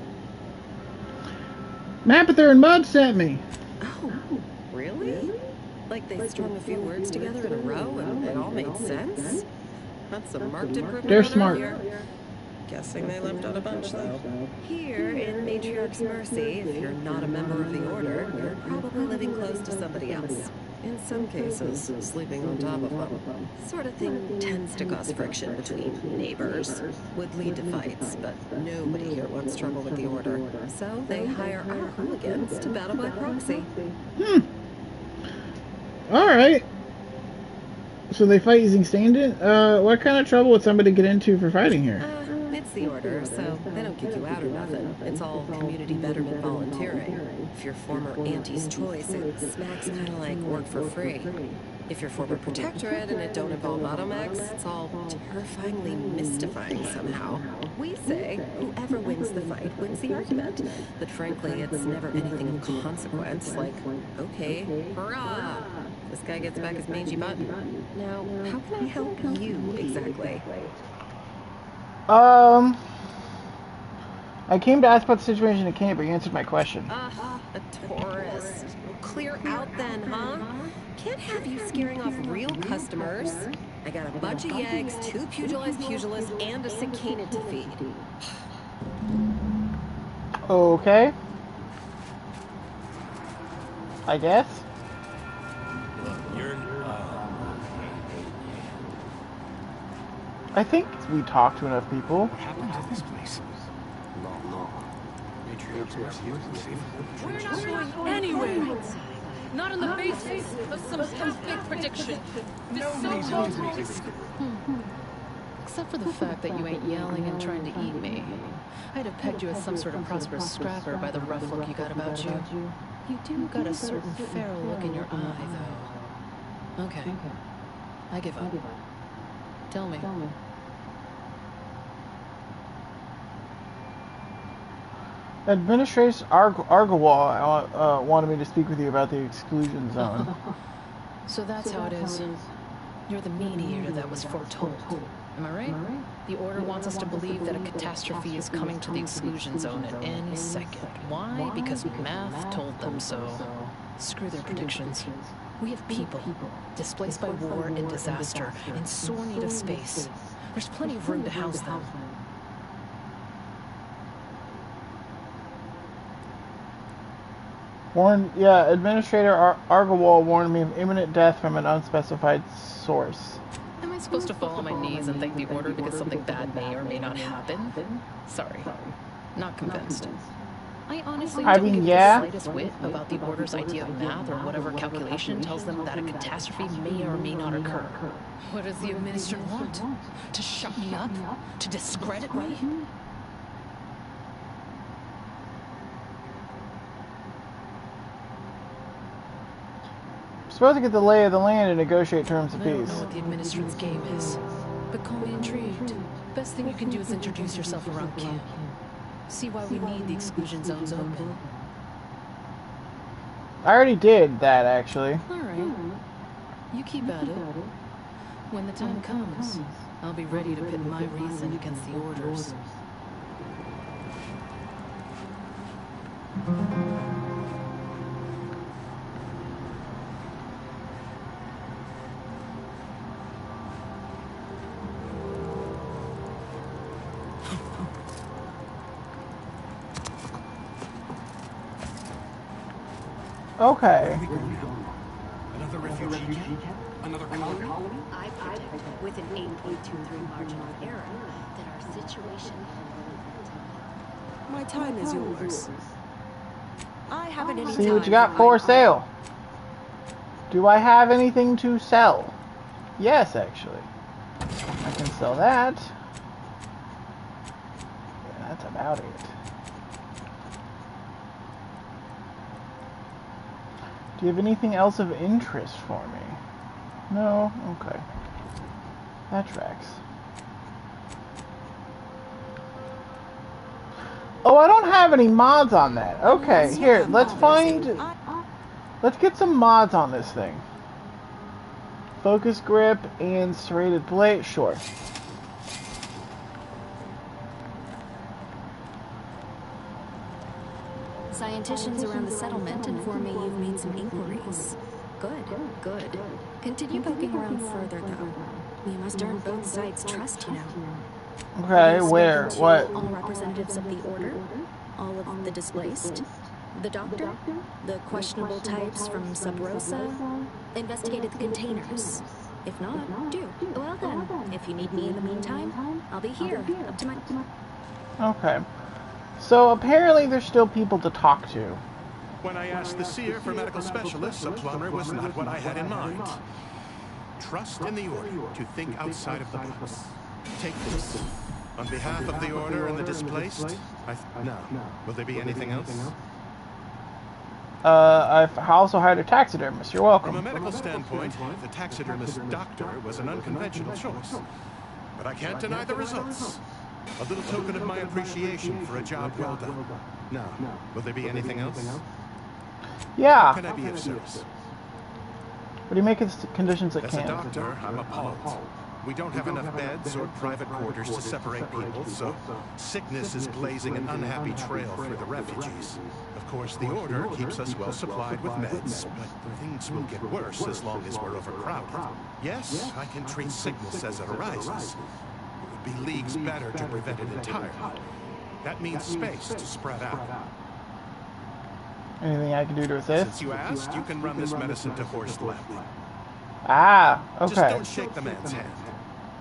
Mapother and Mud sent me. Oh, really? Like they strung a few words together in a row and it all made sense? That's a marked improvement. They're on smart. earlier. Guessing they left out a bunch, though. Here, in Matriarch's Mercy, if you're not a member of the Order, you're probably living close to somebody else. In some cases, sleeping on top of them. Sort of thing tends to cause friction between neighbors. Would lead to fights, but nobody here wants trouble with the Order. So they hire our hooligans to battle by proxy. Alright. So they fight using stand-in? What kind of trouble would somebody get into for fighting here? It's the Order, so they don't kick you out or nothing. It's all community betterment volunteering. If you're former Auntie's Choice, it smacks kind of like work for free. If you're former Protectorate and it don't involve automechs, it's all terrifyingly mystifying somehow. We say whoever wins the fight wins the argument. But frankly, it's never anything of consequence, like, okay, hurrah! This guy gets back his mangy button. Now, how can I help you exactly? I came to ask about the situation at camp, but you answered my question. A tourist. Clear out then, huh? Can't have you scaring off real customers. I got a bunch of yeggs, 2 pugilized pugilists, and a cicada to feed. Okay. I guess. I think we talked to enough people. What happened to this place? No. Matriarch's Mercy wasn't safe. We're not going anywhere. Not on the basis of some half-baked prediction. This so-called Except for the fact that you ain't yelling and trying to eat me. I'd have pegged you as some sort of prosperous scrapper by the rough look you got about you. You do got a certain feral look in your eye, though. Okay. I give up. Tell me. Administrator Argawal wanted me to speak with you about the exclusion zone. So that's how it is. You're the mediator that was foretold. Am I right? The Order wants us to believe that a catastrophe is coming to the exclusion zone at any second. Why? Because math told them so. Screw their predictions. We have people displaced by war and disaster in sore need of space. There's plenty of room to house them. Administrator Argawal warned me of imminent death from an unspecified source. Am I supposed to fall on my knees and thank the Order because something bad may or may not happen? Sorry. Not convinced. I honestly don't give the slightest whit about the Order's idea of math or whatever calculation tells them that a catastrophe may or may not occur. What does the Administrator want? To shut me up? To discredit me? Supposed to get the lay of the land and negotiate terms of I don't peace. know what the Administrator's game is, but call me intrigued. Best thing you can do is introduce yourself around camp. See why we need the exclusion zones open. I already did that, actually. Alright. You keep at it. When the time comes, I'll be ready to pit my reason against the Order's. Okay. Another refugee camp? Another colony? I predict, with an 8.23 margin of error, that our situation... My time is yours. I haven't any See time what you got for sale. Do I have anything to sell? Yes, actually. I can sell that. Yeah, that's about it. Do you have anything else of interest for me? No? Okay. That tracks. Oh, I don't have any mods on that. Okay, here, let's get some mods on this thing. Focus grip and serrated blade, sure. Scienticians around the settlement inform me you've made some inquiries. Good, good. Continue poking around further, though. We must earn both sides' trust, you know. Okay, where? What? All representatives of the Order? All of the displaced? The Doctor? The questionable types from Sub Rosa? Investigated the containers? If not, do. Well then, if you need me in the meantime, I'll be here, up to my... Okay. So apparently there's still people to talk to. When I asked the seer for medical specialists, a plumber was not what I had in mind. Trust in the Order to think outside of the box. Take this. On behalf of the Order and the displaced, now, will there be anything else? I've also hired a taxidermist. You're welcome. From a medical standpoint, the taxidermist doctor was an unconventional choice. But I can't deny the results. A little token of my appreciation for a job well done. Now, will there be anything else? Yeah. How can I be of service? What do you make of conditions that As a doctor, I'm appalled. We don't have enough beds or private quarters to separate people, so sickness is blazing an unhappy trail for the refugees. Of course, the Order keeps us well supplied with meds, but things will get worse as long as we're overcrowded. Yes, I can treat sickness as it arises. It would be leagues better to prevent it entirely. That means space to spread out. Anything I can do to assist? Since you asked, you can run this medicine to Horst Lamp. Ah, okay. Just don't shake the man's hand.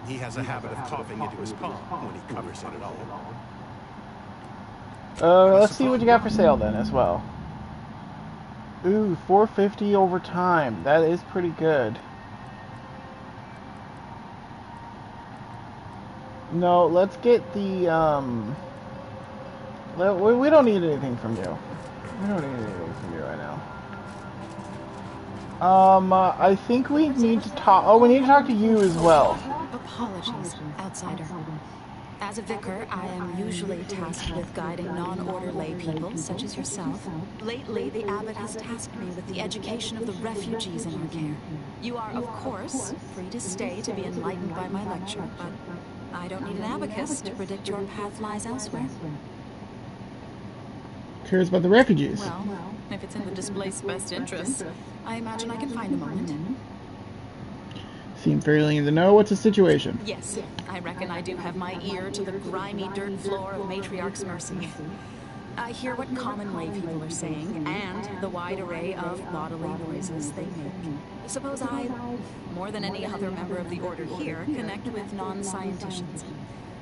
He has a habit of coughing into his palm when he covers it at all. Let's see what you got for sale then as well. Ooh, 450 over time. That is pretty good. No, let's get the, we don't need anything from you. We don't need anything from you right now. I think we need to talk. Oh, we need to talk to you as well. Apologies, outsider. As a vicar, I am usually tasked with guiding non-order lay people, such as yourself. Lately, the abbot has tasked me with the education of the refugees in our care. You are, of course, free to stay to be enlightened by my lecture, but I don't need an abacus to predict your path lies elsewhere. Cares about the refugees. Well, if it's in the displaced's best interest, I imagine I can find a moment. Seem fairly in the know. What's the situation? Yes, I reckon I do have my ear to the grimy dirt floor of Matriarch's Mercy. I hear what common lay people are saying, and the wide array of bodily noises they make. Suppose I, more than any other member of the Order here, connect with non-scienticians.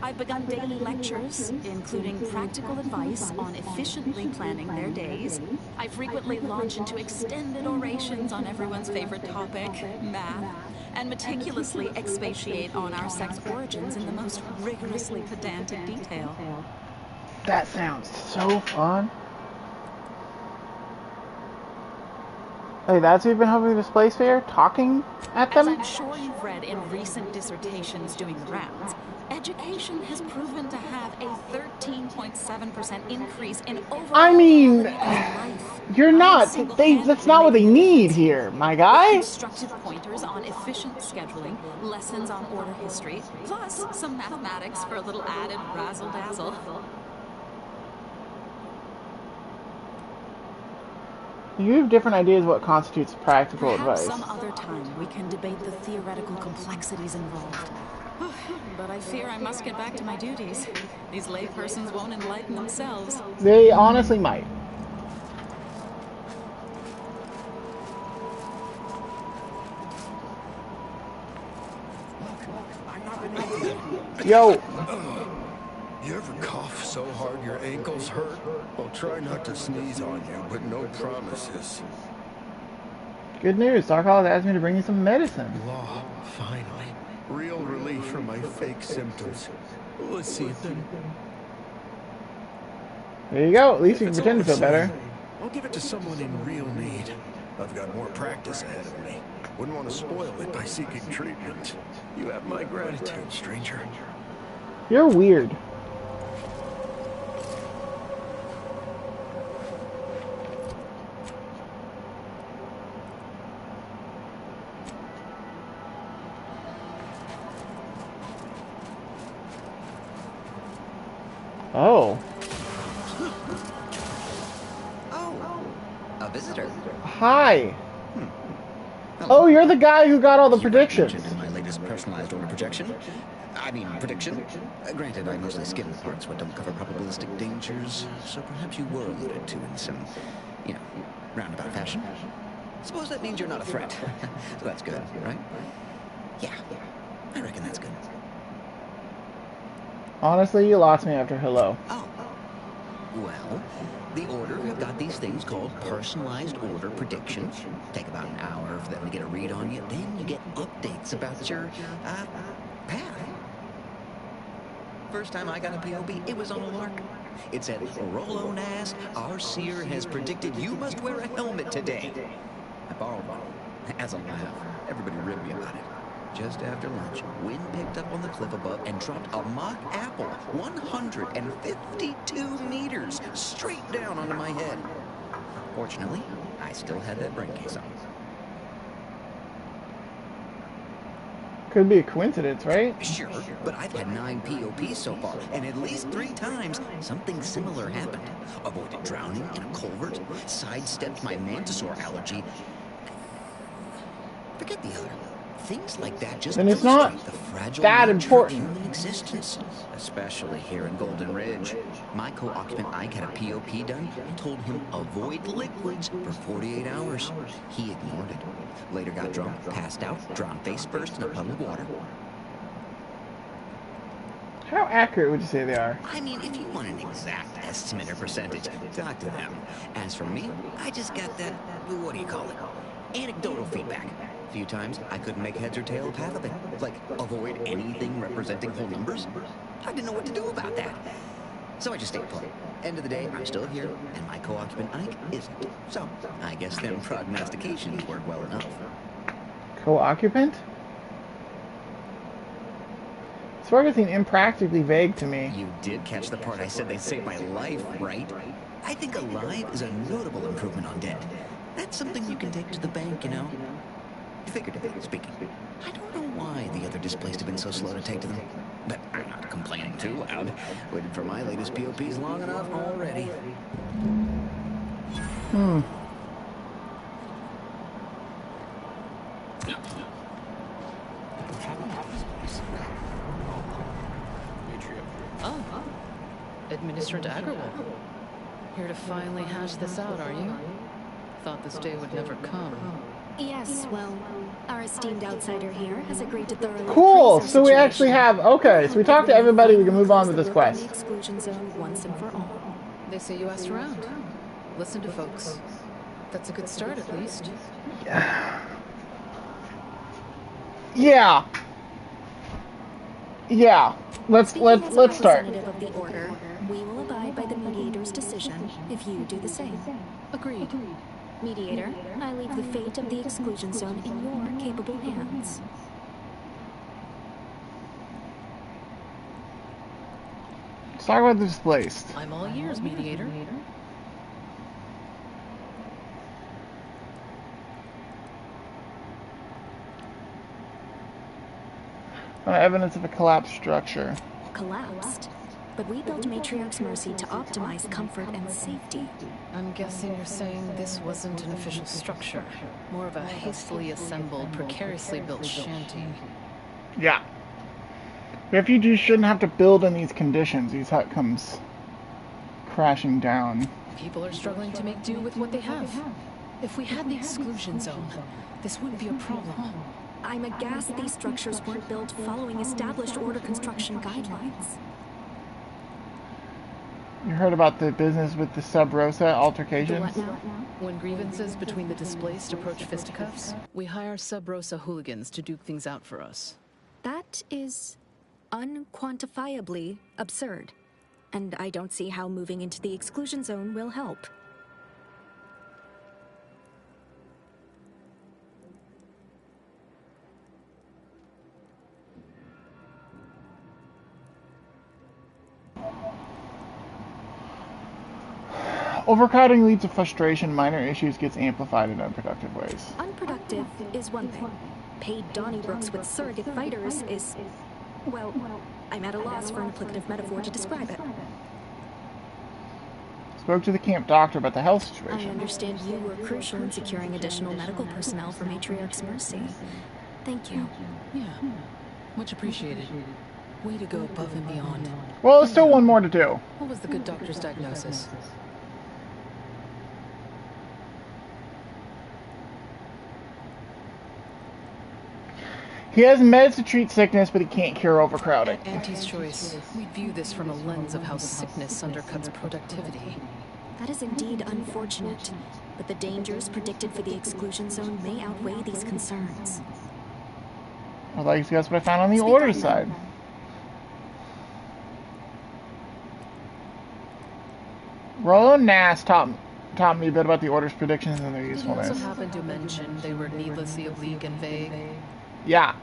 I've begun daily lectures, including practical advice on efficiently planning their days. I frequently launch into extended orations on everyone's favorite topic, math, and meticulously expatiate on our sex origins in the most rigorously pedantic detail. That sounds so fun. Hey, that's what you've been hoping to display fair? Talking at them? As I'm sure you've read in recent dissertations doing the rounds, education has proven to have a 13.7% increase in overall quality of life. You're not. That's not what they need here, my guy. Constructive pointers on efficient scheduling, lessons on order history, plus some mathematics for a little added razzle-dazzle. You have different ideas of what constitutes practical Perhaps advice. some other time we can debate the theoretical complexities involved. But I fear I must get back to my duties. These laypersons won't enlighten themselves. They honestly might. Yo. You ever cough so hard your ankles hurt? I'll try not to sneeze on you, but no promises. Good news. Doc Hollis asked me to bring you some medicine. Law, finally. Real relief from my fake symptoms. Let's see it then. There you go. At least you can pretend to feel better. I'll give it to someone in real need. I've got more practice ahead of me. Wouldn't want to spoil it by seeking treatment. You have my gratitude, stranger. You're weird. Oh. Oh, a visitor. Hi. Oh, you're the guy who got all the predictions. In my latest personalized order projection. I mean, prediction. Granted, I mostly skim the parts what don't cover probabilistic dangers, so perhaps you were alluded to in some, roundabout fashion. Suppose that means you're not a threat. So that's good, right? Yeah, I reckon that's good. Honestly, you lost me after hello. Oh. Well, the Order have got these things called personalized order predictions. Take about an hour for them to get a read on you. Then you get updates about your, path. First time I got a POB, it was on a lark. It said, Rollo Nast, our seer has predicted you must wear a helmet today. I borrowed one. As a laugh, everybody ribbed me about it. Just after lunch, wind picked up on the cliff above and dropped a mock apple 152 meters straight down onto my head. Fortunately, I still had that brain case on. Could be a coincidence, right? Sure, but I've had 9 POPs so far, and at least 3 times something similar happened. Avoided drowning in a culvert, sidestepped my mantisaur allergy. Forget the other. Things like that just and it's not the fragile that nature important. of human existence, especially here in Golden Ridge. My co-occupant Ike had a POP done and told him avoid liquids for 48 hours. He ignored it. Later got drunk, passed out, drowned face first in a puddle of water. How accurate would you say they are? I mean, if you want an exact estimate or percentage, talk to them. As for me, I just got that, what do you call it? Anecdotal feedback. A few times, I couldn't make heads or tail of half of it. Like, avoid anything representing whole numbers. I didn't know what to do about that. So I just stayed put. End of the day, I'm still here, and my co-occupant Ike isn't. So, I guess them prognostications work well enough. Co-occupant? This work seemed impractically vague to me. You did catch the part I said they saved my life, right? I think alive is a notable improvement on dead. That's something you can take to the bank, you know? Figuratively speaking. I don't know why the other displaced have been so slow to take to them. But I'm not complaining too loud. Waited for my latest POPs long enough already. Oh, Administrator Agrawal. Here to finally hash this out, are you? Thought this day would never come. Yes, well, our esteemed outsider here has agreed to thoroughly Cool, appraise so our we situation. actually have, okay, so we talked to everybody, we can move on with this The quest. exclusion zone once and for all. They say you asked around. Listen to folks. That's a good start, at least. Yeah. Let's start. Representative of the Order, we will abide by the Mediator's decision if you do the same. Agreed. Mediator, I leave the fate of the exclusion zone in your capable hands. Let's talk about the displaced. I'm all ears, Mediator. Evidence of a collapsed structure. Collapsed? but we built Matriarch's Mercy to optimize comfort and safety. I'm guessing you're saying this wasn't an official structure, more of a hastily assembled, precariously built shanty. Yeah. Refugees shouldn't have to build in these conditions. These hut comes crashing down. People are struggling to make do with what they have. If we had the exclusion zone, this wouldn't be a problem. I'm aghast these structures weren't built following established order construction guidelines. You heard about the business with the Sub Rosa altercations? What now? When grievances between the displaced approach fisticuffs, we hire Sub Rosa hooligans to duke things out for us. That is unquantifiably absurd, and I don't see how moving into the exclusion zone will help. Overcrowding leads to frustration. Minor issues gets amplified in unproductive ways. Unproductive is one thing. Paid Donnybrooks with surrogate fighters is... well, I'm at a loss for an applicative metaphor to describe it. Spoke to the camp doctor about the health situation. I understand you were crucial in securing additional medical personnel for Matriarch's Mercy. Thank you. Yeah, much appreciated. Way to go above and beyond. Well, there's still one more to do. What was the good doctor's diagnosis? He has meds to treat sickness, but he can't cure overcrowding. Auntie's choice. We view this from a lens of how sickness undercuts productivity. That is indeed unfortunate, but the dangers predicted for the exclusion zone may outweigh these concerns. I'd like to discuss what I found on the order side. Roland Nass taught me a bit about the order's predictions and their usefulness. Did he also happen to mention they were needlessly oblique and vague? Yeah.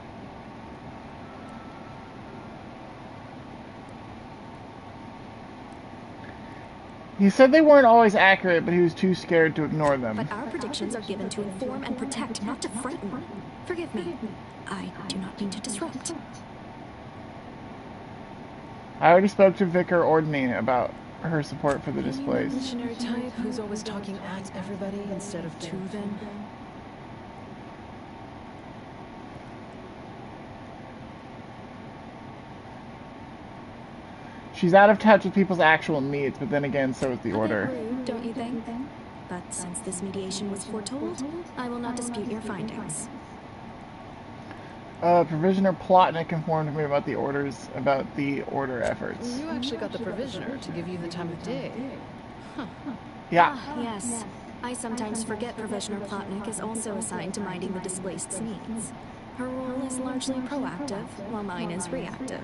He said they weren't always accurate, but he was too scared to ignore them. But our predictions are given to inform and protect, not to frighten. Forgive me. I do not mean to disrupt. I already spoke to Vicar Ordnine about her support for the displaced. Missionary type who's always talking at everybody instead of to them. She's out of touch with people's actual needs, but then again, so is the order. Rude, don't you think? But since this mediation was foretold, I will not dispute your findings. Provisioner Plotnik informed me about the order efforts. You actually got the provisioner to give you the time of day. Huh. Yeah. Yes. I sometimes forget Provisioner Plotnik is also assigned to minding the displaced's needs. Her role is largely proactive, while mine is reactive.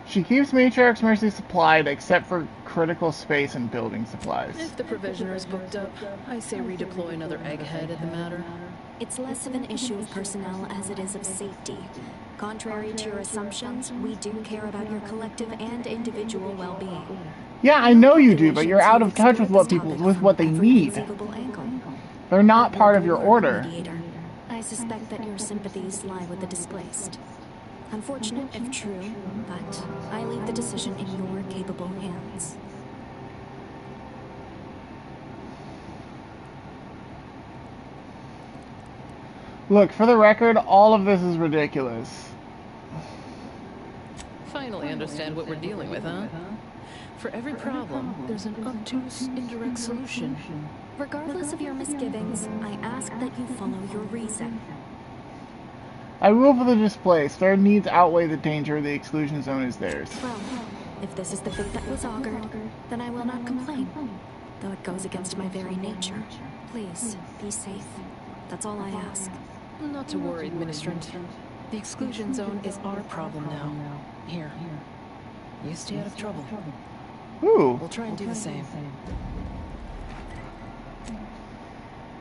She keeps Matriarch's Mercy supplied, except for critical space and building supplies. If the provisioner is booked up, I say redeploy another egghead in the matter. It's less of an issue of personnel as it is of safety. Contrary to your assumptions, we do care about your collective and individual well-being. Yeah, I know you do, but you're out of touch with what they need. They're not part of your order. I suspect that your sympathies lie with the displaced. Unfortunate if true, but I leave the decision in your capable hands. Look, for the record, all of this is ridiculous. Finally understand what we're dealing with, huh? For every problem, there's an obtuse, indirect solution. Regardless of your misgivings, I ask that you follow your reason. I rule for the displaced. Their needs outweigh the danger. The exclusion zone is theirs. Well, if this is the fate that was augured, then I will not complain. Though it goes against my very nature. Please, be safe. That's all I ask. Not to worry, Ministrant. The exclusion zone is our problem now. Here. You stay out of trouble. Ooh. We'll try and do the same.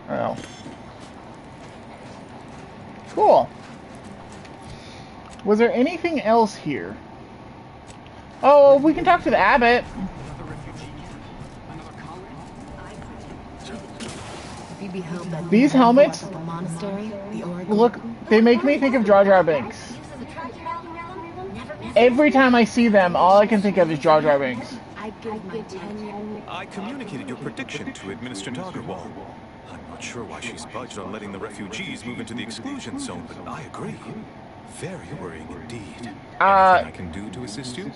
Oh. Cool. Was there anything else here? Oh, we can talk to the abbot. If you beheld that These helmets, at the monastery, the oracle. look, they make me think of Jar Jar Binks. Every time I see them, all I can think of is Jar Jar Binks. I communicated your prediction to Administrator Agarwal. I'm not sure why she's budged on letting the refugees move into the exclusion zone, but I agree. Very worrying indeed. Anything I can do to assist you?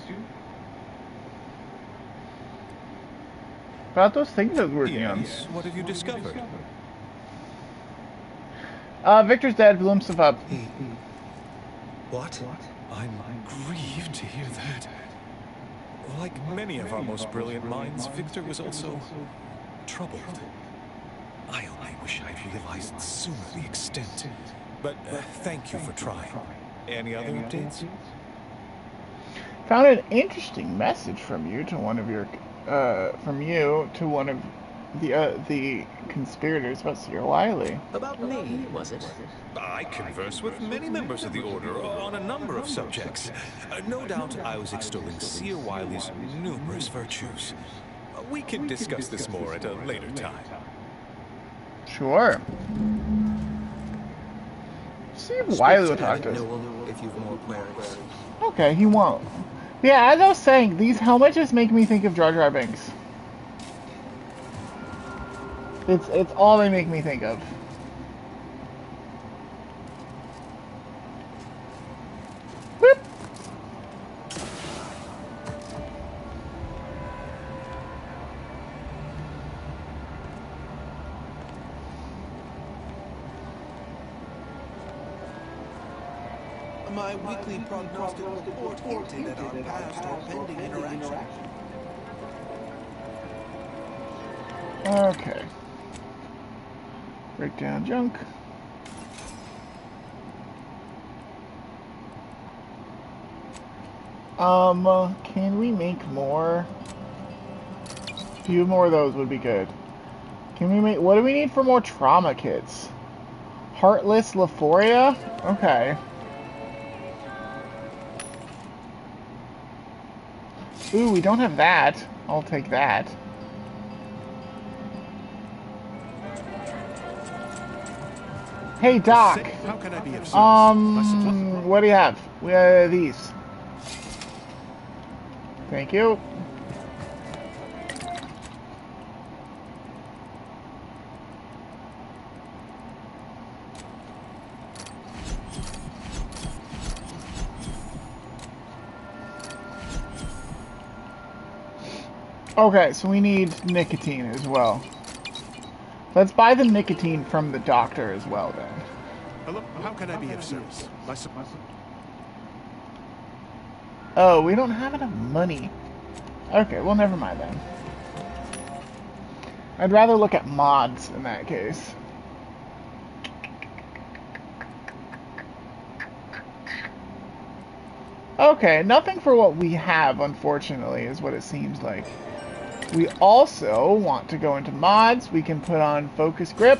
About those things I was working on. Yes, what have you discovered? Victor's dead, blew himself up. What? I'm grieved to hear that. Like many of our most brilliant minds, Victor was also troubled. I only wish I'd realized sooner the extent. But thank you for trying. Any other updates? Found an interesting message from you to one of your, the conspirators about Sir Wiley. About me, was it? I converse with many members of the Order on a number of subjects. No doubt I was extolling Sir Wiley's numerous virtues. We can discuss this more at a later time. Sure. See if Wiley will talk to us. If you've more queries. Okay, he won't. Yeah, as I was saying, these helmets just make me think of Jar Jar Binks. It's all they make me think of. Whoop. My weekly prognostic report hinted at our past or pending interaction. Okay. Break down junk. Can we make more? A few more of those would be good. Can we make, what do we need for more trauma kits? Heartless Lephoria? Okay. Ooh, we don't have that. I'll take that. Hey, Doc. How can I be of service? What do you have? We have these. Thank you. Okay, so we need nicotine as well. Let's buy the nicotine from the doctor as well, then. Hello, how can I be of service? Oh, we don't have enough money. Okay, well, never mind then. I'd rather look at mods in that case. Okay, nothing for what we have, unfortunately, is what it seems like. We also want to go into mods. We can put on Focus Grip.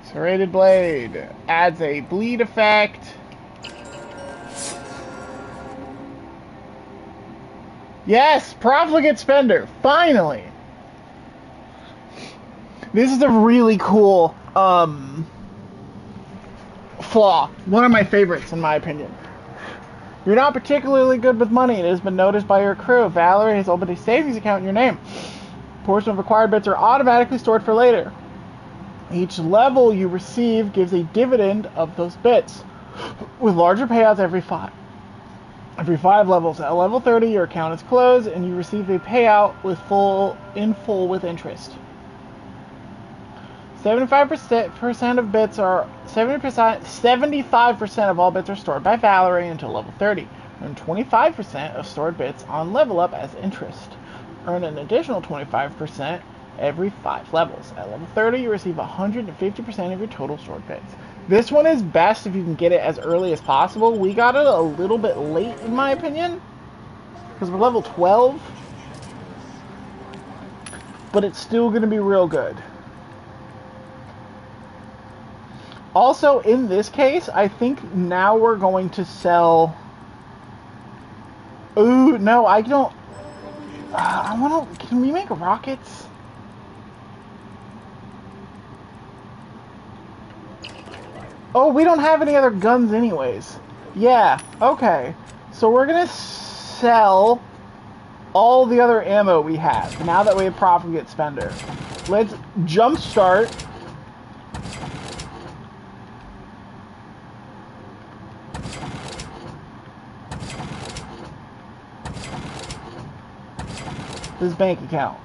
Serrated Blade. Adds a bleed effect. Yes! Profligate Spender! Finally! This is a really cool, flaw. One of my favorites, in my opinion. You're not particularly good with money. It has been noticed by your crew. Valerie has opened a savings account in your name. A portion of acquired bits are automatically stored for later. Each level you receive gives a dividend of those bits, with larger payouts every 5 levels. At level 30, your account is closed, and you receive a payout with in full with interest. 75% of bits are 75% of all bits are stored by Valerie until level 30. Earn 25% of stored bits on level up as interest. Earn an additional 25% every 5 levels. At level 30, you receive 150% of your total stored bits. This one is best if you can get it as early as possible. We got it a little bit late, in my opinion, because we're level 12, but it's still going to be real good. Also, in this case, I think now we're going to sell... Ooh, no, I don't... I want to... Can we make rockets? Oh, we don't have any other guns anyways. Yeah, okay. So we're gonna sell all the other ammo we have, now that we have Profligate Spender. Let's jumpstart this bank account.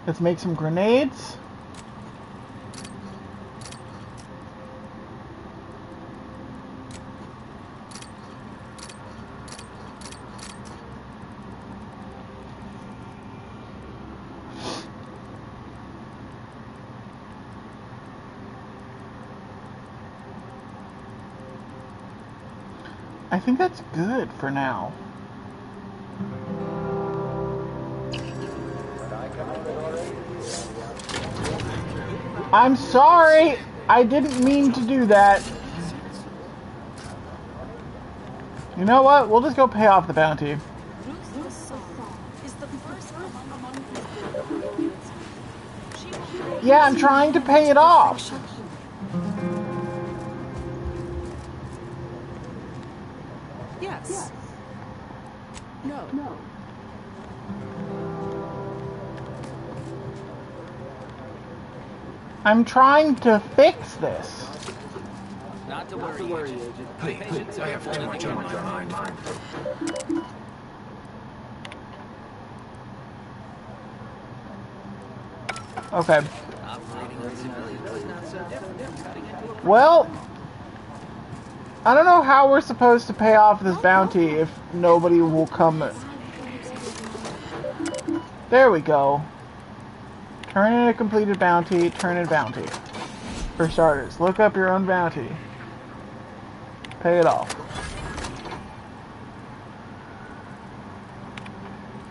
Let's make some grenades. I think that's good for now. I'm sorry! I didn't mean to do that. You know what? We'll just go pay off the bounty. Yeah, I'm trying to pay it off. Yes. No. I'm trying to fix this. Not to worry, Agent. Please, I have too much on my mind. Okay. Well, I don't know how we're supposed to pay off this bounty if nobody will come. There we go. Turn in a completed bounty, turn in bounty. For starters, look up your own bounty. Pay it off.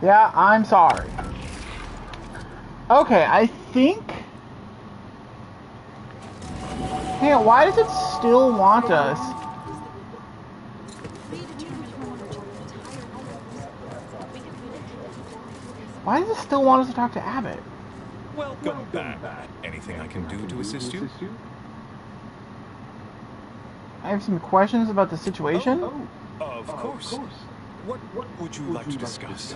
Yeah, I'm sorry. Okay, I think... Hang on, why does it still want us? Why does it still want us to talk to Abbott? Welcome back. Anything I can do to assist you? I have some questions about the situation. Of course. What would you like to discuss?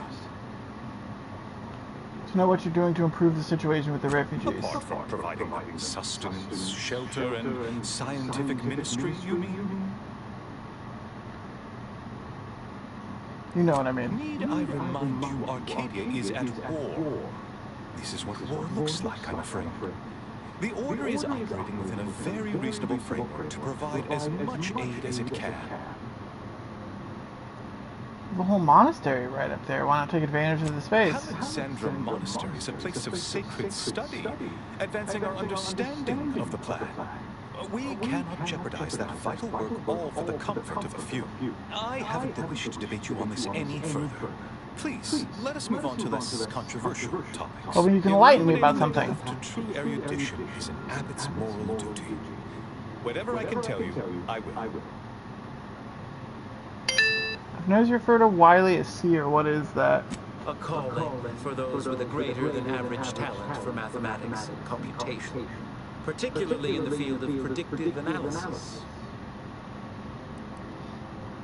To know what you're doing to improve the situation with the refugees. Apart from providing sustenance, shelter, and scientific ministry, you mean? You know what I mean. Need I remind you Arcadia is at war? This is what war looks like, I'm afraid. The Order is operating within a very reasonable framework to provide as much aid as it can. The whole monastery right up there. Why not take advantage of the space? Alexandra Monastery is a place of sacred study, advancing our understanding of the plan. We cannot jeopardize that vital work all for the comfort of a few. I haven't the wish to debate you on this any further. Please, let us move on to less controversial topics. Hoping you can enlighten me about something. To true erudition is an abbot's moral duty. Whatever I can tell you, I will. I've noticed you refer to Wiley as seer. What is that? A calling for those with a greater than average talent for mathematics and computation, particularly in the field of predictive analysis.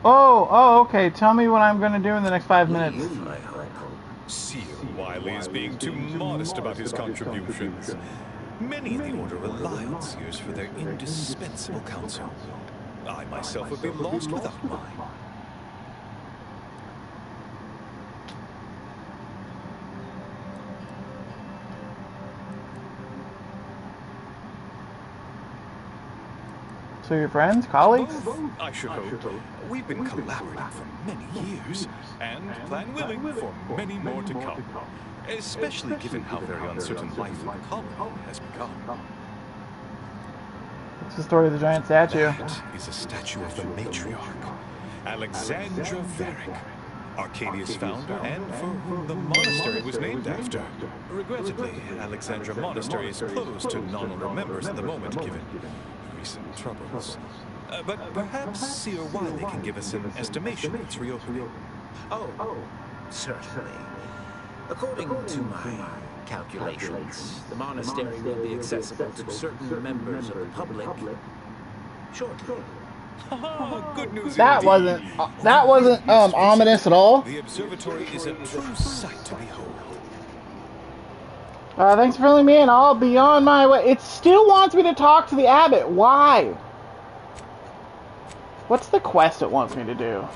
Oh, okay. Tell me what I'm going to do in the next 5 minutes. Seer Wiley is being too modest about his contributions. Many in the Order rely on seers for their indispensable counsel. I myself would be lost without mine. So your friends, colleagues? I should hope. We've been collaborating for many years, and plan willing for many more to come. Especially given how very uncertain life in the colony has become. What's the story of the giant statue? That is a statue of the matriarch, Alexandra Varick, Arcadia's founder and for whom the monastery was named after. Regrettably, Alexandra Monastery is closed to non-owner members at the moment, given recent troubles. But perhaps Seer Wiley can give us an estimation of its reopening. Oh, certainly. According to my calculations, the monastery will be accessible to certain members of the public shortly. Good news That indeed. wasn't ominous at all. The observatory is a true sight to behold. Thanks for filling me in. I'll be on my way. It still wants me to talk to the abbot. Why? What's the quest it wants me to do?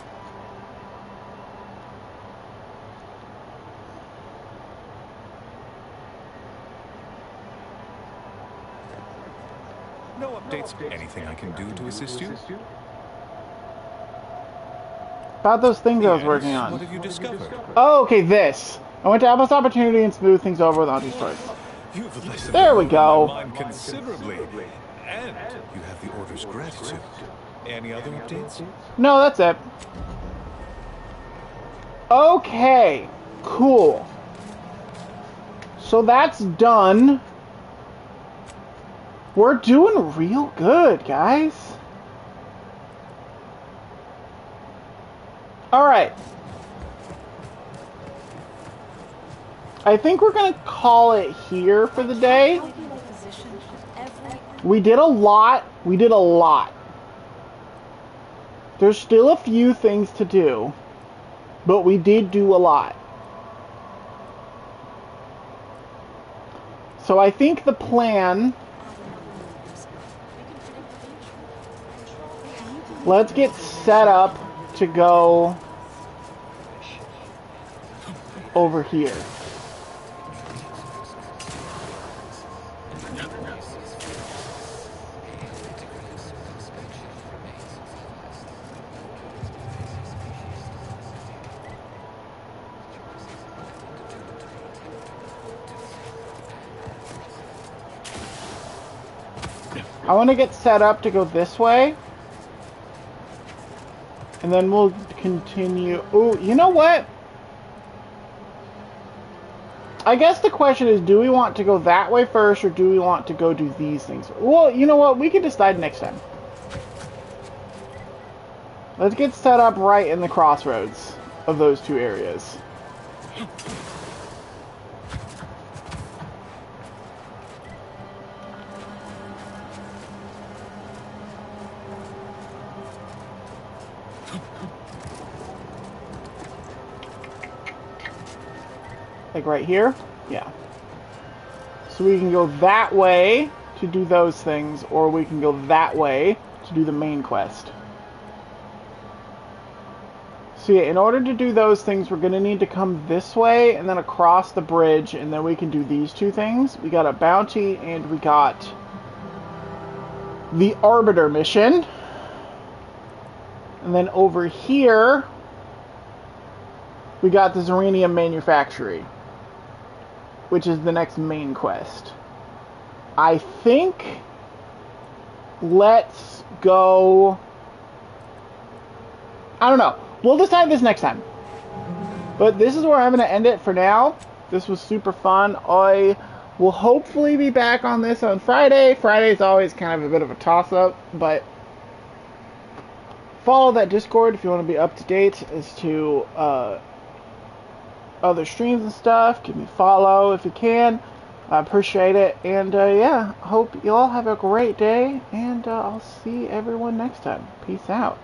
No updates. Anything I can do to assist you? About those things I was working Yes, on. what have you discovered? Oh, okay, this. I went to Apple's Opportunity and smooth things over with Auntie Stories. You've lessened There we go. my mind considerably. And you have the Order's gratitude. Any other updates? No, that's it. Okay, cool. So that's done. We're doing real good, guys. Alright. I think we're going to call it here for the day. We did a lot. We did a lot. There's still a few things to do, but we did do a lot. So I think the plan... Let's get set up to go over here. I want to get set up to go this way. And then we'll continue. Ooh, you know what? I guess the question is, do we want to go that way first, or do we want to go do these things? Well, you know what? We can decide next time. Let's get set up right in the crossroads of those two areas. Like right here? Yeah. So we can go that way to do those things, or we can go that way to do the main quest. So yeah, in order to do those things, we're going to need to come this way and then across the bridge, and then we can do these two things. We got a bounty, and we got the Arbiter mission. And then over here, we got the Zeranium Manufactory, which is the next main quest. I think let's go... I don't know. We'll decide this next time. But this is where I'm going to end it for now. This was super fun. I will hopefully be back on this on Friday. Friday's always kind of a bit of a toss-up, but follow that Discord if you want to be up to date as to other streams and stuff. Give me a follow if you can. I appreciate it. And yeah, hope you all have a great day, and I'll see everyone next time. Peace out.